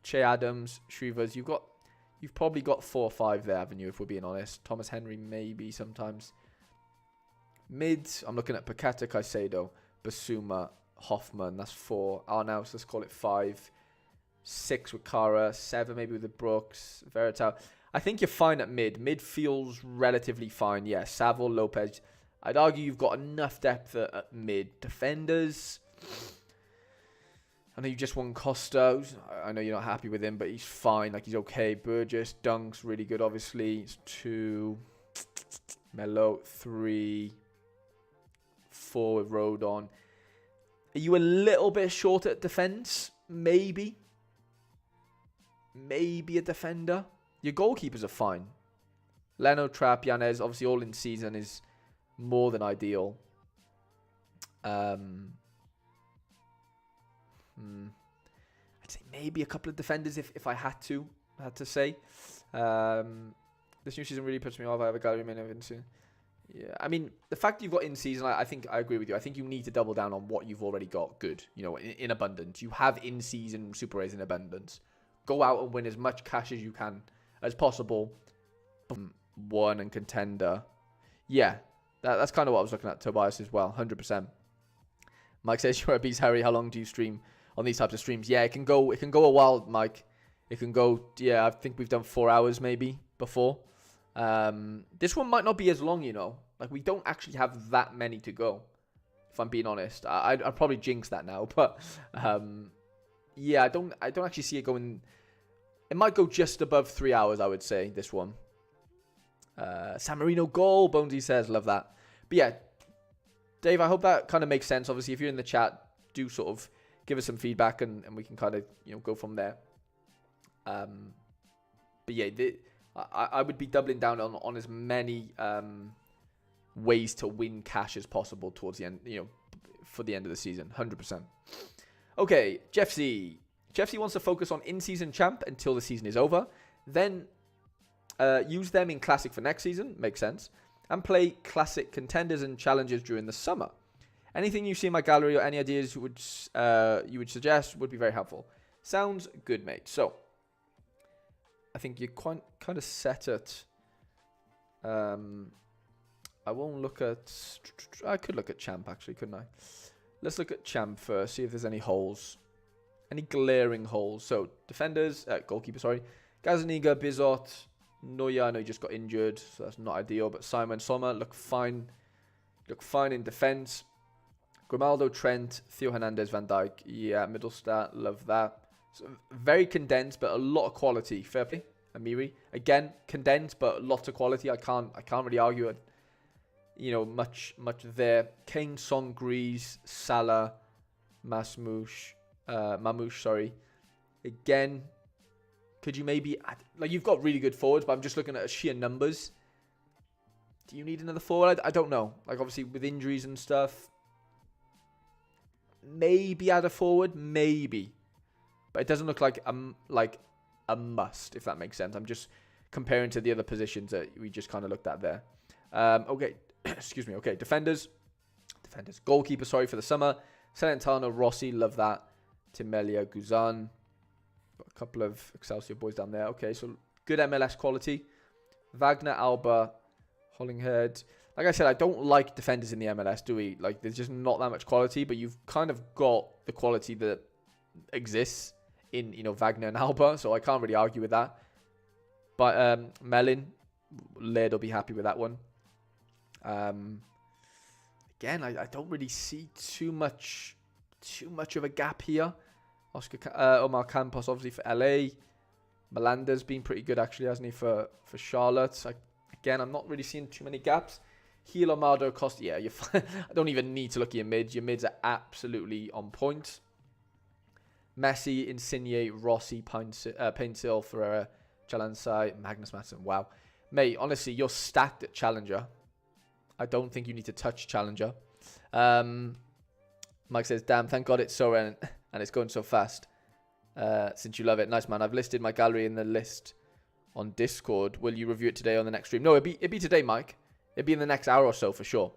S1: Che Adams, Shrevers. You've probably got 4 or 5 there, haven't you? If we're being honest. Thomas Henry maybe sometimes. Mids. I'm looking at Paqueta, Caicedo, Basuma, Hoffman. That's 4. Arnaus, let's call it 5. 6 with Kara. 7 maybe with the Brooks. Veritao. I think you're fine at mid. Mid feels relatively fine. Yeah, Saville, Lopez. I'd argue you've got enough depth at mid. Defenders. I know you just won Costa. I know you're not happy with him, but he's fine. Like, he's okay. Burgess, Dunk's really good, obviously. It's 2. Melo, 3. 4 with Rodon. Are you a little bit short at defense? Maybe. Maybe a defender. Your goalkeepers are fine. Leno, Trapp, Yanez, obviously all in season is more than ideal. I'd say maybe a couple of defenders if I had to say. This new season really puts me off. I have a gallery main event soon. Yeah, I mean, the fact you've got in season, I think I agree with you. I think you need to double down on what you've already got good, you know, in abundance. You have in season super rares in abundance. Go out and win as much cash as you can, as possible. One and contender. Yeah, that's kind of what I was looking at, Tobias, as well. 100%. Mike says, you're a beast, Harry. How long do you stream on these types of streams? Yeah, it can go a while, Mike. It can go, yeah, I think we've done 4 hours maybe before. This one might not be as long, you know. Like, we don't actually have that many to go, if I'm being honest. I'd probably jinx that now, but yeah, I don't actually see it going. It might go just above 3 hours, I would say, this one. San Marino goal, Bonesy says, love that. But yeah, Dave, I hope that kind of makes sense. Obviously, if you're in the chat, do sort of give us some feedback and we can kind of, you know, go from there. But yeah, I would be doubling down on as many ways to win cash as possible towards the end, you know, for the end of the season, 100%. Okay, Jeff C wants to focus on in-season champ until the season is over, then use them in classic for next season, makes sense, and play classic contenders and challenges during the summer. Anything you see in my gallery or any ideas you would suggest would be very helpful. Sounds good, mate. So I think you're kind of set at. I won't look at. I could look at champ actually, couldn't I? Let's look at champ first. See if there's any holes, any glaring holes. So defenders, goalkeeper. Sorry, Gazaniga, Bizot, Neuer. I know he just got injured, so that's not ideal. But Simon, Sommer look fine. Look fine in defense. Grimaldo, Trent, Theo Hernandez, Van Dijk. Yeah, middle stat. Love that. So very condensed, but a lot of quality. Fair play, Amiri. Again, condensed, but lots of quality. I can't really argue it. You know, much there. Kane, Son, Grease, Salah, Mamouche. Sorry. Again, could you maybe like you've got really good forwards, but I'm just looking at sheer numbers. Do you need another forward? I don't know. Like obviously with injuries and stuff, maybe add a forward, maybe. But it doesn't look like a must, if that makes sense. I'm just comparing to the other positions that we just kind of looked at there. Okay, excuse me. Okay, defenders. Goalkeeper, sorry, for the summer. Salentano, Rossi, love that. Timelia, Guzan. Got a couple of Excelsior boys down there. Okay, so good MLS quality. Wagner, Alba, Hollinghead. Like I said, I don't like defenders in the MLS, do we? Like, there's just not that much quality, but you've kind of got the quality that exists in, you know, Wagner and Alba, so I can't really argue with that. But Melin, Laird will be happy with that one. Again, I don't really see too much of a gap here. Omar Campos, obviously, for LA. Melander's been pretty good, actually, hasn't he, for Charlotte. Again, I'm not really seeing too many gaps. Heel, Amado, Costa. Yeah, I don't even need to look at your mids. Your mids are absolutely on point. Messi, Insigne, Rossi, Painsil, Ferreira, Chalansai, Magnus Madsen. Wow. Mate, honestly, you're stacked at Challenger. I don't think you need to touch Challenger. Mike says, damn, thank God it's Sorare and it's going so fast. Since you love it. Nice, man. I've listed my gallery in the list on Discord. Will you review it today on the next stream? No, it'd be today, Mike. It'd be in the next hour or so for sure.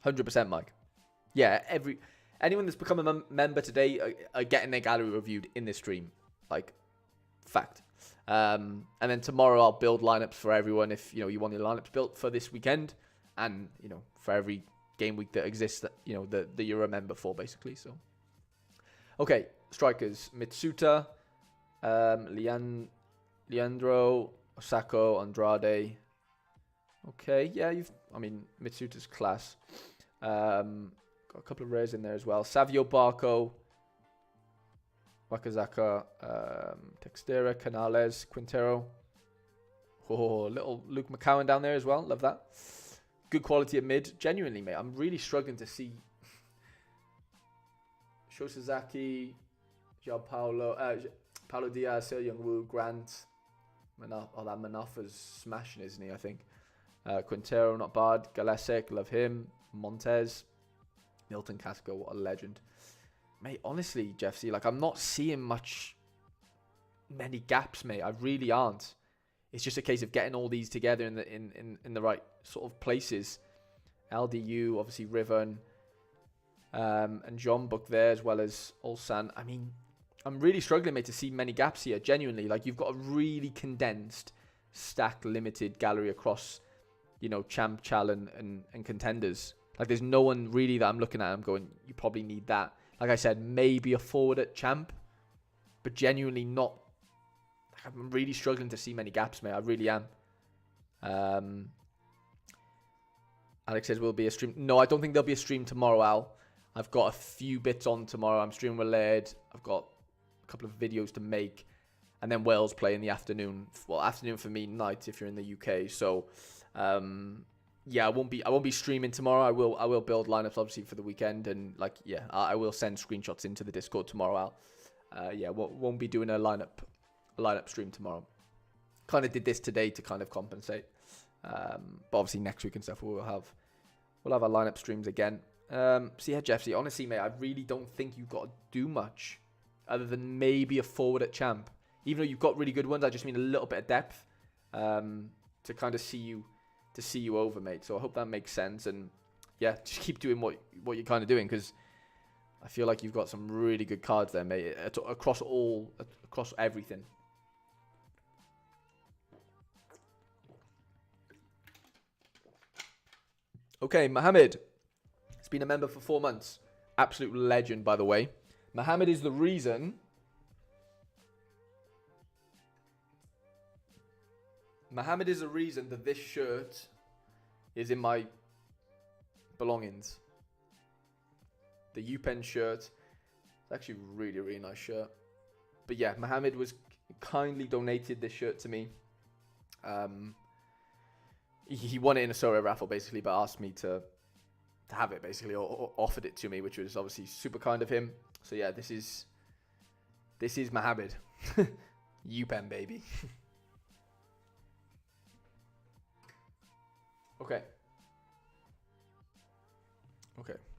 S1: 100%, Mike. Yeah, anyone that's become a member today are getting their gallery reviewed in this stream. Like, fact. And then tomorrow I'll build lineups for everyone if, you know, you want your lineups built for this weekend. And, you know, for every game week that exists that, you know, that you're a member for, basically. So, okay. Strikers. Mitsuta. Leandro. Osako. Andrade. Okay. Yeah, Mitsuta's class. Got a couple of rares in there as well. Savio Barco, Wakazaka, Textera, Canales, Quintero. Oh, little Luke McCowan down there as well. Love that. Good quality at mid. Genuinely, mate, I'm really struggling to see Shosazaki, Paulo Diaz, Seo Young-woo, Grant. That Manafa's smashing, isn't he, I think. Quintero, not bad. Galesek, love him. Montez. Milton Casco, what a legend. Mate, honestly, Jeff C, like, I'm not seeing many gaps, mate. I really aren't. it's just a case of getting all these together in the right sort of places. LDU, obviously Riven, and John Book there, as well as Ulsan. I mean, I'm really struggling, mate, to see many gaps here, genuinely. Like, you've got a really condensed, stack limited gallery across, you know, champ, challenge, and contenders. Like, there's no one really that I'm looking at. I'm going, you probably need that. Like I said, maybe a forward at champ, but genuinely not. I'm really struggling to see many gaps, mate. I really am. Alex says, will be a stream. No, I don't think there'll be a stream tomorrow, Al. I've got a few bits on tomorrow. I'm streaming with Laird. I've got a couple of videos to make. And then Wales play in the afternoon. Well, afternoon for me, night if you're in the UK. So, yeah, I won't be streaming tomorrow. I will build lineups, obviously, for the weekend. And, like, yeah, I will send screenshots into the Discord tomorrow, Al. Yeah, won't be doing a lineup stream tomorrow. Kind of did this today to kind of compensate. But obviously next week and stuff we'll have our lineup streams again. So yeah, Jeff, honestly, mate, I really don't think you've got to do much other than maybe a forward at champ. Even though you've got really good ones, I just mean a little bit of depth to kind of see you over, mate. So I hope that makes sense. And yeah, just keep doing what you're kind of doing, because I feel like you've got some really good cards there, mate, across everything. Okay, Mohammed. He's been a member for 4 months. Absolute legend, by the way. Mohammed is the reason... Mohammed is the reason that this shirt is in my belongings. The UPenn shirt. It's actually a really, really nice shirt. But yeah, Mohammed was kindly donated this shirt to me. He won it in a Sorare raffle, basically, but asked me to have it, basically, or offered it to me, which was obviously super kind of him. So yeah, this is Mohammed. UPenn, baby. Okay,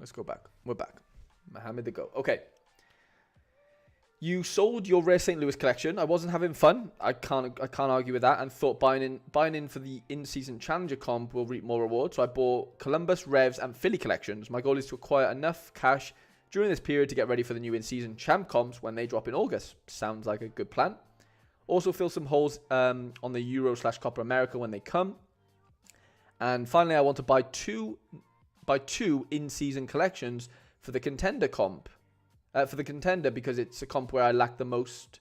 S1: let's go back. We're back. Mohammed the Go. Okay. You sold your rare St. Louis collection. I wasn't having fun. I can't argue with that. And thought buying in for the in-season Challenger comp will reap more rewards. So I bought Columbus, Revs, and Philly collections. My goal is to acquire enough cash during this period to get ready for the new in-season champ comps when they drop in August. Sounds like a good plan. Also fill some holes on the Euro/Copa America when they come. And finally, I want to buy two in-season collections for the contender comp. For the contender, because it's a comp where I lack the most,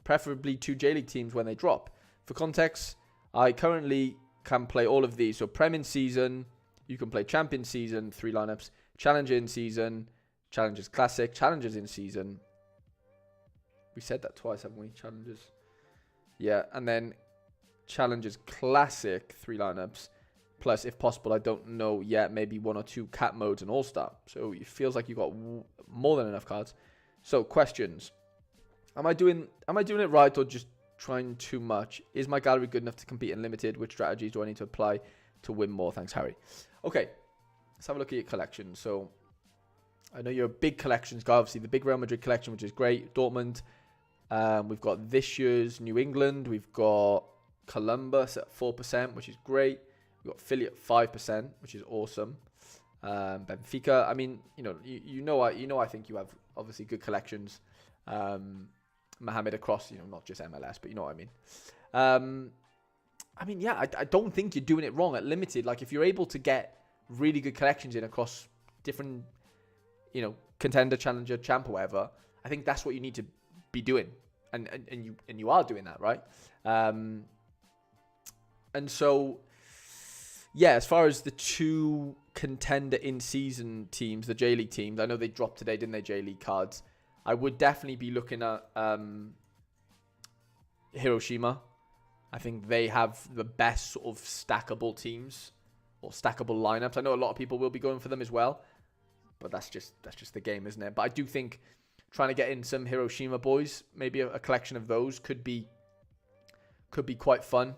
S1: preferably 2 J-League teams when they drop. For context, I currently can play all of these. So Prem in season, you can play Champ in season, 3 lineups, Challenger in season, Challengers Classic, Challengers in season. We said that twice, haven't we? Challengers. Yeah, and then Challengers Classic, 3 lineups. Plus, if possible, I don't know yet, maybe 1 or 2 cat modes and all-star. So it feels like you've got more than enough cards. So questions. Am I doing it right or just trying too much? Is my gallery good enough to compete in limited? Which strategies do I need to apply to win more? Thanks, Harry. Okay, let's have a look at your collection. So I know you're a big collections guy. Obviously, the big Real Madrid collection, which is great. Dortmund. We've got this year's New England. We've got Columbus at 4%, which is great. We've got Philly at 5%, which is awesome. Benfica. I mean, you know, I think you have obviously good collections. Mohammed across, not just MLS, but you know what I mean. Yeah, I don't think you're doing it wrong at limited. Like, if you're able to get really good collections in across different, contender, challenger, champ, or whatever, I think that's what you need to be doing, and you are doing that, right? And so. Yeah, as far as the 2 contender in-season teams, the J-League teams, I know they dropped today, didn't they, J-League cards? I would definitely be looking at Hiroshima. I think they have the best sort of stackable teams or stackable lineups. I know a lot of people will be going for them as well, but that's just the game, isn't it? But I do think trying to get in some Hiroshima boys, maybe a collection of those could be quite fun.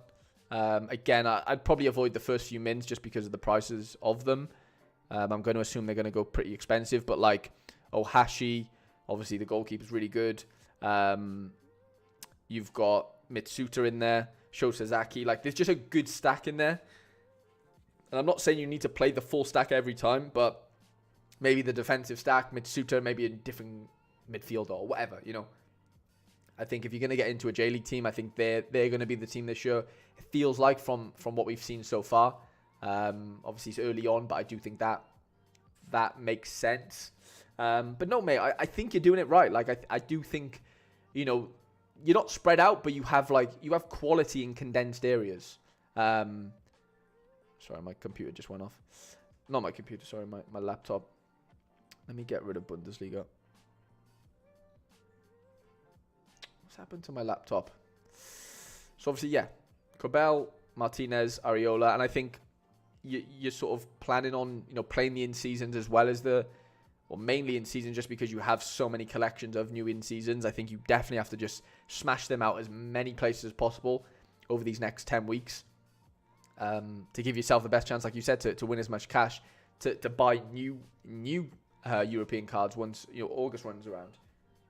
S1: Again, I'd probably avoid the first few mins just because of the prices of them. I'm going to assume they're going to go pretty expensive, but like Ohashi, obviously the goalkeeper's really good. You've got Mitsuta in there. Sho Sasaki. Like, there's just a good stack in there. And I'm not saying you need to play the full stack every time, but maybe the defensive stack, Mitsuta, maybe a different midfielder or whatever, you know. I think if you're going to get into a J-League team, I think they're going to be the team this year. It feels like from what we've seen so far. Obviously, it's early on, but I do think that makes sense. But no, mate, I think you're doing it right. Like, I do think, you know, you're not spread out, but you have quality in condensed areas. Sorry, my computer just went off. Not my computer, sorry, my laptop. Let me get rid of Bundesliga. What's happened to my laptop? So obviously, yeah, Cobel, Martinez, Areola, and I think you're sort of planning on, you know, playing the in-seasons as well as mainly in-season, just because you have so many collections of new in-seasons. I think you definitely have to just smash them out as many places as possible over these next 10 weeks to give yourself the best chance, like you said, to win as much cash, to buy new European cards once, you know, August runs around.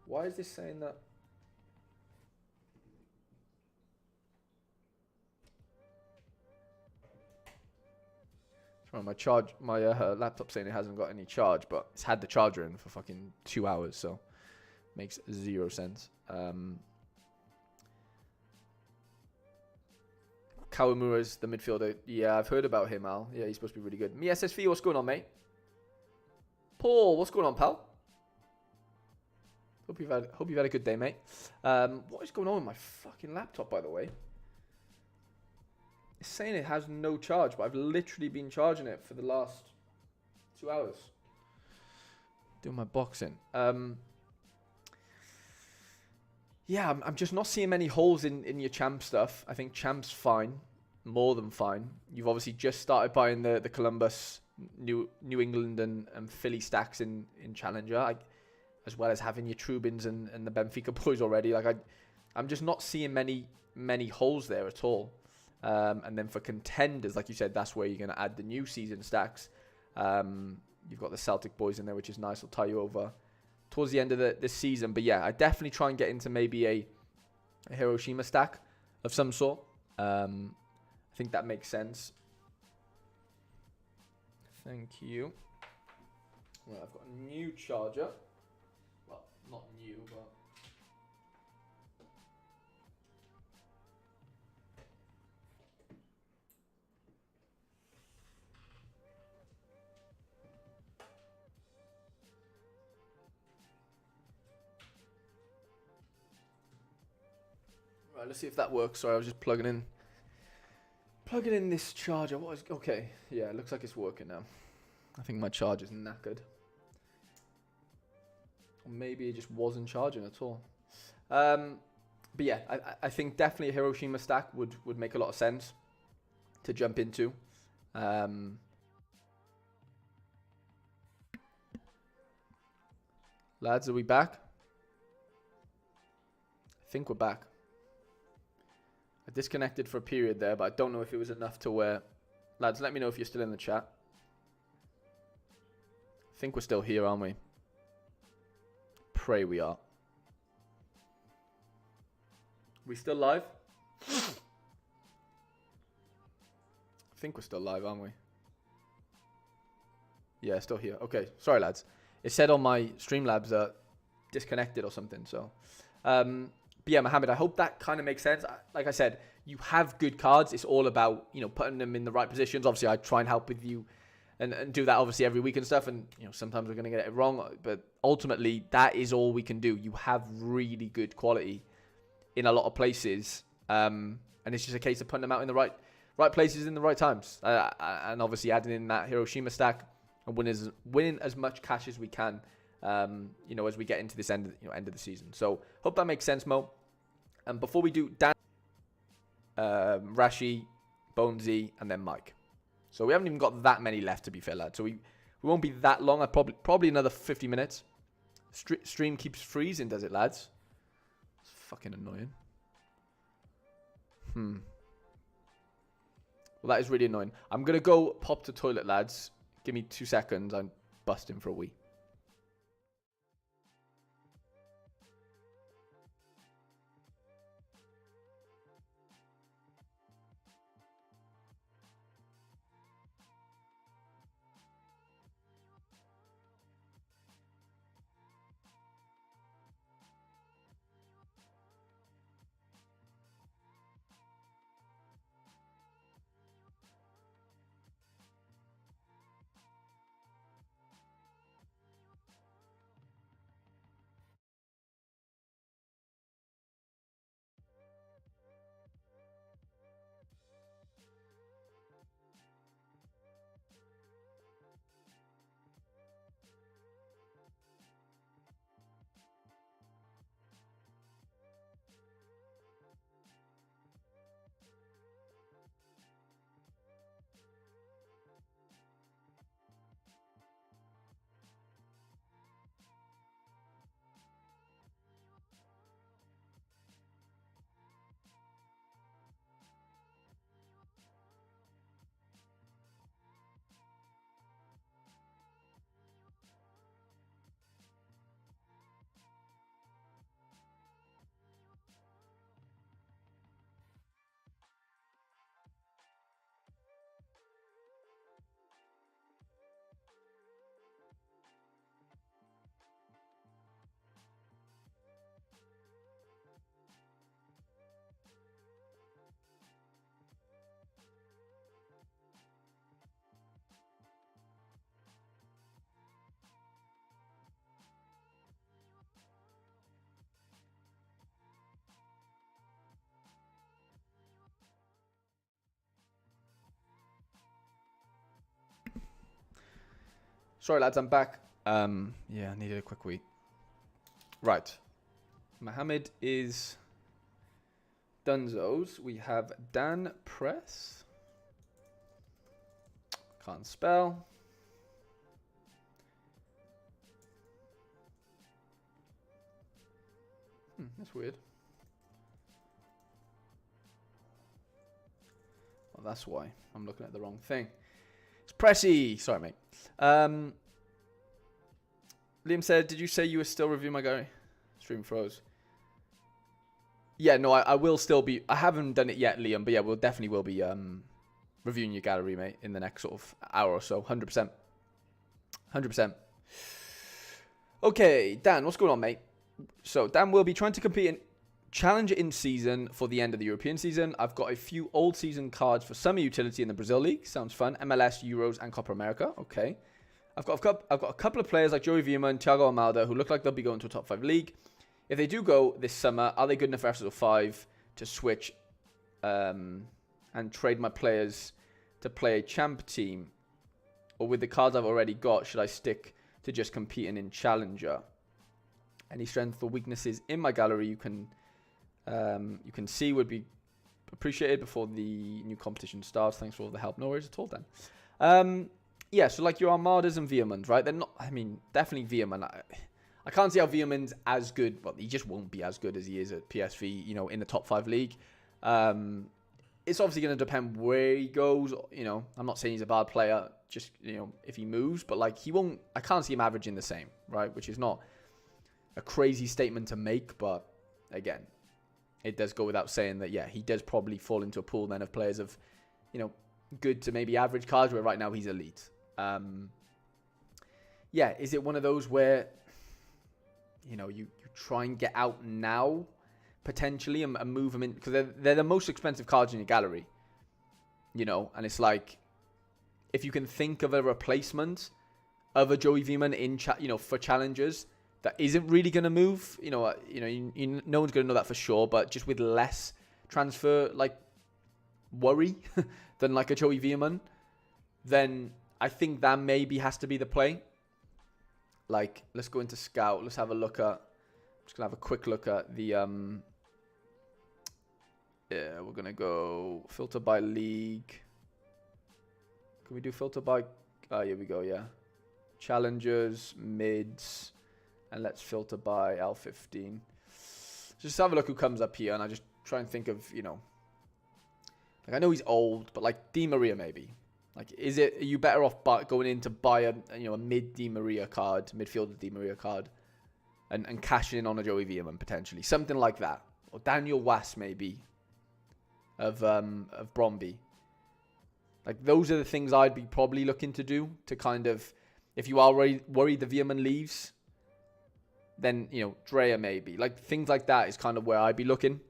S1: Why is this saying that? My laptop saying it hasn't got any charge, but it's had the charger in for fucking 2 hours, so makes zero sense. Kawamura's the midfielder. Yeah, I've heard about him, Al. Yeah, he's supposed to be really good. Me SSV, what's going on, mate? Paul, what's going on, pal? Hope you've had a good day, mate. What is going on with my fucking laptop, by the way? It's saying it has no charge, but I've literally been charging it for the last 2 hours. Doing my boxing. Yeah, I'm just not seeing many holes in your champ stuff. I think champ's fine. More than fine. You've obviously just started buying the Columbus, New England and Philly stacks in Challenger, as well as having your Trubins and the Benfica boys already. Like, I'm just not seeing many holes there at all. And then for contenders, like you said, that's where you're going to add the new season stacks. You've got the Celtic boys in there, which is nice. Will tie you over towards the end of this season. But yeah, I definitely try and get into maybe a Hiroshima stack of some sort. I think that makes sense. Thank you. Well, I've got a new charger. Well, not new, but... Right, let's see if that works. Sorry, I was just plugging in this charger. Okay? Yeah, it looks like it's working now. I think my charger's knackered. Or maybe it just wasn't charging at all. But yeah, I think definitely a Hiroshima stack would make a lot of sense to jump into. Lads, are we back? I think we're back. I disconnected for a period there, but I don't know if it was enough to where... Lads, let me know if you're still in the chat. I think we're still here, aren't we? Pray we are. We still live? I think we're still live, aren't we? Yeah, still here. Okay, sorry, lads. It said on my Streamlabs that disconnected or something, so... But yeah, Mohammed, I hope that kind of makes sense. Like I said, you have good cards. It's all about, you know, putting them in the right positions. Obviously, I try and help with you and do that obviously every week and stuff. And, you know, sometimes we're going to get it wrong. But ultimately, that is all we can do. You have really good quality in a lot of places. And it's just a case of putting them out in the right places in the right times. And obviously adding in that Hiroshima stack and winning as much cash as we can. You know, as we get into this end of the season. So hope that makes sense, Mo. And before we do, Dan, Rashi, Bonesy, and then Mike. So we haven't even got that many left, to be fair, lads. So we won't be that long. Probably another 50 minutes. Stream keeps freezing, does it, lads? It's fucking annoying. Well, that is really annoying. I'm gonna go pop to toilet, lads. Give me 2 seconds. I'm busting for a wee. Sorry, lads, I'm back. Yeah, I needed a quick wee. Right. Mohammed is Dunzos. We have Dan Press. Can't spell. That's weird. Well, that's why. I'm looking at the wrong thing. It's Pressy. Sorry, mate. Liam said, did you say you were still reviewing my gallery? Stream froze. Yeah, no, I will still be. I haven't done it yet, Liam, but yeah, we'll definitely will be reviewing your gallery, mate, in the next sort of hour or so. 100%. 100%. Okay, Dan, what's going on, mate? So, Dan will be trying to compete in Challenger in season for the end of the European season. I've got a few old season cards for summer utility in the Brazil League. Sounds fun. MLS, Euros, and Copa America. Okay. I've got a couple of players like Joey Veerman, Thiago Almada, who look like they'll be going to a top 5 league. If they do go this summer, are they good enough for FSO5 to switch and trade my players to play a champ team? Or with the cards I've already got, should I stick to just competing in Challenger? Any strengths or weaknesses in my gallery you can see would be appreciated before the new competition starts. Thanks for all the help. No worries at all, Dan. Yeah, so like your Armadas and Veermans, right? They're not, I mean, definitely Veerman. I can't see how Veerman's as good, but he just won't be as good as he is at PSV, you know, in the top 5 league. It's obviously going to depend where he goes. You know, I'm not saying he's a bad player, just, you know, if he moves, but like I can't see him averaging the same, right? Which is not a crazy statement to make, but again, it does go without saying that, yeah, he does probably fall into a pool then of players of, you know, good to maybe average cards, where right now he's elite. Yeah, is it one of those where, you know, you try and get out now, potentially, and move them in, because they're the most expensive cards in your gallery, you know, and it's like, if you can think of a replacement of a Joey Veerman in, you know, for challengers that isn't really going to move, you know, no one's going to know that for sure, but just with less transfer, like, worry than like a Joey Veerman, then I think that maybe has to be the play. Like, let's go into Scout. Let's have a look at, I'm just going to have a quick look at the, yeah, we're going to go filter by league. Can we do filter by, here we go, yeah. Challengers, mids, and let's filter by L15. Just have a look who comes up here, and I just try and think of, you know, like, I know he's old, but like Di Maria maybe. Like, are you better off going in to buy a mid Di Maria card, midfielder Di Maria card, and cashing in on a Joey Veerman potentially, something like that, or Daniel Was maybe, of Bromby. Like, those are the things I'd be probably looking to do to kind of, if you are worried the Veerman leaves, then, you know, Drea maybe, like things like that is kind of where I'd be looking.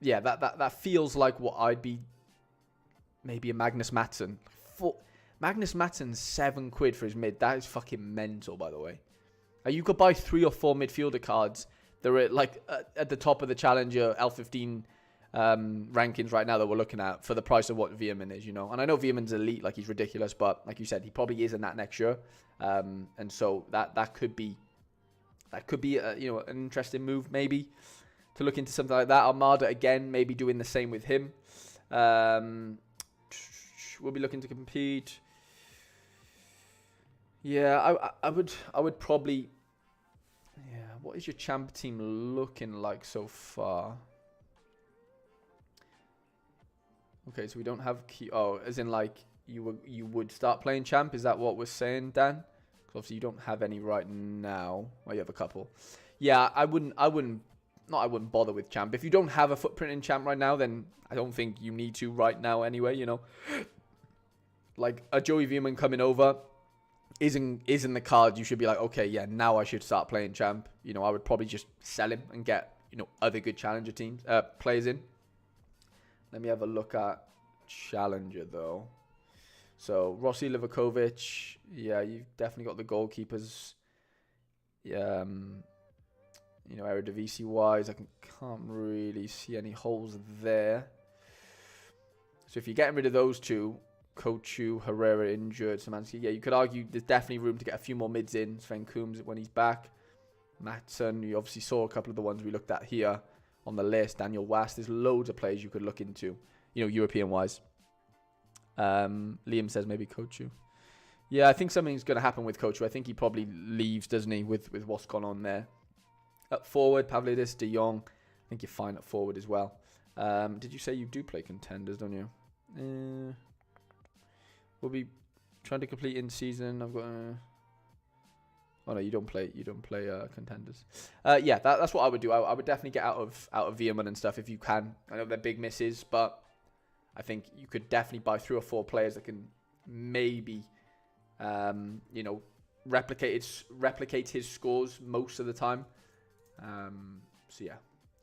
S1: Yeah, that feels like what I'd be. Maybe a Magnus Matson. Magnus Matson's £7 for his mid. That is fucking mental, by the way. You could buy 3 or 4 midfielder cards. They're at, like, at the top of the Challenger L15 rankings right now that we're looking at for the price of what Veerman is, you know. And I know Veerman's elite, like, he's ridiculous, but like you said, he probably is in that next year. And so that could be a, you know, an interesting move maybe to look into something like that. Armada again, maybe doing the same with him. We'll be looking to compete. Yeah, I would probably. Yeah, what is your champ team looking like so far? Okay, so we don't have key. Oh, as in like you would start playing champ. Is that what we're saying, Dan? Because obviously you don't have any right now. Well, you have a couple. Yeah, I wouldn't bother with champ. If you don't have a footprint in champ right now, then I don't think you need to right now anyway, you know. Like, a Joey Veerman coming over isn't the card you should be like, okay, yeah, now I should start playing champ. You know, I would probably just sell him and get, you know, other good challenger teams, players in. Let me have a look at challenger, though. So, Rossi, Livakovic, yeah, you've definitely got the goalkeepers. Yeah, you know, Eredivisie-wise, I can't really see any holes there. So if you're getting rid of those two, Kochu, Herrera injured, Szymanski. Yeah, you could argue there's definitely room to get a few more mids in. Sven Coombs when he's back. Matson, you obviously saw a couple of the ones we looked at here on the list. Daniel Wast, there's loads of players you could look into, European-wise. Liam says maybe Kochu. Yeah, I think something's going to happen with Kochu. I think he probably leaves, doesn't he, with what's gone on there. Up forward, Pavlidis, De Jong. I think you're fine up forward as well. Did you say you do play contenders, don't you? We'll be trying to complete in season. I've got. Oh no, you don't play contenders. Yeah, that's what I would do. I would definitely get out of Veerman and stuff if you can. I know they're big misses, but I think you could definitely buy 3 or 4 players that can maybe, replicate his scores most of the time. So yeah,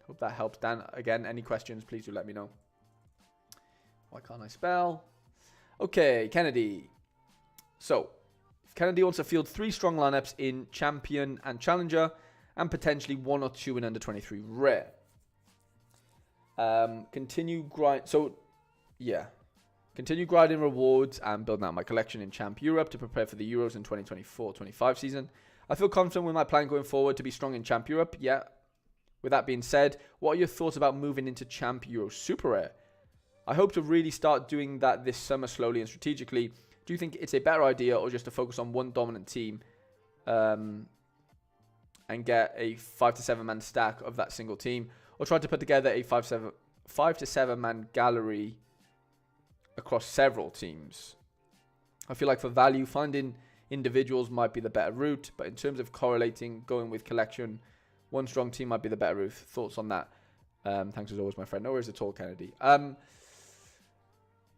S1: hope that helps. Dan, again, any questions, please do let me know. Why can't I spell? Okay, Kennedy. So, if Kennedy wants to field 3 strong lineups in Champion and Challenger, and potentially 1 or 2 in under 23 Rare. Continue grind. So, yeah. Continue grinding rewards and building out my collection in Champ Europe to prepare for the Euros in 2024-25 season. I feel confident with my plan going forward to be strong in Champ Europe. Yeah. With that being said, what are your thoughts about moving into Champ Euro Super Rare? I hope to really start doing that this summer slowly and strategically. Do you think it's a better idea or just to focus on one dominant team and get a 5 to 7 man stack of that single team, or try to put together a 5 to 7 man gallery across several teams? I feel like for value, finding individuals might be the better route, but in terms of correlating, going with collection, one strong team might be the better route. Thoughts on that? Thanks as always, my friend. No worries at all, Kennedy.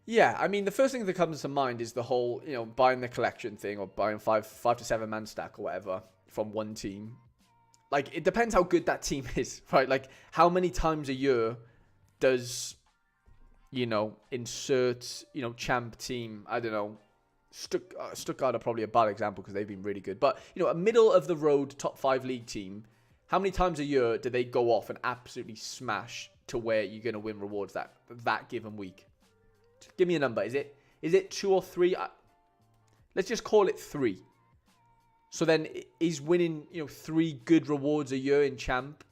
S1: Yeah, I mean, the first thing that comes to mind is the whole, buying the collection thing, or buying 5 to 7 man stack or whatever from one team. Like, it depends how good that team is, right? Like, how many times a year does, insert, champ team, I don't know, Stuttgart are probably a bad example because they've been really good. But, a middle of the road top 5 league team, how many times a year do they go off and absolutely smash to where you're going to win rewards that given week? Just give me a number. Is it 2 or 3? Let's just call it 3. So then is winning, 3 good rewards a year in champ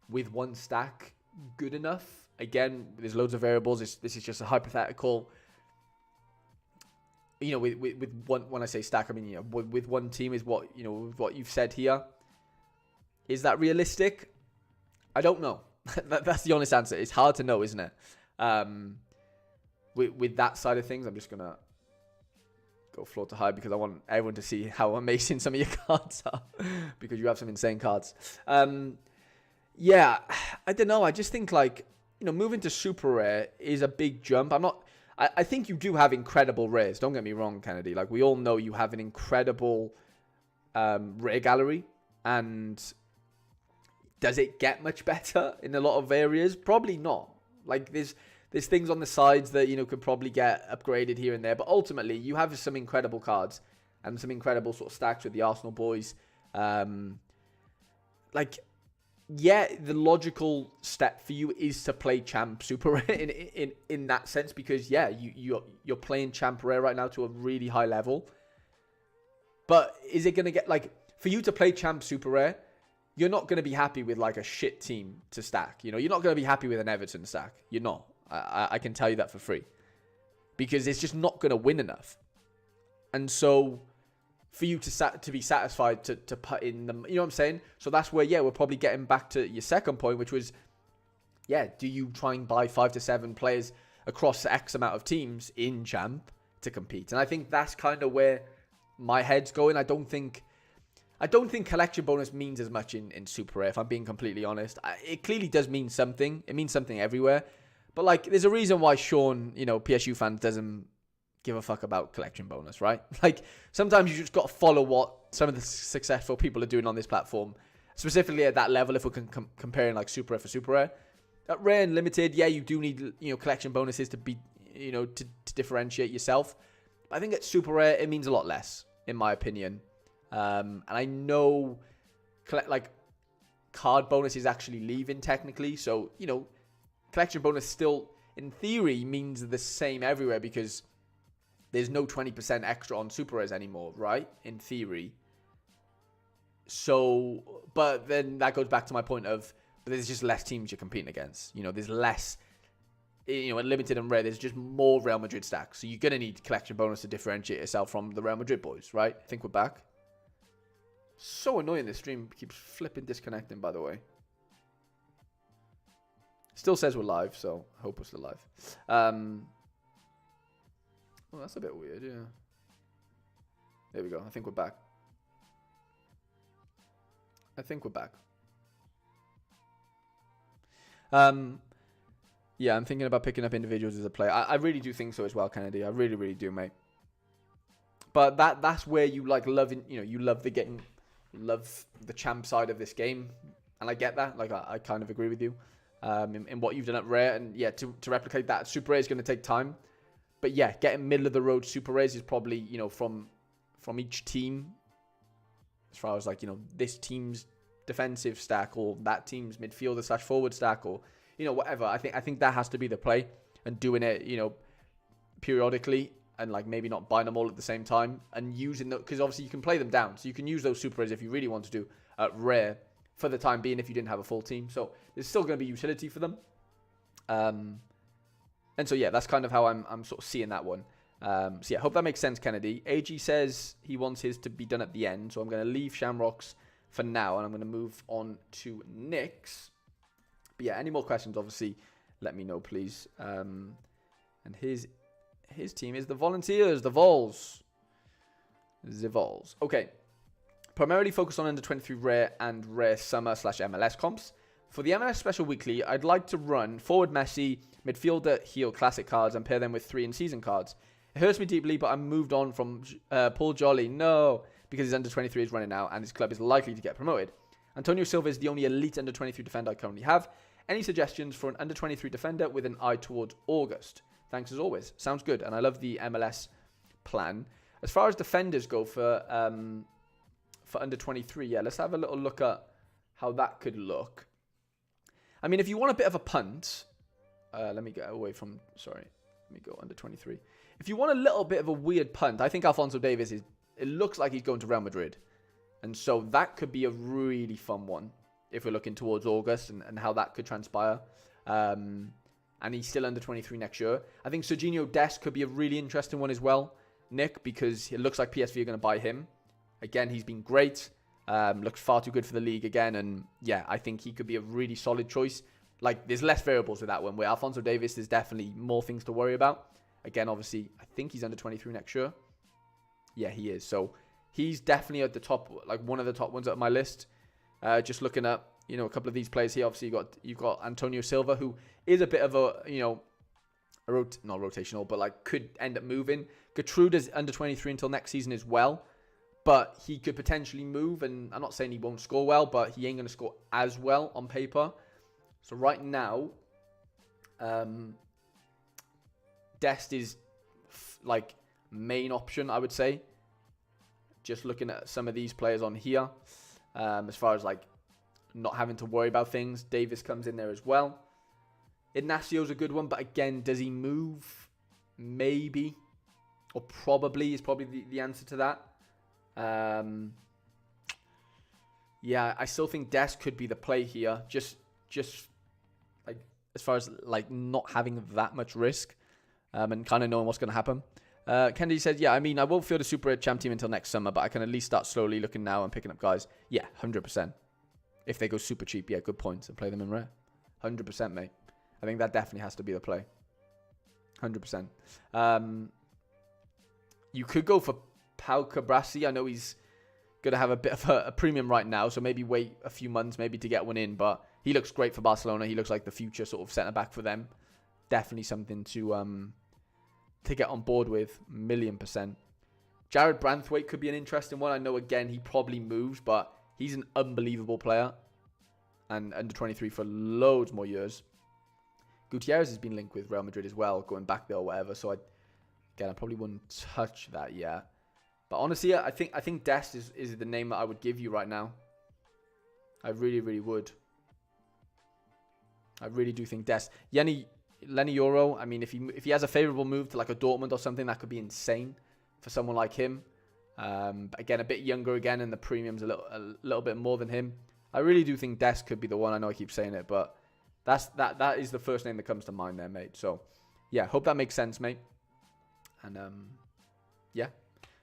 S1: with 1 stack good enough? Again, there's loads of variables. This is just a hypothetical. With one, when I say stack, I mean, with one team is what, what you've said here. Is that realistic? I don't know. That's the honest answer. It's hard to know, isn't it? With that side of things, I'm just going to go floor to high because I want everyone to see how amazing some of your cards are because you have some insane cards. Yeah, I don't know. I just think moving to super rare is a big jump. I think you do have incredible rares. Don't get me wrong, Kennedy. Like, we all know you have an incredible rare gallery. And does it get much better in a lot of areas? Probably not. Like, there's things on the sides that, could probably get upgraded here and there. But ultimately, you have some incredible cards and some incredible sort of stacks with the Arsenal boys. Yeah, the logical step for you is to play Champ Super Rare in that sense. Because, yeah, you're playing Champ Rare right now to a really high level. But is it going to get, for you to play Champ Super Rare, you're not going to be happy with, a shit team to stack. You're not going to be happy with an Everton stack. You're not. I can tell you that for free. Because it's just not going to win enough. And so, for you to be satisfied to put in them, you know what I'm saying? So that's where, we're probably getting back to your second point, which was, do you try and buy 5 to 7 players across X amount of teams in Champ to compete? And I think that's kind of where my head's going. I don't think collection bonus means as much in Super Rare, if I'm being completely honest. It clearly does mean something. It means something everywhere. But, there's a reason why Sean, PSU fans, doesn't give a fuck about collection bonus, right? Sometimes you just got to follow what some of the successful people are doing on this platform, specifically at that level, if we're comparing, Super Rare for Super Rare. At Rare and Limited, you do need, collection bonuses to be, to differentiate yourself. But I think at Super Rare, it means a lot less, in my opinion. And I know, card bonus is actually leaving technically. So, collection bonus still, in theory, means the same everywhere because there's no 20% extra on Super Rares anymore, right? In theory. So, but then that goes back to my point of, but there's just less teams you're competing against. You know, there's less, you know, in limited and rare, there's just more Real Madrid stacks. So you're going to need collection bonus to differentiate yourself from the Real Madrid boys, right? I think we're back. So annoying, this stream keeps flipping disconnecting, by the way. Still says we're live, so I hope we're still live. Well, that's a bit weird, yeah. There we go. I think we're back. I think we're back. Yeah, I'm thinking about picking up individuals as a player. I really do think so as well, Kennedy. I really, really do, mate. But that's where you like loving, you know, you love the game, love the champ side of this game, and I get that. Like I kind of agree with you in what you've done at Rare, and yeah, to replicate that at Super Rare is going to take time. But yeah, getting middle of the road Super Rares is probably, you know, from each team, as far as like, you know, this team's defensive stack or that team's midfielder / forward stack or, you know, whatever. I think that has to be the play, and doing it, you know, periodically, and like maybe not buying them all at the same time, and using them, because obviously you can play them down, so you can use those Super Rares if you really want to do Rare for the time being if you didn't have a full team. So there's still going to be utility for them. And so, yeah, that's kind of how I'm sort of seeing that one. So, yeah, hope that makes sense, Kennedy. AG says he wants his to be done at the end. So I'm going to leave Shamrocks for now, and I'm going to move on to Nick's. But, yeah, any more questions, obviously, let me know, please. And his team is the Volunteers, the Vols. The Vols. Okay. Primarily focused on under 23 Rare and Rare Summer / MLS comps. For the MLS Special Weekly, I'd like to run forward Messi, midfielder, heel classic cards, and pair them with 3 in-season cards. It hurts me deeply, but I'm moved on from Paul Jolly. No, because his under 23 is running out, and his club is likely to get promoted. Antonio Silva is the only elite under 23 defender I currently have. Any suggestions for an under 23 defender with an eye towards August? Thanks as always. Sounds good, and I love the MLS plan. As far as defenders go for under 23, yeah, let's have a little look at how that could look. I mean, if you want a bit of a punt, let me get away from, sorry, let me go under 23. If you want a little bit of a weird punt, I think Alphonso Davies it looks like he's going to Real Madrid. And so that could be a really fun one if we're looking towards August and how that could transpire. And he's still under 23 next year. I think Serginho Dest could be a really interesting one as well, Nick, because it looks like PSV are going to buy him. Again, he's been great. Looks far too good for the league again. And yeah, I think he could be a really solid choice. Like, there's less variables with that one. Where Alphonso Davies, there's definitely more things to worry about. Again, obviously, I think he's under 23 next year. Yeah, he is. So he's definitely at the top, like one of the top ones at my list. Just looking at, you know, a couple of these players here. Obviously, you've got Antonio Silva, who is a bit of a, you know, not rotational, but like could end up moving. Gertrude is under 23 until next season as well. But he could potentially move, and I'm not saying he won't score well, but he ain't going to score as well on paper. So right now, Dest is like main option, I would say. Just looking at some of these players on here, as far as like not having to worry about things. Davis comes in there as well. Ignacio's a good one, but again, does he move? Maybe, or probably is probably the answer to that. Yeah, I still think Dest could be the play here. Just like as far as like not having that much risk, and kind of knowing what's going to happen. Kennedy said, yeah, I mean, I won't field a Super Champ team until next summer, but I can at least start slowly looking now and picking up guys. Yeah, 100%. If they go super cheap, yeah, good points, and play them in Rare. 100%, mate. I think that definitely has to be the play. 100%. You could go for Pau Cabrasi. I know he's going to have a bit of a premium right now, so maybe wait a few months maybe to get one in, but he looks great for Barcelona. He looks like the future sort of centre-back for them. Definitely something to get on board with, 1,000,000%. Jared Branthwaite could be an interesting one. I know, again, he probably moves, but he's an unbelievable player. And under 23 for loads more years. Gutierrez has been linked with Real Madrid as well, going back there or whatever. So, I probably wouldn't touch that yet. But honestly, I think Dest is the name that I would give you right now. I really, really would. I really do think Dest. Yenny Lenny Euro, I mean, if he has a favourable move to like a Dortmund or something, that could be insane for someone like him. But again, a bit younger again, and the premium's a little bit more than him. I really do think Dest could be the one. I know I keep saying it, but that is the first name that comes to mind there, mate. So, yeah, hope that makes sense, mate. And, yeah.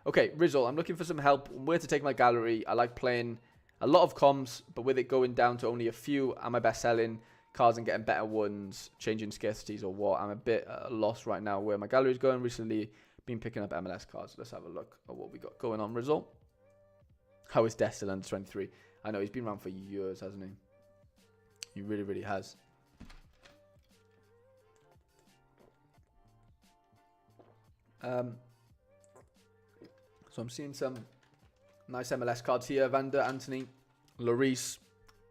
S1: Okay, Rizzle, I'm looking for some help on where to take my gallery. I like playing a lot of comms, but with it going down to only a few, am I best selling cards and getting better ones, changing scarcities or what? I'm a bit lost right now where my gallery is going. Recently, been picking up MLS cards. Let's have a look at what we got going on, Rizzle. How is Dest still under 23? I know, he's been around for years, hasn't he? He really, really has. So I'm seeing some nice MLS cards here. Vander, Anthony, Lloris,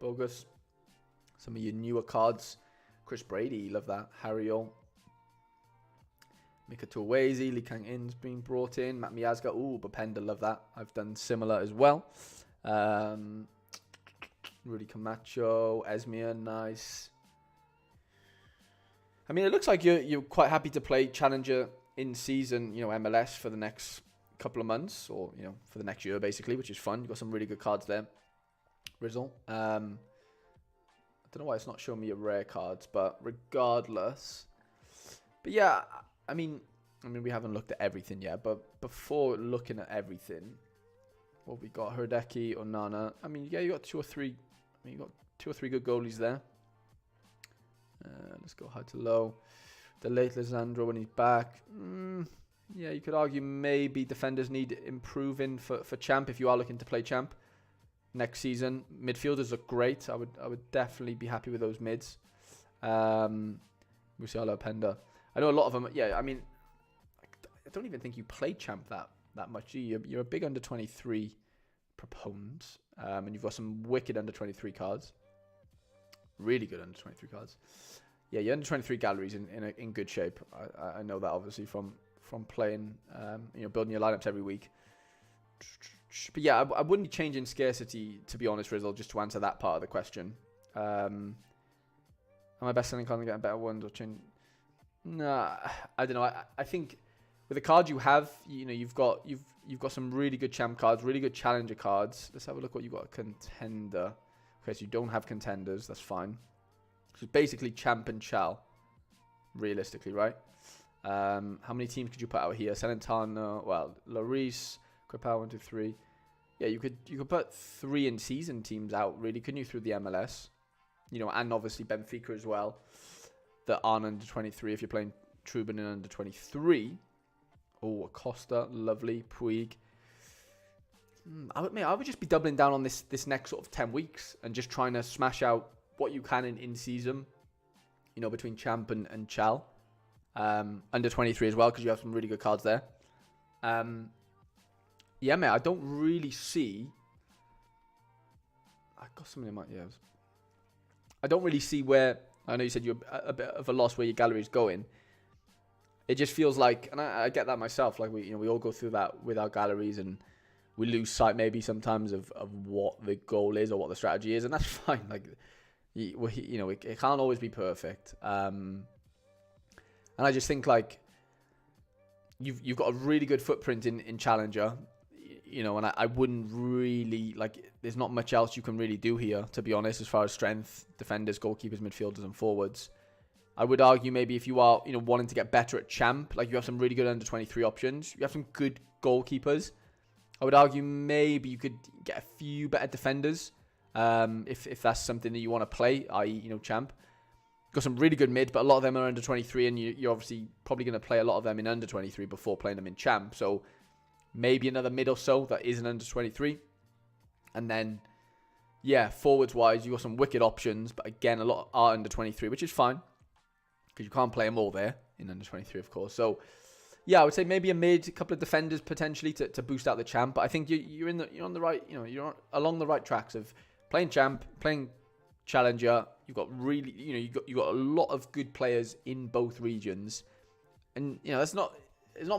S1: Bogus. Some of your newer cards. Chris Brady, love that. Harriol. Mika Tuwezi, Lee Kang In's been brought in. Matt Miazga, ooh, Bapenda, love that. I've done similar as well. Rudy Camacho, Esmia, nice. I mean, it looks like you're quite happy to play Challenger in season, MLS for the next couple of months, or for the next year basically, which is fun. You've got some really good cards there, Rizzle. I don't know why it's not showing me your rare cards, but regardless. But yeah, I mean we haven't looked at everything yet, but before looking at everything, what we got, Herdecki or Nana. I mean, yeah, you got two or three good goalies there. Let's go high to low. The late Lisandro when he's back. Yeah, you could argue maybe defenders need improving for Champ if you are looking to play Champ next season. Midfielders look great. I would definitely be happy with those mids. Musiala, Penda. I know a lot of them. Yeah, I mean, I don't even think you play Champ that much. You're a big under 23 proponent, and you've got some wicked under 23 cards. Really good under 23 cards. Yeah, your under 23 galleries in good shape. I know that obviously from playing, building your lineups every week. But yeah, I wouldn't be changing scarcity, to be honest, Rizzle, just to answer that part of the question. Am I best selling cards and getting better ones or change? Nah, I don't know. I think with the cards you have, you've got some really good champ cards, really good challenger cards. Let's have a look what you got. A contender. Okay, so you don't have contenders. That's fine. So it's basically champ and chal, realistically, right? How many teams could you put out here? Salentano, well, Lloris, Crepau, 1, 2, 3. Yeah, you could put 3 in season teams out, really, couldn't you, through the MLS? And obviously Benfica as well, that aren't under 23 if you're playing Trubin in under 23. Oh, Acosta, lovely. Puig. I would just be doubling down on this next sort of 10 weeks and just trying to smash out what you can in season, between Champ and Chal. Under 23 as well, because you have some really good cards there. Yeah, mate, I don't really see... I got something in my... Yeah, I don't really see where... I know you said you're a bit of a loss where your gallery is going. It just feels like... And I get that myself. Like, we all go through that with our galleries, and we lose sight maybe sometimes of what the goal is or what the strategy is, and that's fine. Like, it can't always be perfect. And I just think, like, you've got a really good footprint in Challenger, and I wouldn't really, like, there's not much else you can really do here, to be honest, as far as strength, defenders, goalkeepers, midfielders, and forwards. I would argue maybe if you are, wanting to get better at Champ, like, you have some really good under 23 options. You have some good goalkeepers. I would argue maybe you could get a few better defenders, if that's something that you want to play, i.e., Champ. Got some really good mid, but a lot of them are under 23, and you're obviously probably going to play a lot of them in under 23 before playing them in Champ. So maybe another mid or so that isn't under 23. And then, yeah, forwards-wise, you've got some wicked options, but again, a lot are under 23, which is fine, because you can't play them all there in under 23, of course. So, yeah, I would say maybe a mid, a couple of defenders potentially to boost out the Champ. But I think you're on the right, you're along the right tracks of playing Champ, playing Challenger. You've got really, you got a lot of good players in both regions, and there's not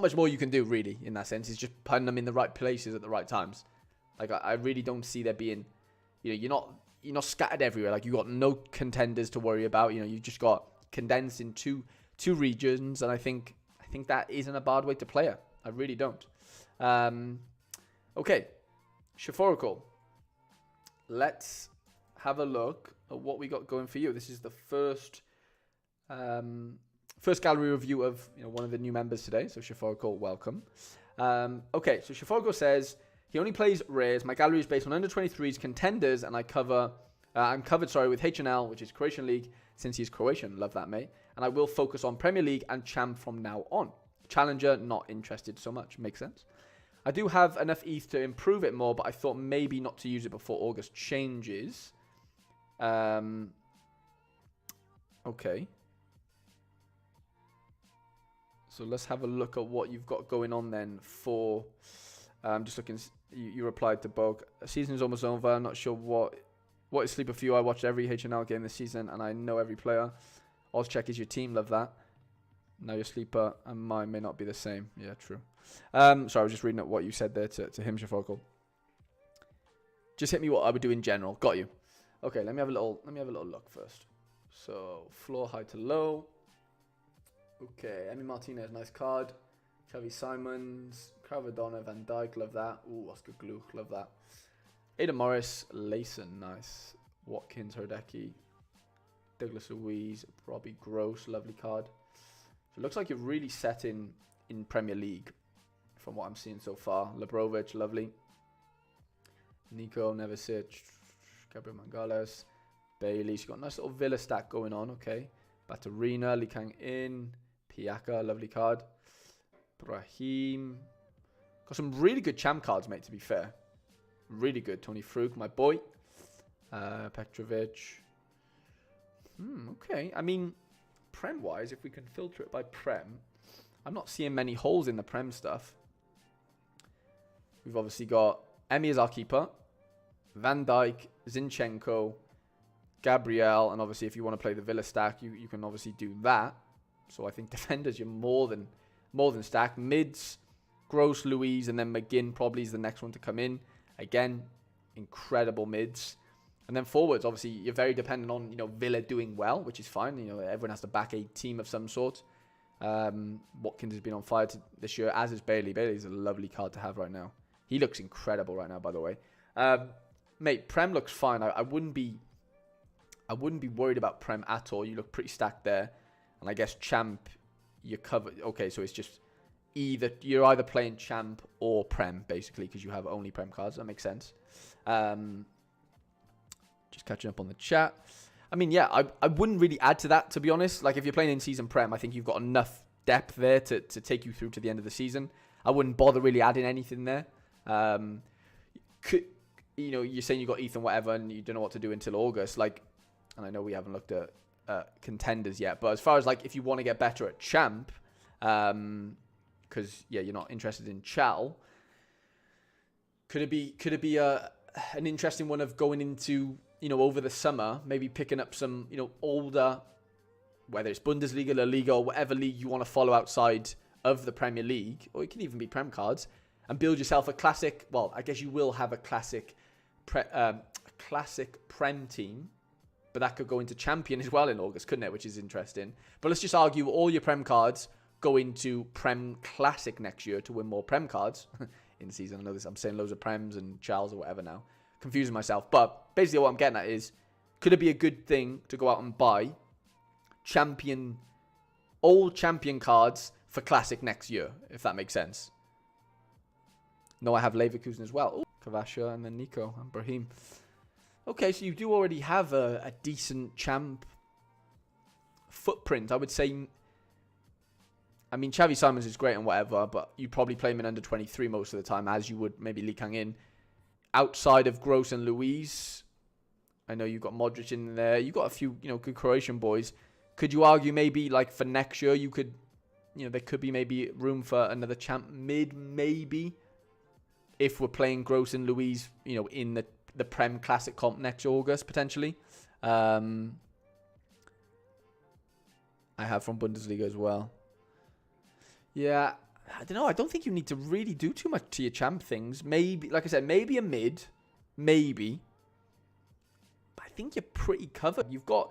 S1: much more you can do really in that sense. It's just putting them in the right places at the right times. Like, I really don't see there being, you're not scattered everywhere. Like, you got no contenders to worry about. You've just got condensed in two 2 regions, and I think that isn't a bad way to play it. I really don't. Okay, Shaforical. Let's have a look at what we got going for you. This is the first gallery review of one of the new members today. So Shaforical, welcome. Okay, so Shaforical says he only plays rares. My gallery is based on under 23s contenders, and I'm covered with HNL, which is Croatian League, since he's Croatian. Love that, mate. And I will focus on Premier League and Champ from now on. Challenger, not interested so much. Makes sense. I do have enough ETH to improve it more, but I thought maybe not to use it before August changes. Okay. So let's have a look at what you've got going on then for... just looking... You replied to Bog. Season is almost over. I'm not sure what is sleeper for you. I watched every HNL game this season, and I know every player. Ozcheck is your team. Love that. Now your sleeper and mine may not be the same. Yeah, true. Sorry, I was just reading up what you said there to him, Shafokal. Just hit me what I would do in general. Got you. Okay, let me have a little look first. So floor high to low. Okay, Emi Martinez, nice card. Xavi Simons, Cravadonna, Van Dijk, love that. Ooh, Oscar Gluck, love that. Ada Morris, Layson, nice. Watkins, Herdecki, Douglas Luiz, Robbie Gross, lovely card. So it looks like you're really set in Premier League from what I'm seeing so far. Labrovic, lovely. Nico, Nevisic, Gabriel Mangales, Bailey. She's got a nice little Villa stack going on, okay. Batarina, Lee Kang In, Piaka, lovely card. Brahim. Got some really good champ cards, mate, to be fair. Really good. Tony Frug, my boy. Petrovic. Okay. I mean, Prem-wise, if we can filter it by Prem, I'm not seeing many holes in the Prem stuff. We've obviously got Emi as our keeper. Van Dijk, Zinchenko, Gabriel, and obviously if you want to play the Villa stack, you can obviously do that. So I think defenders, you're more than stacked. Mids, Gross, Luiz, and then McGinn probably is the next one to come in. Again, incredible mids. And then forwards, obviously, you're very dependent on, Villa doing well, which is fine. Everyone has to back a team of some sort. Watkins has been on fire this year, as is Bailey. Bailey's a lovely card to have right now. He looks incredible right now, by the way. Mate, Prem looks fine. I wouldn't be worried about Prem at all. You look pretty stacked there. And I guess Champ, you're covered. Okay, so it's just you're either playing Champ or Prem, basically, because you have only Prem cards. That makes sense. Just catching up on the chat. I mean, yeah, I wouldn't really add to that, to be honest. Like, if you're playing in-season Prem, I think you've got enough depth there to take you through to the end of the season. I wouldn't bother really adding anything there. You're saying you got Ethan whatever, and you don't know what to do until August. Like, and I know we haven't looked at contenders yet, but as far as like if you want to get better at Champ, because you're not interested in Chal, could it be an interesting one of going into over the summer, maybe picking up some older, whether it's Bundesliga, La Liga, or whatever league you want to follow outside of the Premier League, or it can even be Prem cards, and build yourself a classic. Well, I guess you will have a classic Prem team. But that could go into Champion as well in August, couldn't it? Which is interesting. But let's just argue all your Prem cards go into Prem Classic next year to win more Prem cards in the season. I know this. I'm saying loads of Prems and Charles or whatever now. Confusing myself. But basically what I'm getting at is, could it be a good thing to go out and buy old Champion cards for Classic next year, if that makes sense? No, I have Leverkusen as well. Kavasha and then Nico and Brahim. Okay, so you do already have a decent Champ footprint. I would say, I mean, Xavi Simons is great and whatever, but you probably play him in under 23 most of the time, as you would maybe Lee Kang In. Outside of Gross and Luiz, I know you've got Modric in there. You've got a few, good Croatian boys. Could you argue maybe, like, for next year, you could, there could be maybe room for another Champ mid, maybe, if we're playing Gross and Luiz, in the Prem Classic comp next August, potentially. I have from Bundesliga as well. Yeah, I don't know. I don't think you need to really do too much to your Champ things. Maybe, like I said, maybe a mid. Maybe. But I think you're pretty covered. You've got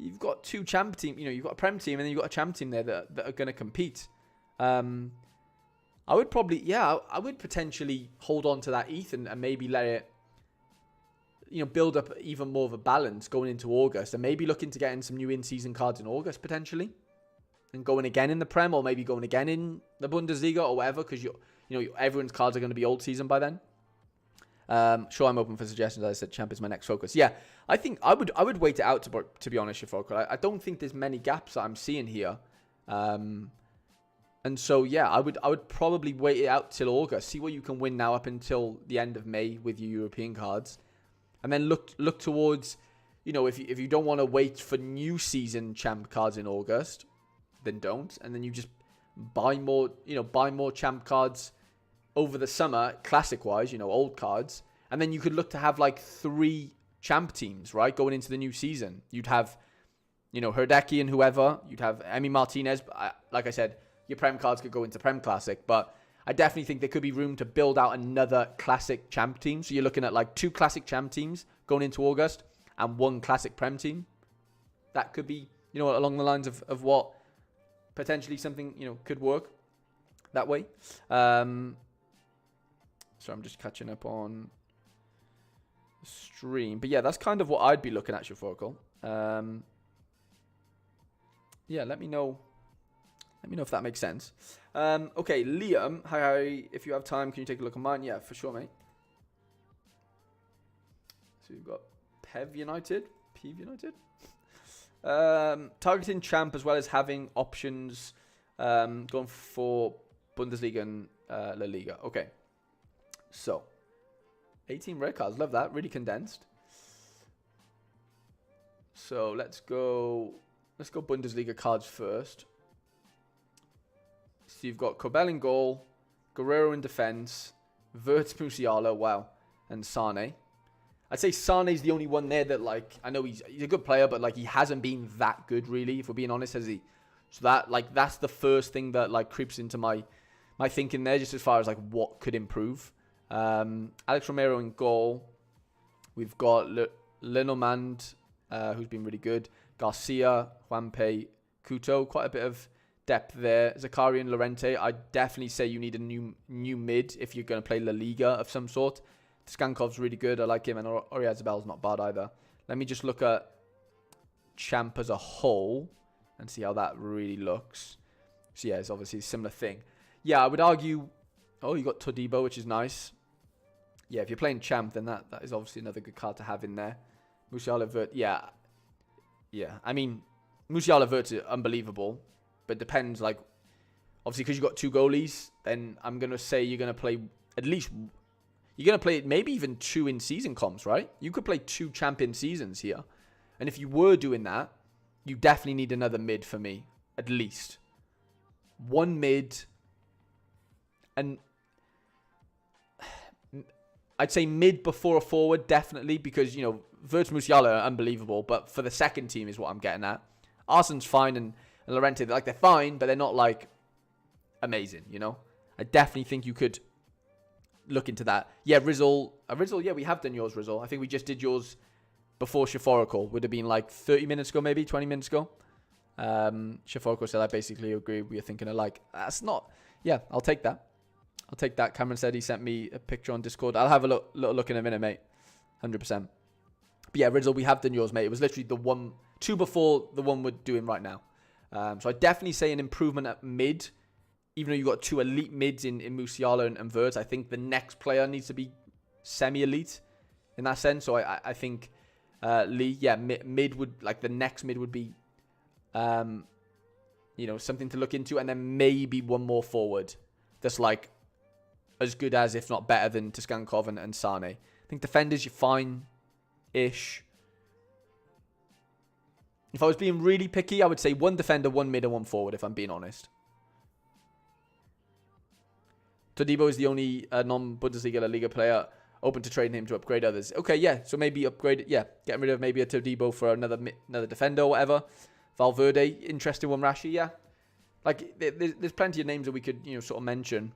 S1: you've got two champ team. You've got a Prem team and then you've got a champ team there that are going to compete. I would probably, I would potentially hold on to that ETH and maybe let it, build up even more of a balance going into August, and maybe looking to get in some new in-season cards in August potentially, and going again in the Prem, or maybe going again in the Bundesliga or whatever, because everyone's cards are going to be old season by then. Sure, I'm open for suggestions. As I said, champ is my next focus. Yeah, I think I would wait it out to be honest, Shafoka. I don't think there's many gaps that I'm seeing here. And so, yeah, I would probably wait it out till August. See what you can win now up until the end of May with your European cards. And then look towards, if you don't want to wait for new season champ cards in August, then don't. And then you just buy more champ cards over the summer, classic-wise, old cards. And then you could look to have like 3 champ teams, right, going into the new season. You'd have, Herdecki and whoever. You'd have Emi Martinez. Like I said, your Prem cards could go into Prem Classic, but I definitely think there could be room to build out another classic champ team. So you're looking at like 2 classic champ teams going into August and 1 classic Prem team. That could be, along the lines of what potentially something, could work that way. So I'm just catching up on the stream. But yeah, that's kind of what I'd be looking at, Shafocal. Yeah, let me know. Let me know if that makes sense. Okay, Liam, hi. If you have time, can you take a look at mine? Yeah, for sure, mate. So we've got PEV United. Targeting champ as well as having options going for Bundesliga and La Liga. Okay. So, 18 rare cards. Love that. Really condensed. So, let's go Bundesliga cards first. So you've got Kobel in goal, Guerrero in defense, Wirtz, Musiala, wow, and Sane. I'd say Sane's the only one there that, like, I know he's a good player, but like he hasn't been that good really, if we're being honest, has he? So that's the first thing that like creeps into my thinking there, just as far as like what could improve. Alex Romero in goal. We've got Lenormand, who's been really good. Garcia, Juanpe, Couto, quite a bit of depth there. Zakari and Lorente, I'd definitely say you need a new mid if you're going to play La Liga of some sort. Skankov's really good. I like him. And Oyarzabel's not bad either. Let me just look at champ as a whole and see how that really looks. So yeah, it's obviously a similar thing. Yeah, I would argue... Oh, you got Todibo, which is nice. Yeah, if you're playing champ, then that is obviously another good card to have in there. Musiala, Wirtz, yeah. Yeah, I mean, Musiala, Wirtz is unbelievable. But depends, like, obviously because you've got 2 goalies, then I'm going to say you're going to play at least, you're going to play maybe even 2 in-season comps, right? You could play 2 champion seasons here. And if you were doing that, you definitely need another mid for me, at least. 1 mid, and I'd say mid before a forward, definitely, because, Wirtz, Musiala are unbelievable, but for the second team is what I'm getting at. Arsenal's fine, and Lorente, they're fine, but they're not, like, amazing, I definitely think you could look into that. Yeah, Rizzle, yeah, we have done yours, Rizzle. I think we just did yours before Shaforacle. Would have been, like, 30 minutes ago, maybe, 20 minutes ago. Shaforacle said, I basically agree. We are thinking of, like, that's not... Yeah, I'll take that. Cameron said he sent me a picture on Discord. I'll have a little look in a minute, mate. 100%. But yeah, Rizzle, we have done yours, mate. It was literally the 2 before the one we're doing right now. So I definitely say an improvement at mid, even though you've got 2 elite mids in Musiala and Wirtz. I think the next player needs to be semi-elite in that sense. So I think Lee, yeah, mid would, like the next mid would be, something to look into. And then maybe 1 more forward that's like as good as, if not better than Tskankov and Sane. I think defenders, you're fine-ish. If I was being really picky, I would say 1 defender, 1 mid, and 1 forward, if I'm being honest. Todibo is the only non-Bundesliga La Liga player open to trading him to upgrade others. Okay, yeah, so maybe upgrade, yeah, getting rid of maybe a Todibo for another defender or whatever. Valverde, interesting one, Rashi, yeah. Like, there's plenty of names that we could, sort of mention.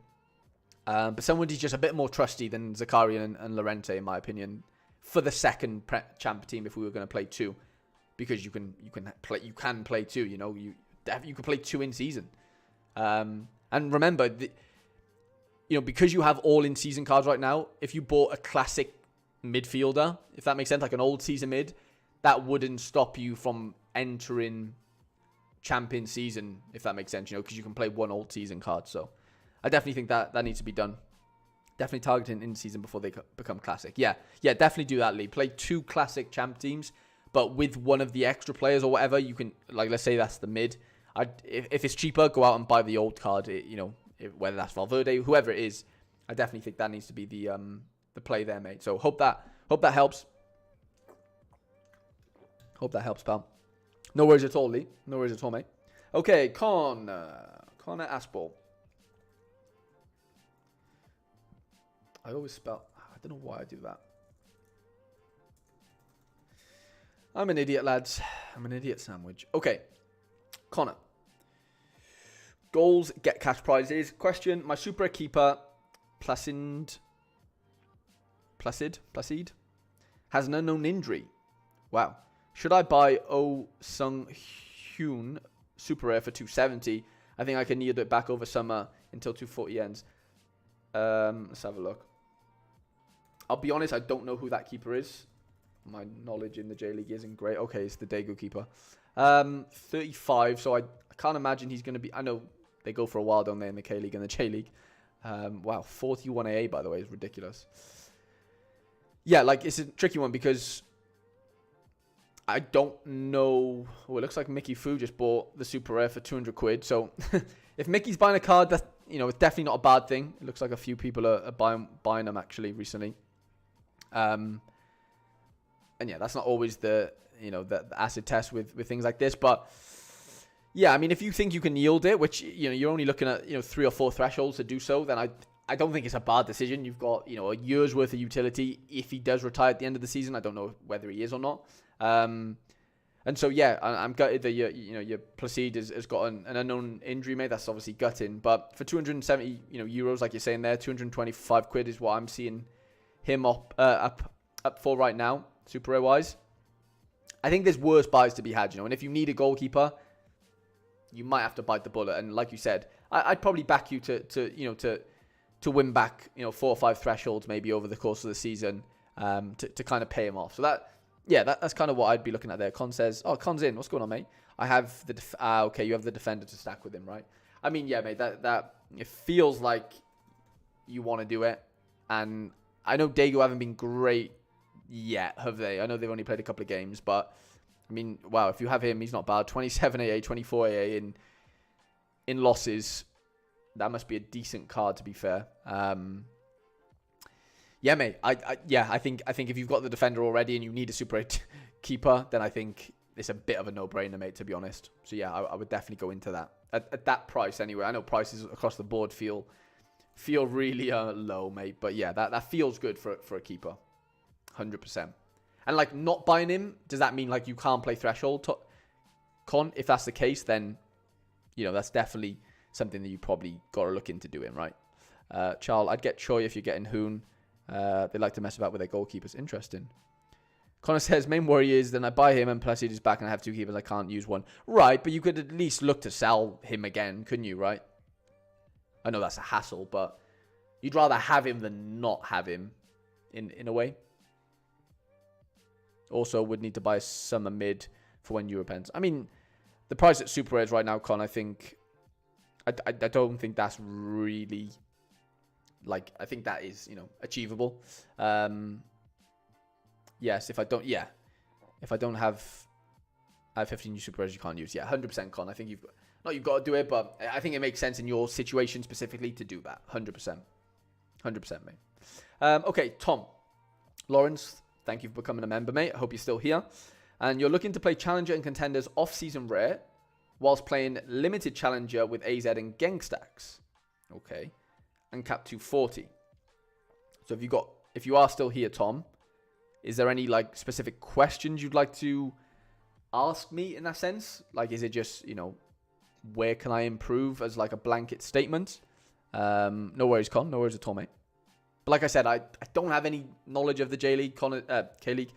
S1: But somebody's just a bit more trusty than Zakarian and Lorente, in my opinion, for the second champ team if we were going to play 2. because you can play 2. You know, you can play 2 in season. And remember, you know, because you have all in season cards right now, if you bought a classic midfielder, if that makes sense, like an old season mid, that wouldn't stop you from entering champion season, if that makes sense, you know, because you can play 1 old season card. So I definitely think that needs to be done. Definitely targeting in season before they become classic. Yeah, definitely do that, Lee. Play 2 classic champ teams, but with one of the extra players or whatever, you can, like, let's say that's the mid. If it's cheaper, go out and buy the old card, you know, whether that's Valverde, whoever it is. I definitely think that needs to be the play there, mate. So hope that helps. Hope that helps, pal. No worries at all, Lee. No worries at all, mate. Okay, Connor Aspel. I always spell... I don't know why I do that. I'm an idiot, lads. I'm an idiot sandwich. Okay. Connor. Goals get cash prizes. Question. My super keeper, Placid, has an unknown injury. Wow. Should I buy Oh Sung Hyun super rare for 270? I think I can yield it back over summer until 240 ends. Let's have a look. I'll be honest, I don't know who that keeper is. My knowledge in the J League isn't great. Okay, it's the Daegu keeper. 35, so I can't imagine he's going to be... I know they go for a while, don't they, in the K League and the J League. Wow, 41 AA, by the way, is ridiculous. Yeah, like, it's a tricky one because I don't know... Oh, it looks like Mickey Fu just bought the super rare for 200 quid. So if Mickey's buying a card, that's, you know, it's definitely not a bad thing. It looks like a few people are buying them, actually, recently. And yeah, that's not always the, you know, the acid test with things like this. But yeah, I mean, if you think you can yield it, which, you know, you're only looking at, you know, 3 or 4 thresholds to do so, then I don't think it's a bad decision. You've got, you know, a year's worth of utility. If he does retire at the end of the season, I don't know whether he is or not. And so, yeah, I'm gutted that your Placid has got an unknown injury, mate. That's obviously gutting. But for 270, you know, euros, like you're saying there, 225 quid is what I'm seeing him up for right now, super rare wise. I think there's worse buys to be had, you know. And if you need a goalkeeper, you might have to bite the bullet. And like you said, I'd probably back you to win back, you know, 4 or 5 thresholds maybe over the course of the season, to kind of pay him off. So that's kind of what I'd be looking at there. Con says, oh, Con's in. What's going on, mate? I have the... okay, you have the defender to stack with him, right? I mean, yeah, mate, that it feels like you want to do it. And I know Daegu haven't been great yet, have they? I know they've only played a couple of games, but, I mean, wow, if you have him, he's not bad. 27 AA, 24 AA in losses. That must be a decent card, to be fair. Yeah, mate. I think if you've got the defender already and you need a super 8 keeper, then I think it's a bit of a no-brainer, mate, to be honest. So yeah, I would definitely go into that at that price anyway. I know prices across the board feel really low, mate, but yeah, that feels good for a keeper, 100%. And like not buying him, does that mean like you can't play threshold? Con, if that's the case, then you know that's definitely something that you probably got to look into doing, right? Charles, I'd get Choi if you're getting Hoon. They like to mess about with their goalkeepers. Interesting. Connor says, main worry is then I buy him and Placid is back and I have 2 keepers. I can't use one. Right, but you could at least look to sell him again, couldn't you, right? I know that's a hassle, but you'd rather have him than not have him in a way. Also, would need to buy a summer mid for when Europe ends. I mean, the price at super rares right now, Con, I think... I don't think that's really... Like, I think that is, you know, achievable. Yes, if I don't have 15 new super rares you can't use. Yeah, 100% Con. I think you've got to do it, but I think it makes sense in your situation specifically to do that. 100%. 100%, mate. Okay, Tom. Lawrence, thank you for becoming a member, mate. I hope you're still here. And you're looking to play Challenger and Contenders off-season rare whilst playing Limited Challenger with AZ and Genk stacks. Okay. And cap 240. So if you are still here, Tom, is there any like specific questions you'd like to ask me in that sense? Like, is it just, you know, where can I improve as like a blanket statement? No worries, Con. No worries at all, mate. But like I said, I don't have any knowledge of the J League, K League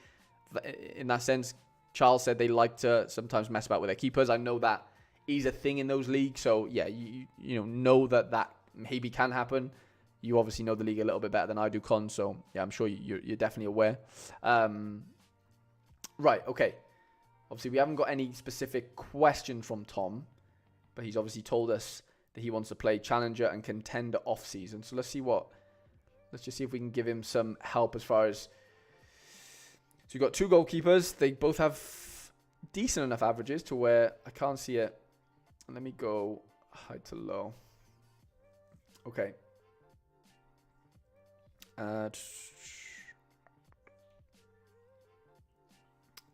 S1: in that sense. Charles said they like to sometimes mess about with their keepers. I know that is a thing in those leagues. So, yeah, you know that maybe can happen. You obviously know the league a little bit better than I do, Con. So, yeah, I'm sure you're definitely aware. Right, okay. Obviously, we haven't got any specific question from Tom, but he's obviously told us that he wants to play Challenger and Contender off-season. So, let's just see if we can give him some help as far as... So, you've got two goalkeepers. They both have decent enough averages to where I can't see it. Let me go high to low. Okay.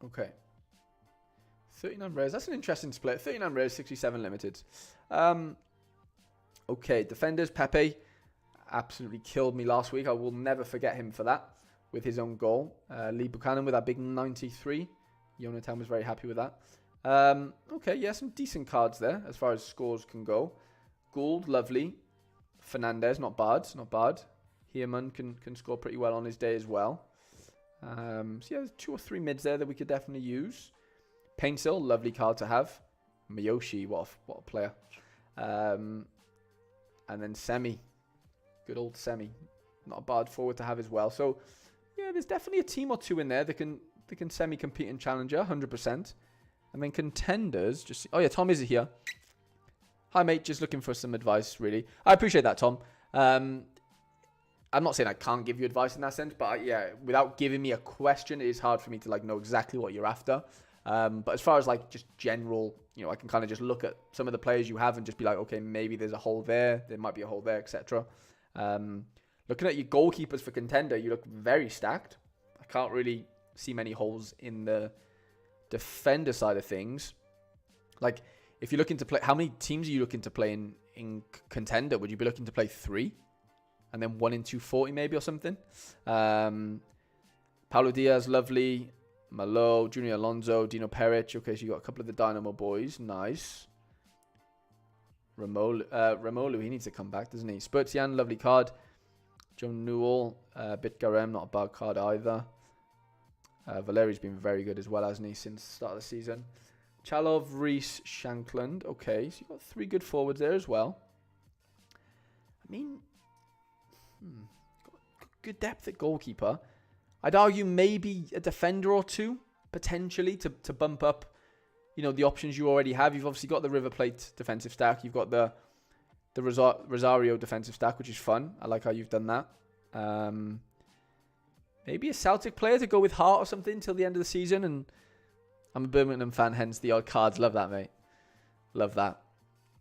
S1: Okay. 39 rares. That's an interesting split. 39 rares, 67 limited. Okay, defenders. Pepe absolutely killed me last week. I will never forget him for that with his own goal. Lee Buchanan with that big 93. Jonathan was very happy with that. Okay, yeah, some decent cards there as far as scores can go. Gould, lovely. Fernandez, not bad. Not bad. Heerman can score pretty well on his day as well. So yeah, there's 2 or 3 mids there that we could definitely use. Paintsill, lovely card to have. Miyoshi, what a player. And then Semi. Good old Semi. Not a bad forward to have as well. So, yeah, there's definitely a team or two in there that can semi-compete in Challenger, 100%. And then Contenders, just... Oh, yeah, Tom is here. Hi, mate. Just looking for some advice, really. I appreciate that, Tom. I'm not saying I can't give you advice in that sense, but yeah, without giving me a question, it is hard for me to know exactly what you're after. But as far as just general, I can kind of just look at some of the players you have and just be like, okay, maybe there's a hole there, there might be a hole there, etc. Looking at your goalkeepers for Contender, you look very stacked. I can't really see many holes in the defender side of things. If you're looking to play, how many teams are you looking to play in Contender? Would you be looking to play 3? And then 1 in 240 maybe or something? Paulo Diaz, lovely. Malo, Junior Alonso, Dino Peric. Okay, so you got a couple of the Dynamo boys. Nice. Romolu, he needs to come back, doesn't he? Spurtian, lovely card. Joe Newell, Bitgarem, not a bad card either. Valeri's been very good as well, hasn't he, since the start of the season. Chalov, Reese, Shankland. Okay, so you've got 3 good forwards there as well. I mean, got good depth at goalkeeper. I'd argue maybe a defender or 2, potentially, to bump up, the options you already have. You've obviously got the River Plate defensive stack. You've got the Rosario defensive stack, which is fun. I like how you've done that. Maybe a Celtic player to go with Hart or something till the end of the season. And I'm a Birmingham fan, hence the odd cards. Love that, mate. Love that.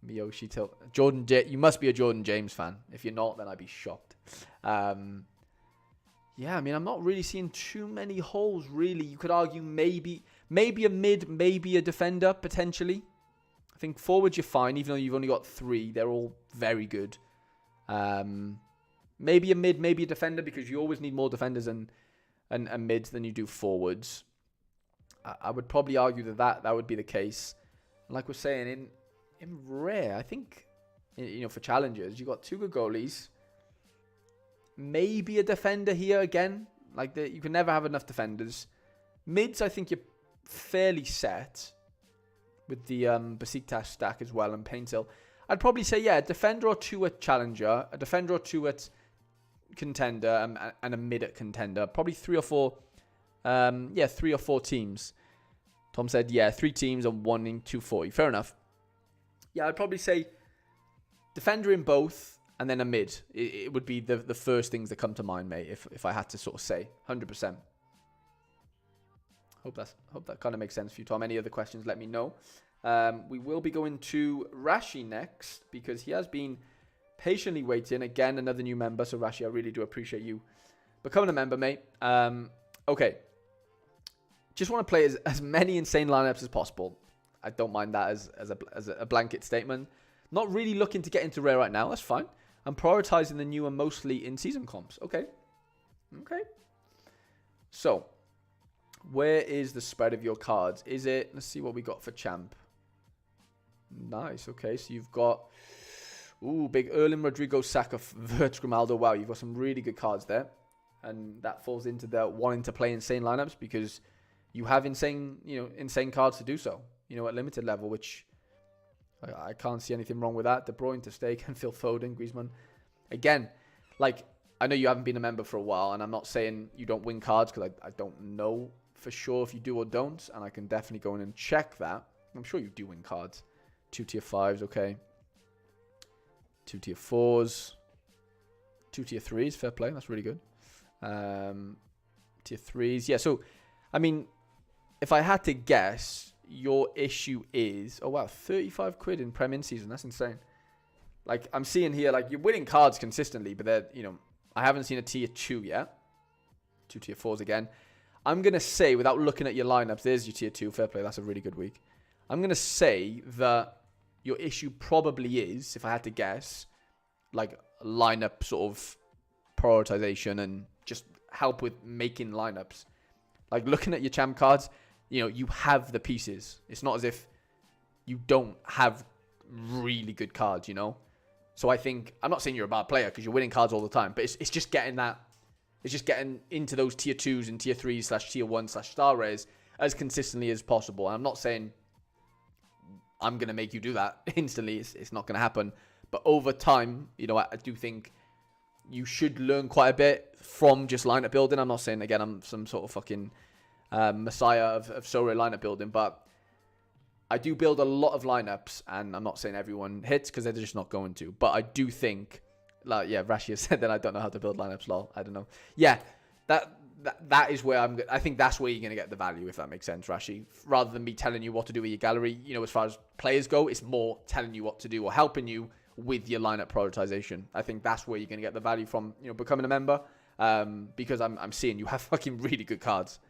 S1: Miyoshi till Jordan. You must be a Jordan James fan. If you're not, then I'd be shocked. Yeah, I mean, I'm not really seeing too many holes, really. You could argue maybe a mid, maybe a defender, potentially. I think forwards you're fine, even though you've only got 3. They're all very good. Maybe a mid, maybe a defender, because you always need more defenders and mids than you do forwards. I would probably argue that would be the case. Like we're saying, in rare, I think, for challengers, you've got 2 good goalies. Maybe a defender here again. You can never have enough defenders. Mids, I think you're fairly set with the Besiktas stack as well and Paintsill. I'd probably say, yeah, a defender or 2 at Challenger, a defender or 2 at Contender, and a mid at Contender. Probably 3 or 4. 3 or 4 teams. Tom said, yeah, 3 teams and 1 in 240. Fair enough. Yeah, I'd probably say defender in both and then a mid. It would be the first things that come to mind, mate, if I had to sort of say. 100%. Hope that kind of makes sense for you, Tom. Any other questions, let me know. We will be going to Rashi next because he has been patiently waiting. Again, another new member. So, Rashi, I really do appreciate you becoming a member, mate. Okay. Just want to play as many insane lineups as possible. I don't mind that as a blanket statement. Not really looking to get into rare right now. That's fine. I'm prioritizing the new and mostly in-season comps. Okay. So, where is the spread of your cards? Is it... Let's see what we got for champ. Nice. Okay, so you've got... Ooh, big Erling Rodrigo, Saka, Vert, Grimaldo. Wow, you've got some really good cards there. And that falls into the wanting to play insane lineups because you have insane cards to do so, at limited level, which I can't see anything wrong with that. De Bruyne, Ter Stegen, Phil Foden, Griezmann. Again, like, I know you haven't been a member for a while, and I'm not saying you don't win cards, because I don't know for sure if you do or don't, and I can definitely go in and check that. I'm sure you do win cards. 2 tier 5s, okay. 2 tier 4s. 2 tier 3s, fair play, that's really good. Tier 3s, yeah, so, I mean, if I had to guess, your issue is, oh wow, 35 quid in Prem in-season, that's insane. Like, I'm seeing here, like, you're winning cards consistently, but they're, I haven't seen a tier 2 yet. 2 tier 4s again. I'm going to say, without looking at your lineups, there's your tier 2, fair play, that's a really good week. I'm going to say that your issue probably is, if I had to guess, like, lineup sort of prioritization and just help with making lineups. Like, looking at your champ cards, you have the pieces. It's not as if you don't have really good cards, So I think, I'm not saying you're a bad player because you're winning cards all the time, but it's just getting that, it's just getting into those tier 2s and tier 3s / tier 1 / star rares as consistently as possible. And I'm not saying I'm going to make you do that instantly. It's not going to happen. But over time, I do think you should learn quite a bit from just lineup building. I'm not saying, again, I'm some sort of fucking messiah of Sorare lineup building, but I do build a lot of lineups, and I'm not saying everyone hits because they're just not going to. But I do think, like, yeah, Rashi has said that I don't know how to build lineups. Lol, I don't know. Yeah, that is where I think that's where you're going to get the value, if that makes sense, Rashi. Rather than me telling you what to do with your gallery, as far as players go, it's more telling you what to do or helping you with your lineup prioritization. I think that's where you're going to get the value from, becoming a member, because I'm seeing you have fucking really good cards.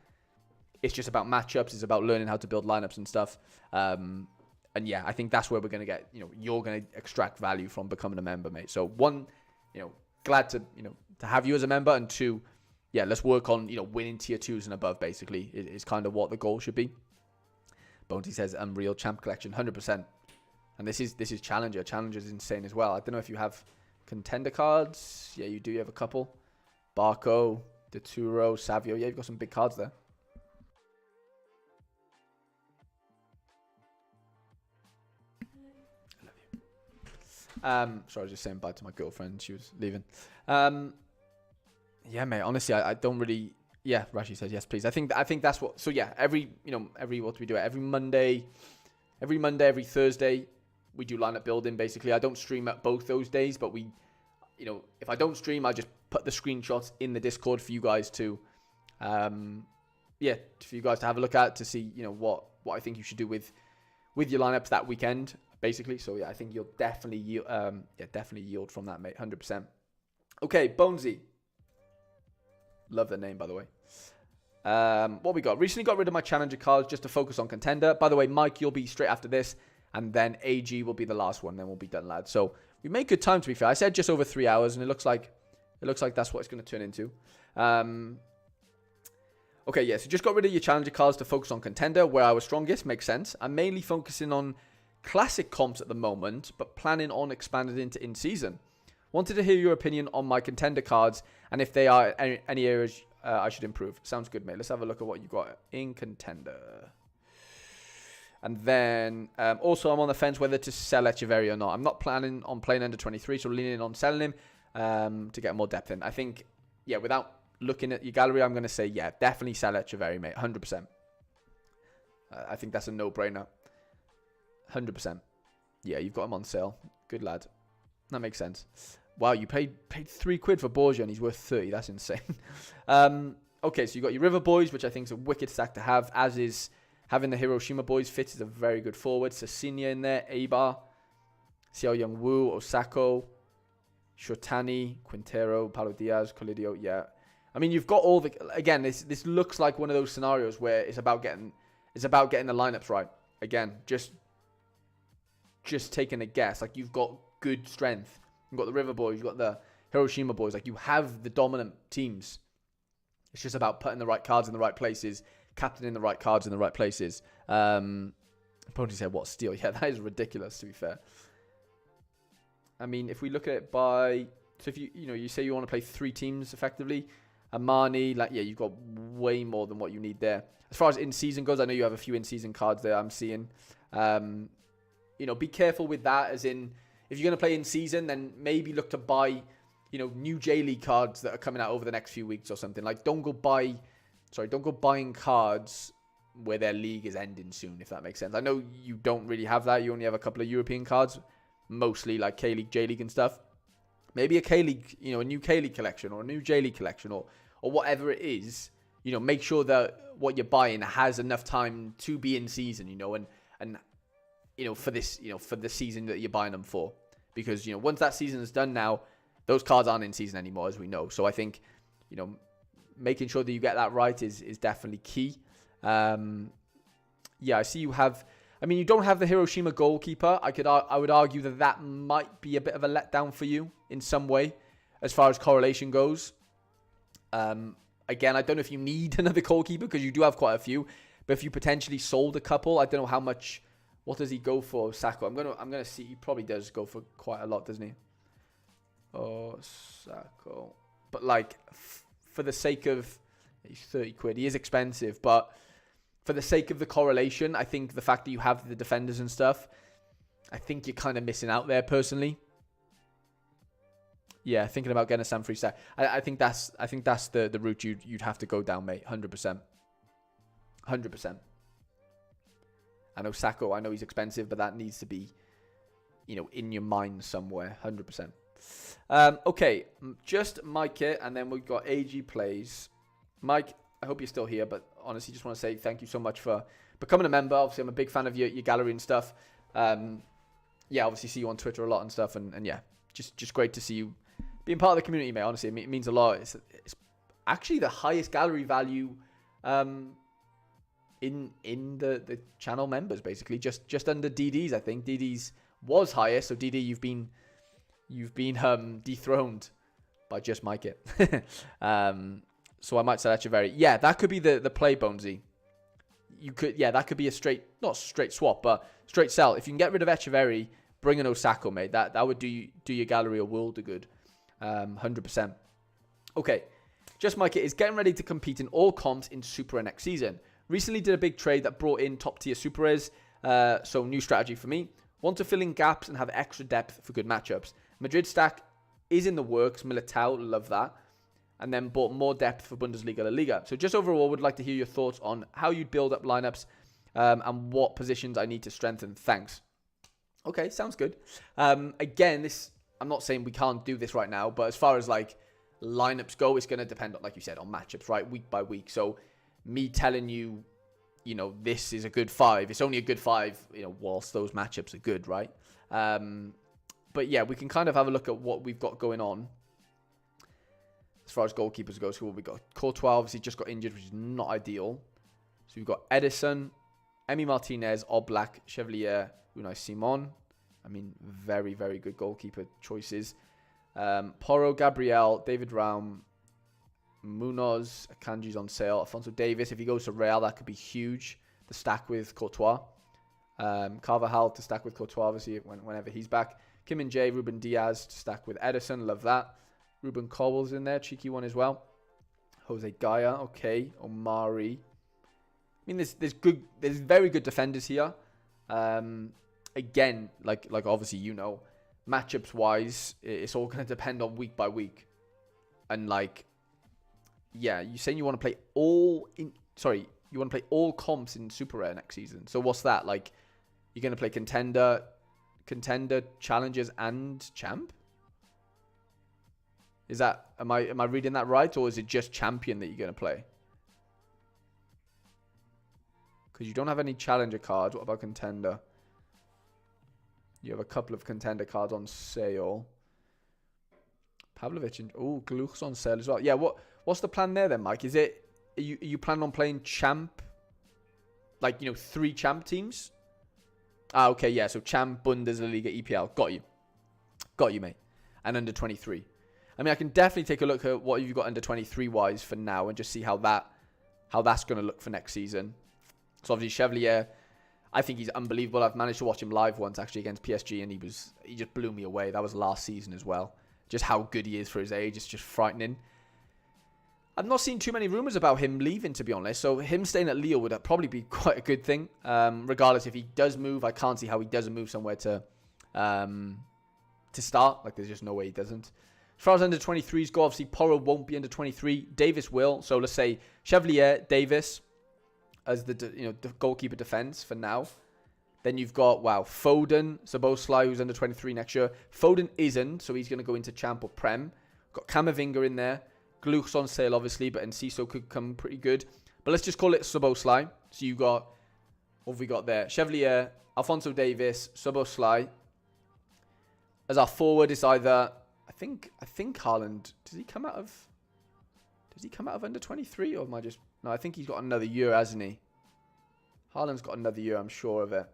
S1: It's just about matchups. It's about learning how to build lineups and stuff. And yeah, I think that's where we're going to get, you're going to extract value from becoming a member, mate. So one, glad to have you as a member. And two, yeah, let's work on, winning tier 2s and above, basically, is kind of what the goal should be. Bonesy says Unreal Champ Collection, 100%. And this is Challenger. Challenger is insane as well. I don't know if you have contender cards. Yeah, you do. You have a couple. Barco, Deturo, Savio. Yeah, you've got some big cards there. I love you. Sorry, I was just saying bye to my girlfriend. She was leaving. Yeah, mate. Honestly, I don't really. Yeah, Rashi says yes, please. I think that's what. So yeah, every what do we do? Every Monday, every Thursday, we do lineup building. Basically, I don't stream at both those days, but we, if I don't stream, I just put the screenshots in the Discord for you guys to, for you guys to have a look at to see, what I think you should do with your lineups that weekend, basically. So yeah, I think you'll definitely yield from that, mate, 100%. Okay, Bonesy. Love the name, by the way. What we got? Recently got rid of my challenger cards just to focus on contender. By the way, Mike, you'll be straight after this, and then AG will be the last one. Then we'll be done, lads. So we made good time, to be fair. I said just over 3 hours, and it looks like that's what it's going to turn into. Okay, yeah. So just got rid of your challenger cards to focus on contender, where I was strongest. Makes sense. I'm mainly focusing on classic comps at the moment, but planning on expanding into in-season. Wanted to hear your opinion on my contender cards and if they are any areas I should improve. Sounds good, mate. Let's have a look at what you got in contender. And then also I'm on the fence whether to sell Echeverry or not. I'm not planning on playing under 23, so leaning on selling him to get more depth in. I think, yeah, without looking at your gallery, I'm going to say, yeah, definitely sell Echeverry, mate. 100%. I think that's a no-brainer. 100%. Yeah, you've got him on sale. Good lad. That makes sense. Wow, you paid 3 quid for Borgia and he's worth 30. That's insane. Okay, so you got your River Boys, which I think is a wicked stack to have, as is having the Hiroshima Boys. Fitz is a very good forward. Cecilia in there, Eibar, Xiao Young Wu, Osako, Shotani, Quintero, Paulo Diaz, Colidio. Yeah, I mean you've got all the. Again, this looks like one of those scenarios where it's about getting the lineups right. Again, just taking a guess. Like you've got good strength. You've got the River Boys, you've got the Hiroshima Boys. Like you have the dominant teams. It's just about putting the right cards in the right places, captaining the right cards in the right places. Pony said, what, steal? Yeah, that is ridiculous, to be fair. I mean, if we look at it by... So if you say you want to play 3 teams effectively, Amani, like, yeah, you've got way more than what you need there. As far as in-season goes, I know you have a few in-season cards there I'm seeing. Be careful with that, as in, if you're going to play in-season, then maybe look to buy, new J-League cards that are coming out over the next few weeks or something. Like, don't go buying cards where their league is ending soon, if that makes sense. I know you don't really have that. You only have a couple of European cards, mostly like K-League, J-League and stuff. Maybe a K-League, a new K-League collection or a new J-League collection or whatever it is. Make sure that what you're buying has enough time to be in season, and for this, for the season that you're buying them for. Because, once that season is done now, those cards aren't in season anymore, as we know. So I think, making sure that you get that right is definitely key. I see you have, you don't have the Hiroshima goalkeeper. I would argue that might be a bit of a letdown for you in some way, as far as correlation goes. Again, I don't know if you need another goalkeeper, because you do have quite a few. But if you potentially sold a couple, I don't know how much. What does he go for, Sacco? I'm gonna see. He probably does go for quite a lot, doesn't he? Oh, Sacco. But like, for the sake of, he's 30 quid. He is expensive, but for the sake of the correlation, I think the fact that you have the defenders and stuff, I think you're kind of missing out there, personally. Yeah, thinking about getting a Sam free stack. I think that's the route you'd have to go down, mate. 100%. 100%. I know Sacco, I know he's expensive, but that needs to be, in your mind somewhere. 100%. Okay, just Mike it, and then we've got AG Plays. Mike, I hope you're still here, but honestly, just want to say thank you so much for becoming a member. Obviously, I'm a big fan of your gallery and stuff. Obviously see you on Twitter a lot and stuff, and yeah, just great to see you being part of the community, mate. Honestly, it means a lot. It's actually the highest gallery value in the channel members, basically. Just under DD's, I think. DD's was higher, so DD, you've been dethroned by just Mike it. So I might sell Echeverry. Yeah, that could be the play, Bonesy. That could be not straight swap, but straight sell. If you can get rid of Echeverry, bring in Osako, mate. That would do your gallery a world of good. 100%. Okay, just Mike it is getting ready to compete in all comps in Super next season. Recently did a big trade that brought in top tier Super Rares. So new strategy for me. Want to fill in gaps and have extra depth for good matchups. Madrid stack is in the works. Militao, love that. And then bought more depth for Bundesliga, La Liga. So just overall, would like to hear your thoughts on how you'd build up lineups and what positions I need to strengthen. Thanks. Okay, sounds good. Again, I'm not saying we can't do this right now, but as far as like lineups go, it's going to depend on, like you said, on matchups, right? Week by week. So me telling you, this is a good 5. It's only a good 5, whilst those matchups are good, right? But yeah, we can kind of have a look at what we've got going on. As far as goalkeepers goes, who have we got? Courtois obviously just got injured, which is not ideal. So we've got Edison, Emi Martinez, Oblak, Chevalier, Unai Simon. Very, very good goalkeeper choices. Porro, Gabriel, David Raum, Munoz, Akanji's on sale. Alfonso Davis, if he goes to Real, that could be huge. The stack with Courtois. Carvajal to stack with Courtois, obviously, whenever he's back. Kim and Jay, Ruben Diaz to stack with Edison. Love that. Ruben Cobbles in there. Cheeky one as well. Jose Gaia. Okay. Omari. There's very good defenders here. Again, like obviously, matchups wise, it's all going to depend on week by week. And you're saying you want to play all comps in Super Rare next season. So what's that? You're going to play contender, challengers, and champ? Is that, am I reading that right, or is it just champion that you're going to play? Because you don't have any challenger cards. What about contender? You have a couple of contender cards on sale. Pavlovic and Gluch's on sale as well. Yeah, what's the plan there then, Mike? Are you planning on playing champ? 3 champ teams? Okay, yeah. So champ, Bundesliga, EPL. Got you, mate. And under 23. I can definitely take a look at what you've got under 23 wise for now and just see how that's going to look for next season. So obviously Chevalier, I think he's unbelievable. I've managed to watch him live once actually against PSG, and he just blew me away. That was last season as well. Just how good he is for his age, it's just frightening. I've not seen too many rumours about him leaving, to be honest. So him staying at Lille would probably be quite a good thing. Regardless, if he does move, I can't see how he doesn't move somewhere to start. Like, there's just no way he doesn't. As far as under 23s go, obviously Porro won't be under 23. Davis will. So let's say Chevalier, Davis as the goalkeeper defence for now. Then you've got, Foden, Szoboszlai, who's under 23 next year. Foden isn't, so he's going to go into Champ or Prem. Got Camavinga in there. Gluck's on sale, obviously, but Enciso could come pretty good. But let's just call it Szoboszlai. So you got, what have we got there? Chevalier, Alphonso Davies, Szoboszlai. As our forward, it's either, I think Haaland, does he come out of under 23? Or am I just, no, I think he's got another year, hasn't he? Haaland's got another year, I'm sure of it.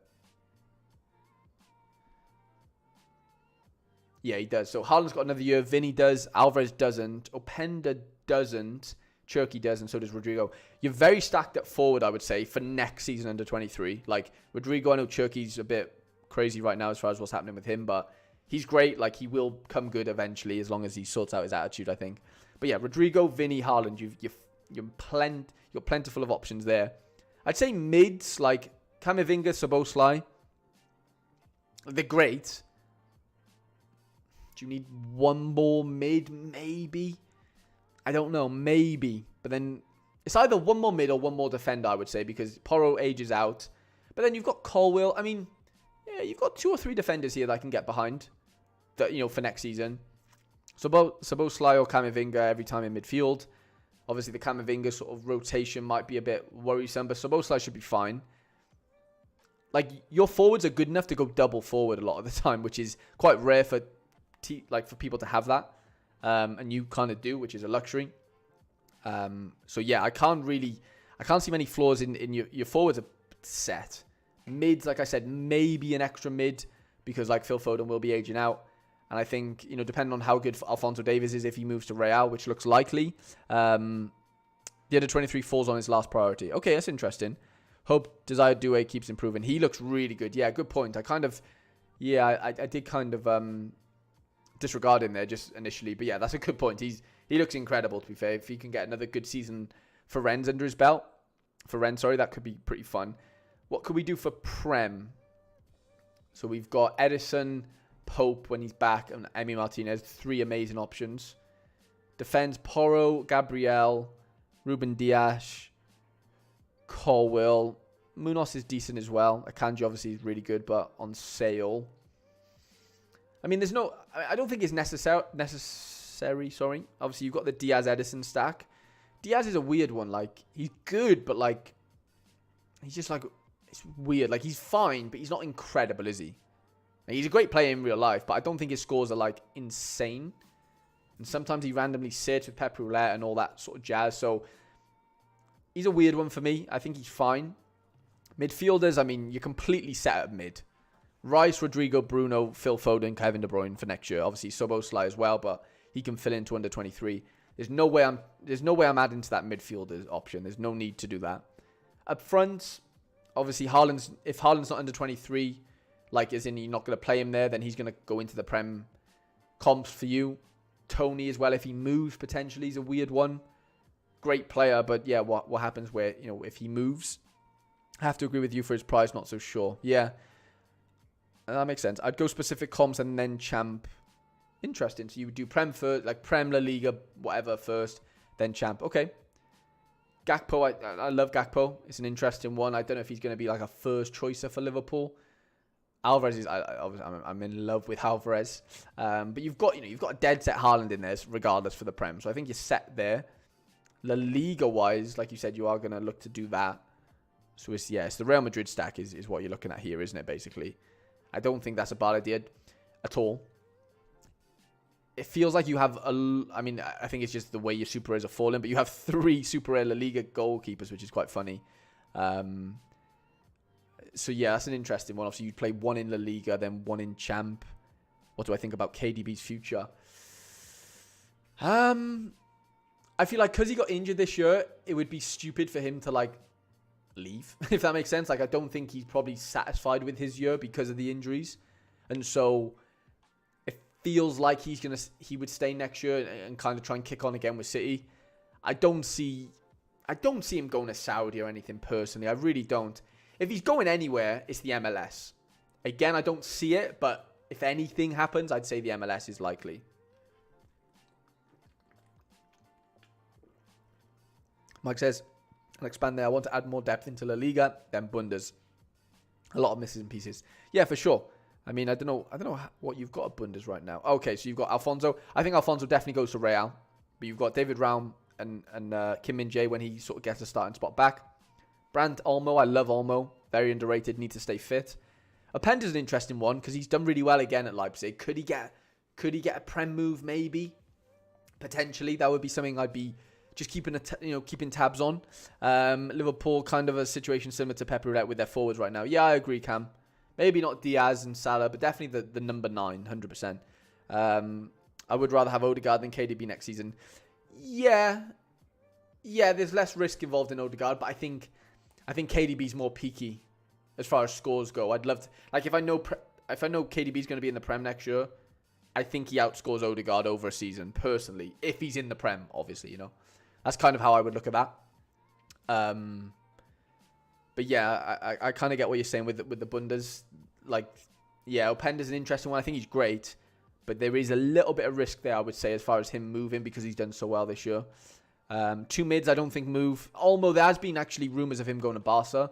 S1: Yeah, he does. So Haaland's got another year. Vinny does. Alvarez doesn't. Openda doesn't. Cherky does, and so does Rodrigo. You're very stacked at forward, I would say, for next season under 23. Like, Rodrigo, I know Cherky's a bit crazy right now as far as what's happening with him, but he's great. Like, he will come good eventually as long as he sorts out his attitude, I think. But yeah, Rodrigo, Vinny, Haaland, you're plentiful of options there. I'd say mids, like Camavinga, Szoboszlai, they're great. Do you need one more mid? Maybe. I don't know. Maybe. But then it's either one more mid or one more defender, I would say, because Porro ages out. But then you've got Colwill. I mean, yeah, you've got 2 or 3 defenders here that I can get behind that, for next season. Szoboszlai or Camavinga every time in midfield. Obviously, the Camavinga sort of rotation might be a bit worrisome, but Szoboszlai should be fine. Like, your forwards are good enough to go double forward a lot of the time, which is quite rare for people to have that, and you kind of do, which is a luxury. So yeah, I can't see many flaws in your forwards are set. Mids, like I said, maybe an extra mid because like Phil Foden will be aging out, and I think depending on how good Alphonso Davies is if he moves to Real, which looks likely, the under 23 falls on his last priority. Okay, that's interesting. Hope Desired Doué keeps improving. He looks really good. Yeah, good point. I did kind of disregard him there just initially, but yeah, that's a good point. He looks incredible, to be fair. If he can get another good season for Rennes under his belt, that could be pretty fun. What could we do for Prem? So we've got Edison, Pope when he's back, and Emi Martinez. 3 amazing options. Defense: Porro, Gabriel, Ruben Dias, Colwill. Munoz is decent as well. Akanji obviously is really good, but on sale. I mean, I don't think it's necessary, sorry. Obviously, you've got the Diaz-Edison stack. Diaz is a weird one. Like, he's good, but, like, he's just, like, it's weird. Like, he's fine, but he's not incredible, is he? Like, he's a great player in real life, but I don't think his scores are, like, insane. And sometimes he randomly sits with Pep Roulette and all that sort of jazz. So, he's a weird one for me. I think he's fine. Midfielders, I mean, you're completely set at mid. Rice, Rodrigo, Bruno, Phil Foden, Kevin De Bruyne for next year. Obviously, Szoboszlai as well, but he can fill into under 23. There's no way I'm adding to that midfielder option. There's no need to do that. Up front, obviously, if Haaland's not under 23, like as in you're not going to play him there, then he's going to go into the Prem comps for you. Tony as well, if he moves potentially, is a weird one. Great player, but yeah, what happens where if he moves? I have to agree with you, for his price, not so sure. Yeah. That makes sense. I'd go specific comps and then champ. Interesting. So you would do Prem first, like Prem, La Liga, whatever first, then champ. Okay. Gakpo, I love Gakpo. It's an interesting one. I don't know if he's going to be like a first choicer for Liverpool. Alvarez is, I'm in love with Alvarez. But you've got a dead set Haaland in there regardless for the Prem. So I think you're set there. La Liga wise, like you said, you are going to look to do that. So it's the Real Madrid stack is what you're looking at here, isn't it, basically? I don't think that's a bad idea at all. It feels like you have I think it's just the way your Super Rares are falling, but you have 3 Super Rare La Liga goalkeepers, which is quite funny. So yeah, that's an interesting one. Obviously, you'd play 1 in La Liga, then 1 in Champ. What do I think about KDB's future? I feel like because he got injured this year, it would be stupid for him to like leave, if that makes sense. Like, I don't think he's probably satisfied with his year because of the injuries, and so it feels like he would stay next year and kind of try and kick on again with City. I don't see him going to Saudi or anything personally. I really don't. If he's going anywhere, it's the MLS. Again, I don't see it, but if anything happens, I'd say the MLS is likely. Mike says, I'll expand there. I want to add more depth into La Liga, then Bundes. A lot of misses and pieces. Yeah, for sure. I mean, I don't know what you've got at Bundes right now. Okay, so you've got Alfonso. I think Alfonso definitely goes to Real. But you've got David Raum and Kim Min-jae when he sort of gets a starting spot back. Brandt Olmo, I love Olmo. Very underrated, need to stay fit. Openda's an interesting one because he's done really well again at Leipzig. Could he get a Prem move maybe? Potentially, that would be something I'd be just keeping tabs on. Liverpool, kind of a situation similar to Pep Roulette with their forwards right now. Yeah, I agree, Cam. Maybe not Diaz and Salah, but definitely the number 9, 100%. I would rather have Odegaard than KDB next season. Yeah, there's less risk involved in Odegaard, but I think KDB's more peaky as far as scores go. I'd love to, like, if I know KDB's going to be in the Prem next year, I think he outscores Odegaard over a season, personally. If he's in the Prem, obviously, That's kind of how I would look at that. But yeah, I kind of get what you're saying with the Bundes. Like, yeah, Openda's an interesting one. I think he's great. But there is a little bit of risk there, I would say, as far as him moving because he's done so well this year. 2 mids, I don't think move. Olmo, there has been actually rumours of him going to Barca,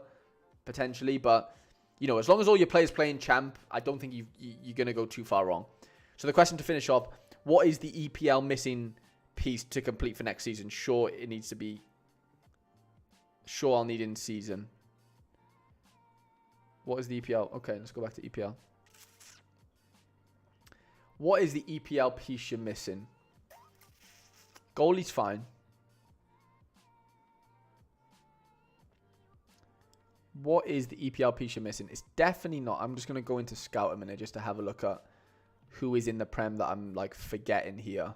S1: potentially. But, as long as all your players play in Champ, I don't think you're going to go too far wrong. So the question to finish off, what is the EPL missing piece to complete for next season? Sure, it needs to be... Sure, I'll need in season. What is the EPL? Okay, let's go back to EPL. What is the EPL piece you're missing? Goalie's fine. What is the EPL piece you're missing? It's definitely not. I'm just going to go into Scout a minute just to have a look at who is in the Prem that I'm like forgetting here.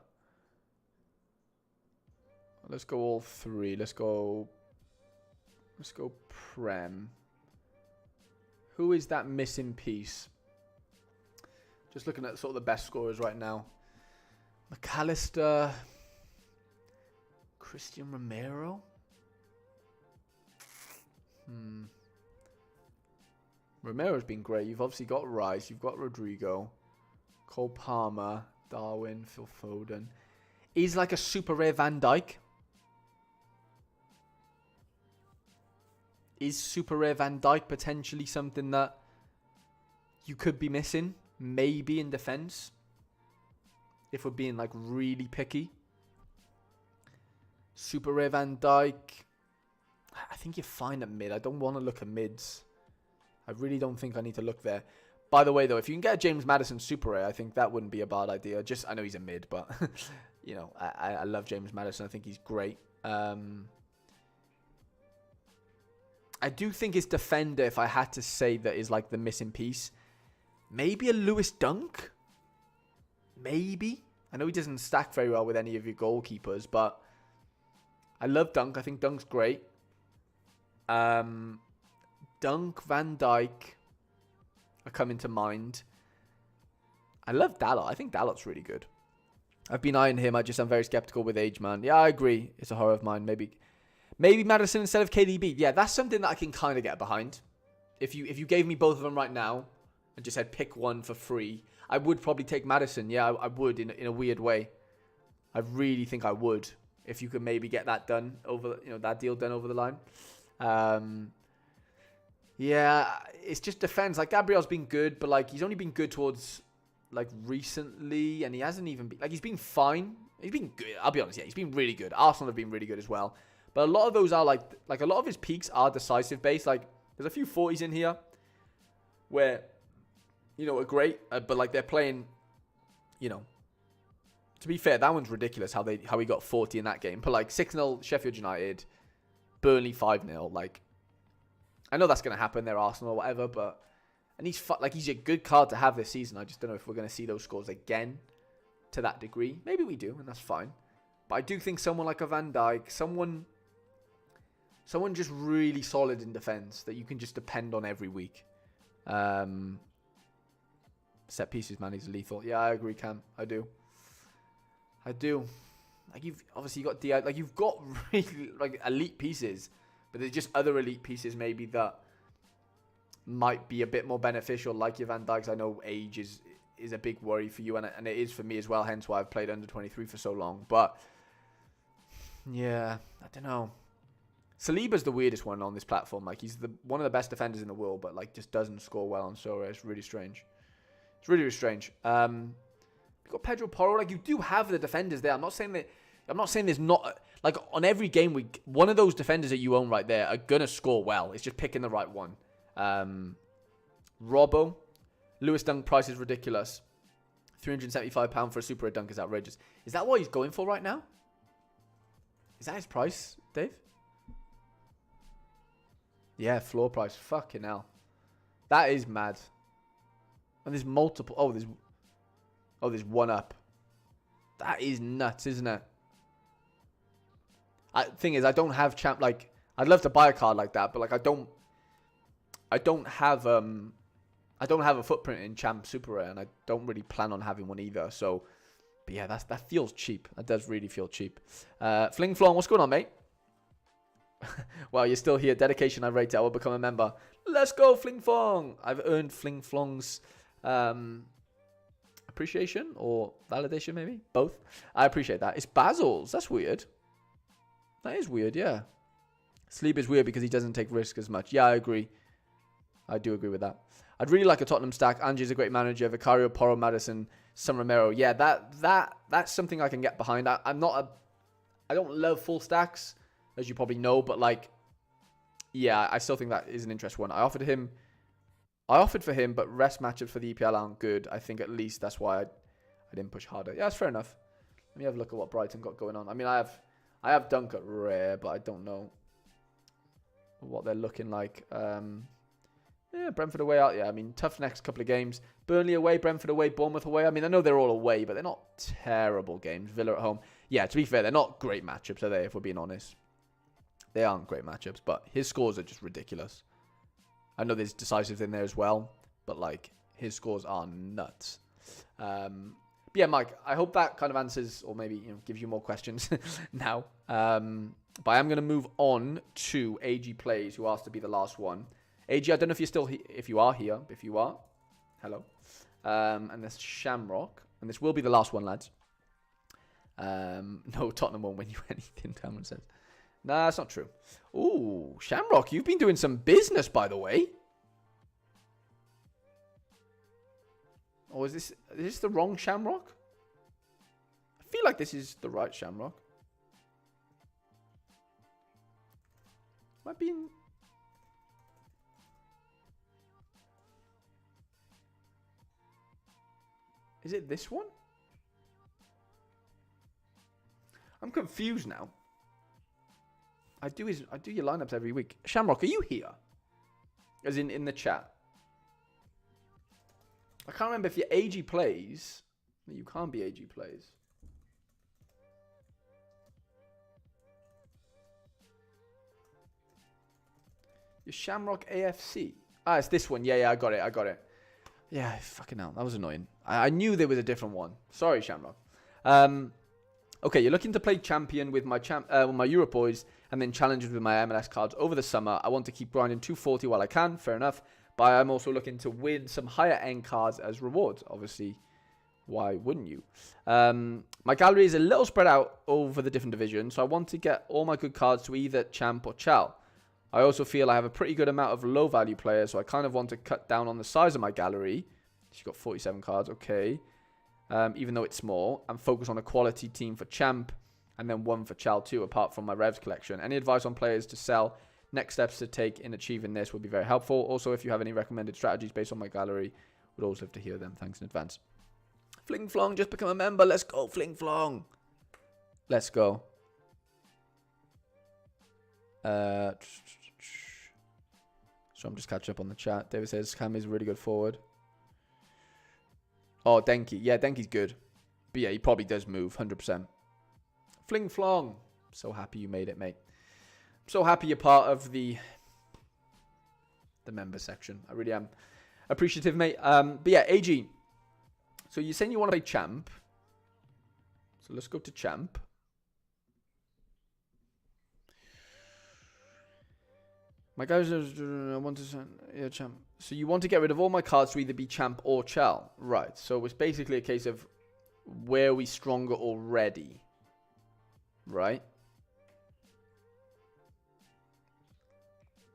S1: Let's go all 3. Let's go Prem. Who is that missing piece? Just looking at sort of the best scorers right now. McAllister. Christian Romero. Romero's been great. You've obviously got Rice. You've got Rodrigo. Cole Palmer. Darwin. Phil Foden. Is like a super rare Van Dijk. Is super rare Van Dijk potentially something that you could be missing? Maybe in defense. If we're being like really picky. Super rare Van Dijk. I think you're fine at mid. I don't want to look at mids. I really don't think I need to look there. By the way, though, if you can get a James Maddison super rare, I think that wouldn't be a bad idea. I know he's a mid, but I love James Maddison. I think he's great. I do think his defender, if I had to say that is like the missing piece, maybe a Lewis Dunk. Maybe. I know he doesn't stack very well with any of your goalkeepers, but I love Dunk. I think Dunk's great. Dunk, Van Dijk are coming to mind. I love Dalot. I think Dalot's really good. I've been eyeing him. I'm very skeptical with age, man. Yeah, I agree. It's a horror of mine. Maybe Maddison instead of KDB. Yeah, that's something that I can kind of get behind. If you gave me both of them right now and just said pick one for free, I would probably take Maddison. Yeah, I would in a weird way. I really think I would if you could maybe get that done over, that deal done over the line. Yeah, it's just defense. Like Gabriel's been good, but like he's only been good towards like recently, and he hasn't even been he's been fine. He's been good. I'll be honest. Yeah, he's been really good. Arsenal have been really good as well. But a lot of those are like a lot of his peaks are decisive based. Like there's a few 40s in here where are great, but like they're playing. To be fair, that one's ridiculous how he got 40 in that game. But like 6-0 Sheffield United, Burnley 5-0. Like I know that's gonna happen. They're Arsenal or whatever, but he's a good card to have this season. I just don't know if we're gonna see those scores again to that degree. Maybe we do, and that's fine. But I do think someone like a Van Dijk, someone just really solid in defense that you can just depend on every week. Set pieces, man, he's lethal. Yeah, I agree, Cam. I do. like you've obviously got DI, like you've got really like elite pieces, but there's just other elite pieces maybe that might be a bit more beneficial, like your Van Dijks. I know age is a big worry for you, and it is for me as well, hence why I've played under 23 for so long. But yeah, I don't know. Saliba's the weirdest one on this platform. Like, he's one of the best defenders in the world, but like just doesn't score well on Sorare. It's really strange. It's really, really strange. You've got Pedro Porro. Like, you do have the defenders there. I'm not saying there's not, like, on every game week, one of those defenders that you own right there are gonna score well. It's just picking the right one. Robbo, Lewis Dunk price is ridiculous. £375 for a super red dunk is outrageous. Is that what he's going for right now? Is that his price, Dave? Yeah, floor price. Fucking hell. That is mad. And there's multiple. Oh, there's one up. That is nuts, isn't it? Thing is, I don't have champ. Like, I'd love to buy a card like that, but like I don't have a footprint in Champ Super Rare, and I don't really plan on having one either. So, but yeah, that feels cheap. That does really feel cheap. Fling Flong, what's going on, mate? Well, you're still here. Dedication, I rate it. I will become a member. Let's go, Fling Flong. I've earned Fling Flong's appreciation or validation, maybe both. I appreciate that. It's Basil's. That's weird. That is weird. Yeah. Sleep is weird because he doesn't take risk as much. Yeah, I agree. I do agree with that. I'd really like a Tottenham stack. Ange's a great manager. Vicario, Porro, Madison, San Romero. Yeah, that's something I can get behind. I don't love full stacks, as you probably know, but like, yeah, I still think that is an interesting one. I offered for him, but rest matchups for the EPL aren't good. I think at least that's why I didn't push harder. Yeah, that's fair enough. Let me have a look at what Brighton got going on. I mean, I have Dunk at rare, but I don't know what they're looking like. Yeah, Brentford away out. Yeah, I mean, tough next couple of games. Burnley away, Brentford away, Bournemouth away. I mean, I know they're all away, but they're not terrible games. Villa at home. Yeah, to be fair, they're not great matchups, are they, if we're being honest? They aren't great matchups, but his scores are just ridiculous. I know there's decisives in there as well, but, like, his scores are nuts. But yeah, Mike, I hope that kind of answers, or maybe, gives you more questions now. But I am going to move on to AG Plays, who asked to be the last one. AG, I don't know if you're still if you are here. If you are, hello. And there's Shamrock, and this will be the last one, lads. No, Tottenham won't win you anything, Cameron says. Nah, that's not true. Ooh, Shamrock, you've been doing some business, by the way. Or is this the wrong Shamrock? I feel like this is the right Shamrock. Am I being... Is it this one? I'm confused now. I do your lineups every week. Shamrock, are you here? As in the chat. I can't remember if your AG Plays. You can't be AG Plays. Your Shamrock AFC. Ah, it's this one. Yeah, I got it. Yeah, fucking hell. That was annoying. I knew there was a different one. Sorry, Shamrock. Okay, you're looking to play champion with my Europe boys and then challenges with my MLS cards over the summer. I want to keep grinding 240 while I can. Fair enough. But I'm also looking to win some higher end cards as rewards. Obviously, why wouldn't you? My gallery is a little spread out over the different divisions, so I want to get all my good cards to either champ or chal. I also feel I have a pretty good amount of low value players, so I kind of want to cut down on the size of my gallery. She's got 47 cards, okay. Even though it's small, and focus on a quality team for champ, and then one for chal too, apart from my Revs collection. Any advice on players to sell? Next steps to take in achieving this would be very helpful. Also, if you have any recommended strategies based on my gallery, would also love to hear them. Thanks in advance. Fling Flong, just become a member. Let's go, Fling Flong. Let's go. So I'm just catching up on the chat. David says Cam is a really good forward. Oh, Denki. Yeah, Denki's good. But yeah, he probably does move, 100%. Fling Flong. So happy you made it, mate. I'm so happy you're part of the member section. I really am appreciative, mate. But yeah, AG. So you're saying you want to play champ. So let's go to champ. My guys, I want to send champ. So you want to get rid of all my cards to either be champ or chal, right? So it's basically a case of where are we stronger already, right?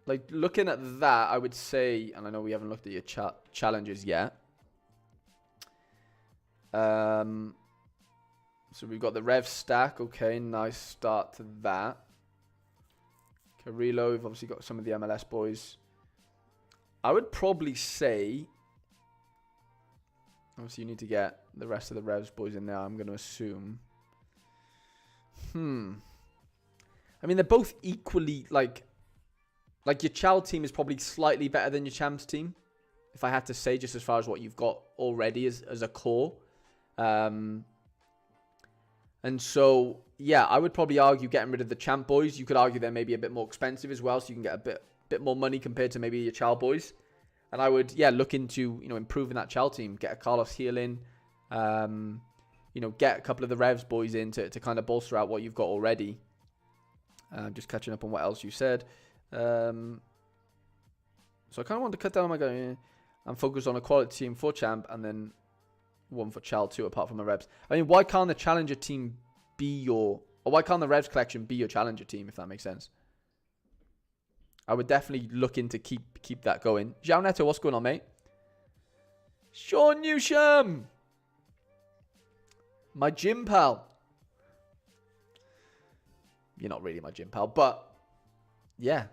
S1: Like looking at that, I would say, and I know we haven't looked at your challenges yet. So we've got the Rev stack. Okay, nice start to that. Carrillo, we've obviously got some of the MLS boys. I would probably say, obviously you need to get the rest of the Revs boys in there, I'm going to assume. I mean, they're both equally, like your Chal team is probably slightly better than your Champs team, if I had to say, just as far as what you've got already as a core. And so, yeah, I would probably argue getting rid of the Champ boys. You could argue they're maybe a bit more expensive as well, so you can get a bit more money compared to maybe your Chal boys. And I would, yeah, look into, improving that Chal team. Get a Carlos Heel in, get a couple of the Revs boys in to kind of bolster out what you've got already. Just catching up on what else you said. So I kind of want to cut down on my going and focus on a quality team for Champ and then one for Chal too, apart from the Revs. I mean, why can't the Challenger team or why can't the Revs collection be your Challenger team, if that makes sense? I would definitely look into keep that going. João Neto, what's going on, mate? Sean Newsham! My gym pal. You're not really my gym pal, but yeah.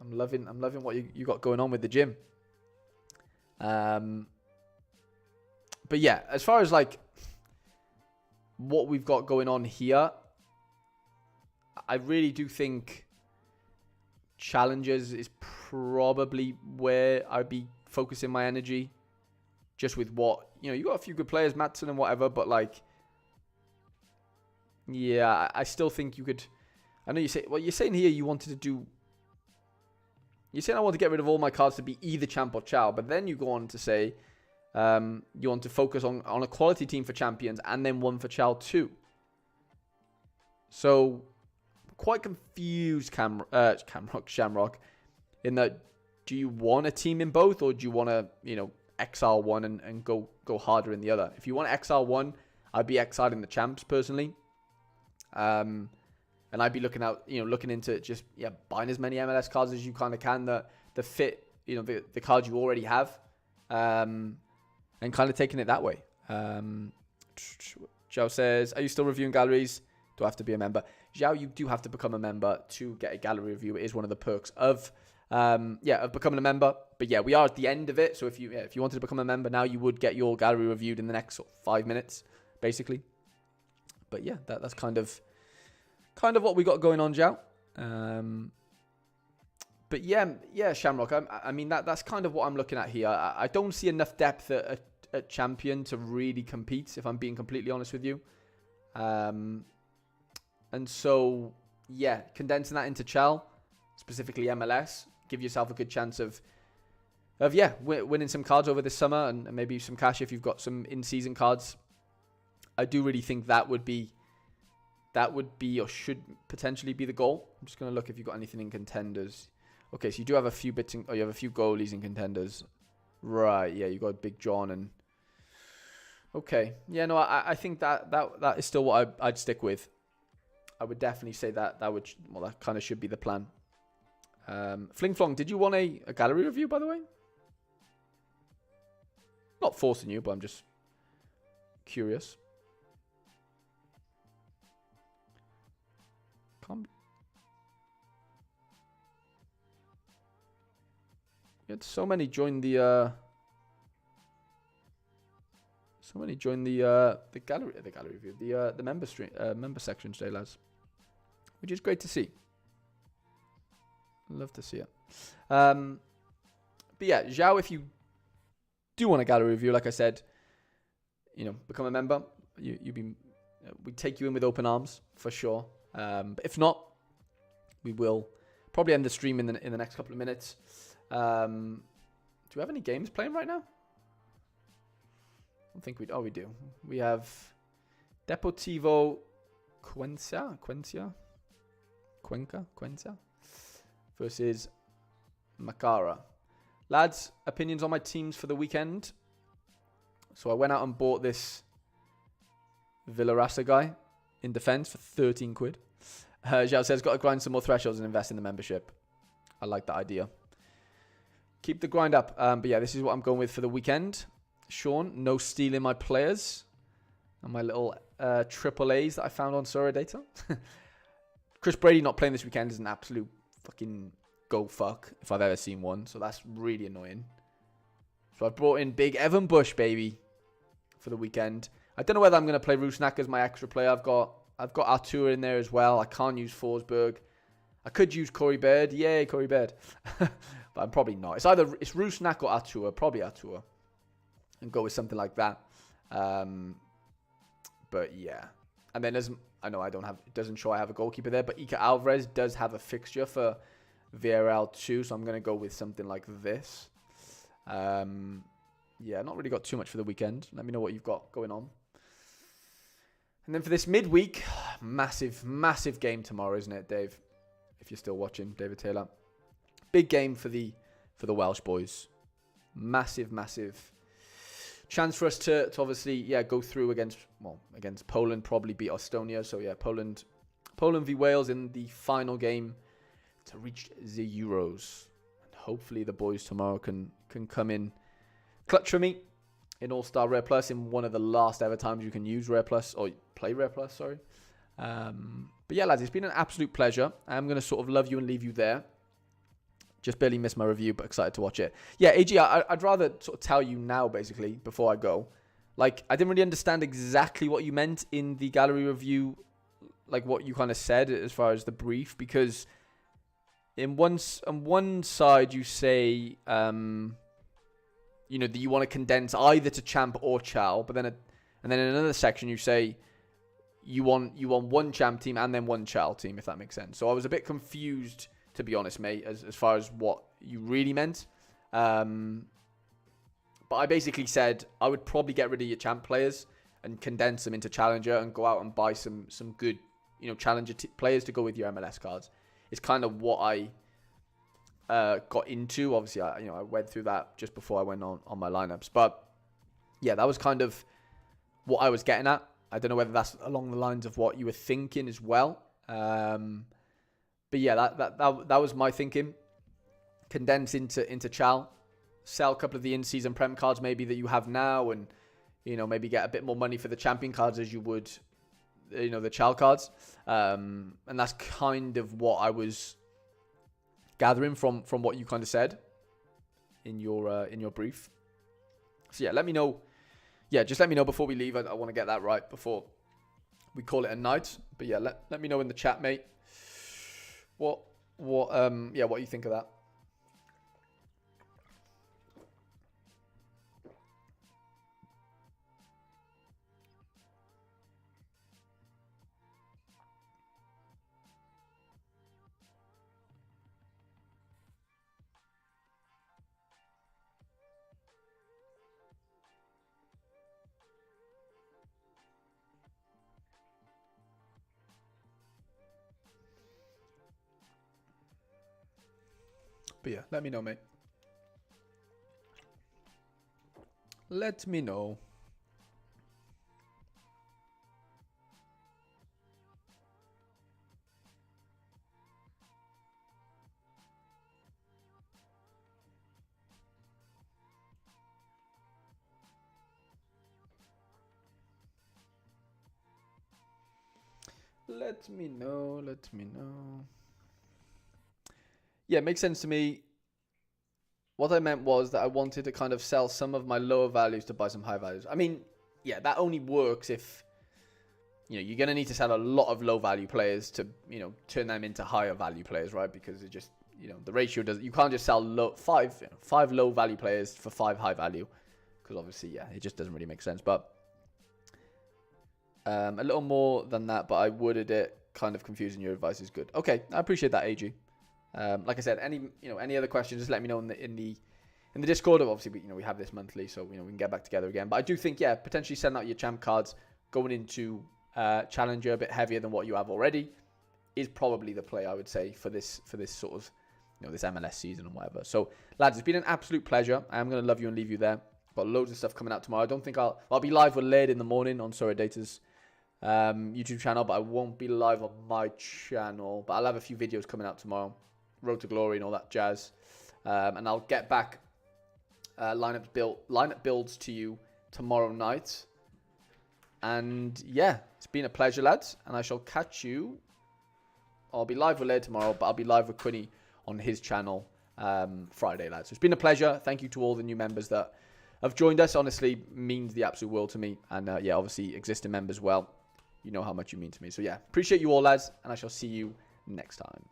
S1: I'm loving what you got going on with the gym. But yeah, as far as like what we've got going on here, I really do think challenges is probably where I'd be focusing my energy. Just with what, you got a few good players, Matson and whatever, but like, yeah, I still think you could. I know you say, well, you're saying here you wanted to do. You're saying I want to get rid of all my cards to be either Champ or Chal, but then you go on to say you want to focus on a quality team for champions and then one for Chal too. So, quite confused, Shamrock, in that, do you want a team in both, or do you want to, XR one and go harder in the other? If you want XR one, I'd be XRing the Champs personally. And I'd be looking into just buying as many MLS cards as you kind of can that fit the cards you already have, and kind of taking it that way. Zhao says, are you still reviewing galleries? Do I have to be a member? Zhao, you do have to become a member to get a gallery review. It is one of the perks of becoming a member. But yeah, we are at the end of it. So if you wanted to become a member now, you would get your gallery reviewed in the next 5 minutes, basically. But yeah, that's kind of what we got going on, Zhao. But yeah, Shamrock. I mean that's kind of what I'm looking at here. I don't see enough depth at champion to really compete, if I'm being completely honest with you. And so yeah, condensing that into Chal, specifically MLS, give yourself a good chance of winning some cards over this summer and maybe some cash if you've got some in-season cards. I do really think that would be or should potentially be the goal. I'm just going to look if you've got anything in contenders. Okay, so you do have a few bits you have a few goalies in contenders. Right, yeah, you got Big John and... Okay, yeah, no, I think that is still what I'd stick with. I would definitely say that kind of should be the plan. Fling Flong, did you want a gallery review, by the way? Not forcing you, but I'm just curious. You had so many join the gallery review, the member stream, member section today, lads, which is great to see. Love to see it. But yeah, Zhao, if you do want a gallery review, like I said, become a member. We take you in with open arms for sure. But if not, we will probably end the stream in the next couple of minutes. Do we have any games playing right now? I don't think we do. We have Deportivo Cuenca. versus Makara. Lads, opinions on my teams for the weekend. So I went out and bought this Villarasa guy in defense for 13 quid. Zhao says, got to grind some more thresholds and invest in the membership. I like that idea. Keep the grind up. But yeah, this is what I'm going with for the weekend. Sean, no stealing my players. And my little triple A's that I found on Sorare data. Chris Brady not playing this weekend is an absolute fucking go fuck if I've ever seen one. So that's really annoying. So I brought in big Evan Bush, baby, for the weekend. I don't know whether I'm going to play Rusnak as my extra player. I've got Artur in there as well. I can't use Forsberg. I could use Corey Baird. Yay, Corey Baird. But I'm probably not. It's either Rusnak or Artur. Probably Artur. And go with something like that. But yeah. And then I know it doesn't show I have a goalkeeper there, but Ika Alvarez does have a fixture for VRL too, so I'm going to go with something like this. Yeah, not really got too much for the weekend. Let me know what you've got going on. And then for this midweek, massive, massive game tomorrow, isn't it, Dave? If you're still watching, David Taylor. Big game for the Welsh boys. Massive, massive chance for us to obviously, go through against Poland, probably beat Estonia. So yeah, Poland v Wales in the final game to reach the Euros. And hopefully the boys tomorrow can come in clutch for me in All-Star Rare Plus in one of the last ever times you can use Rare Plus, or play Rare Plus, sorry. But yeah, lads, it's been an absolute pleasure. I'm going to sort of love you and leave you there. Just barely missed my review, but excited to watch it. Yeah, AG, I'd rather sort of tell you now, basically, before I go. Like, I didn't really understand exactly what you meant in the gallery review, like what you kind of said as far as the brief, because on one side you say, that you want to condense either to champ or chal, but then and then in another section you say you want one champ team and then one chal team, if that makes sense. So I was a bit confused, to be honest, mate, as far as what you really meant. But I basically said I would probably get rid of your champ players and condense them into challenger and go out and buy some good, challenger players to go with your MLS cards. It's kind of what I got into. Obviously, I went through that just before I went on my lineups. But yeah, that was kind of what I was getting at. I don't know whether that's along the lines of what you were thinking as well. But yeah, that was my thinking. Condense into Chal, sell a couple of the in-season Prem cards maybe that you have now, and maybe get a bit more money for the champion cards as you would, the Chal cards. And that's kind of what I was gathering from what you kind of said in your brief. So yeah, let me know. Yeah, just let me know before we leave. I want to get that right before we call it a night. But yeah, let me know in the chat, mate. What you think of that? But yeah, let me know, mate. Let me know. Let me know. Yeah, it makes sense to me. What I meant was that I wanted to kind of sell some of my lower values to buy some high values. I mean, yeah, that only works if, you're going to need to sell a lot of low value players to, turn them into higher value players, right? Because it just, the ratio does, you can't just sell five low value players for 5 high value. Because obviously, yeah, it just doesn't really make sense. But a little more than that, but I worded it kind of confusing. Your advice is good. Okay, I appreciate that, AG. Like I said, any other questions, just let me know in the Discord. Obviously, we have this monthly, so we can get back together again. But I do think, yeah, potentially send out your champ cards going into Challenger a bit heavier than what you have already is probably the play, I would say, for this sort of this MLS season and whatever. So, lads, it's been an absolute pleasure. I am going to love you and leave you there. Got loads of stuff coming out tomorrow. I don't think I'll be live with Laird in the morning on Sorare Data's YouTube channel, but I won't be live on my channel. But I'll have a few videos coming out tomorrow. Road to Glory and all that jazz. And I'll get back lineup builds to you tomorrow night. And yeah, it's been a pleasure, lads. And I shall catch you. I'll be live with Laird tomorrow, but I'll be live with Quinny on his channel Friday, lads. So it's been a pleasure. Thank you to all the new members that have joined us. Honestly, means the absolute world to me. And yeah, obviously existing members, well, you know how much you mean to me. So yeah, appreciate you all, lads, and I shall see you next time.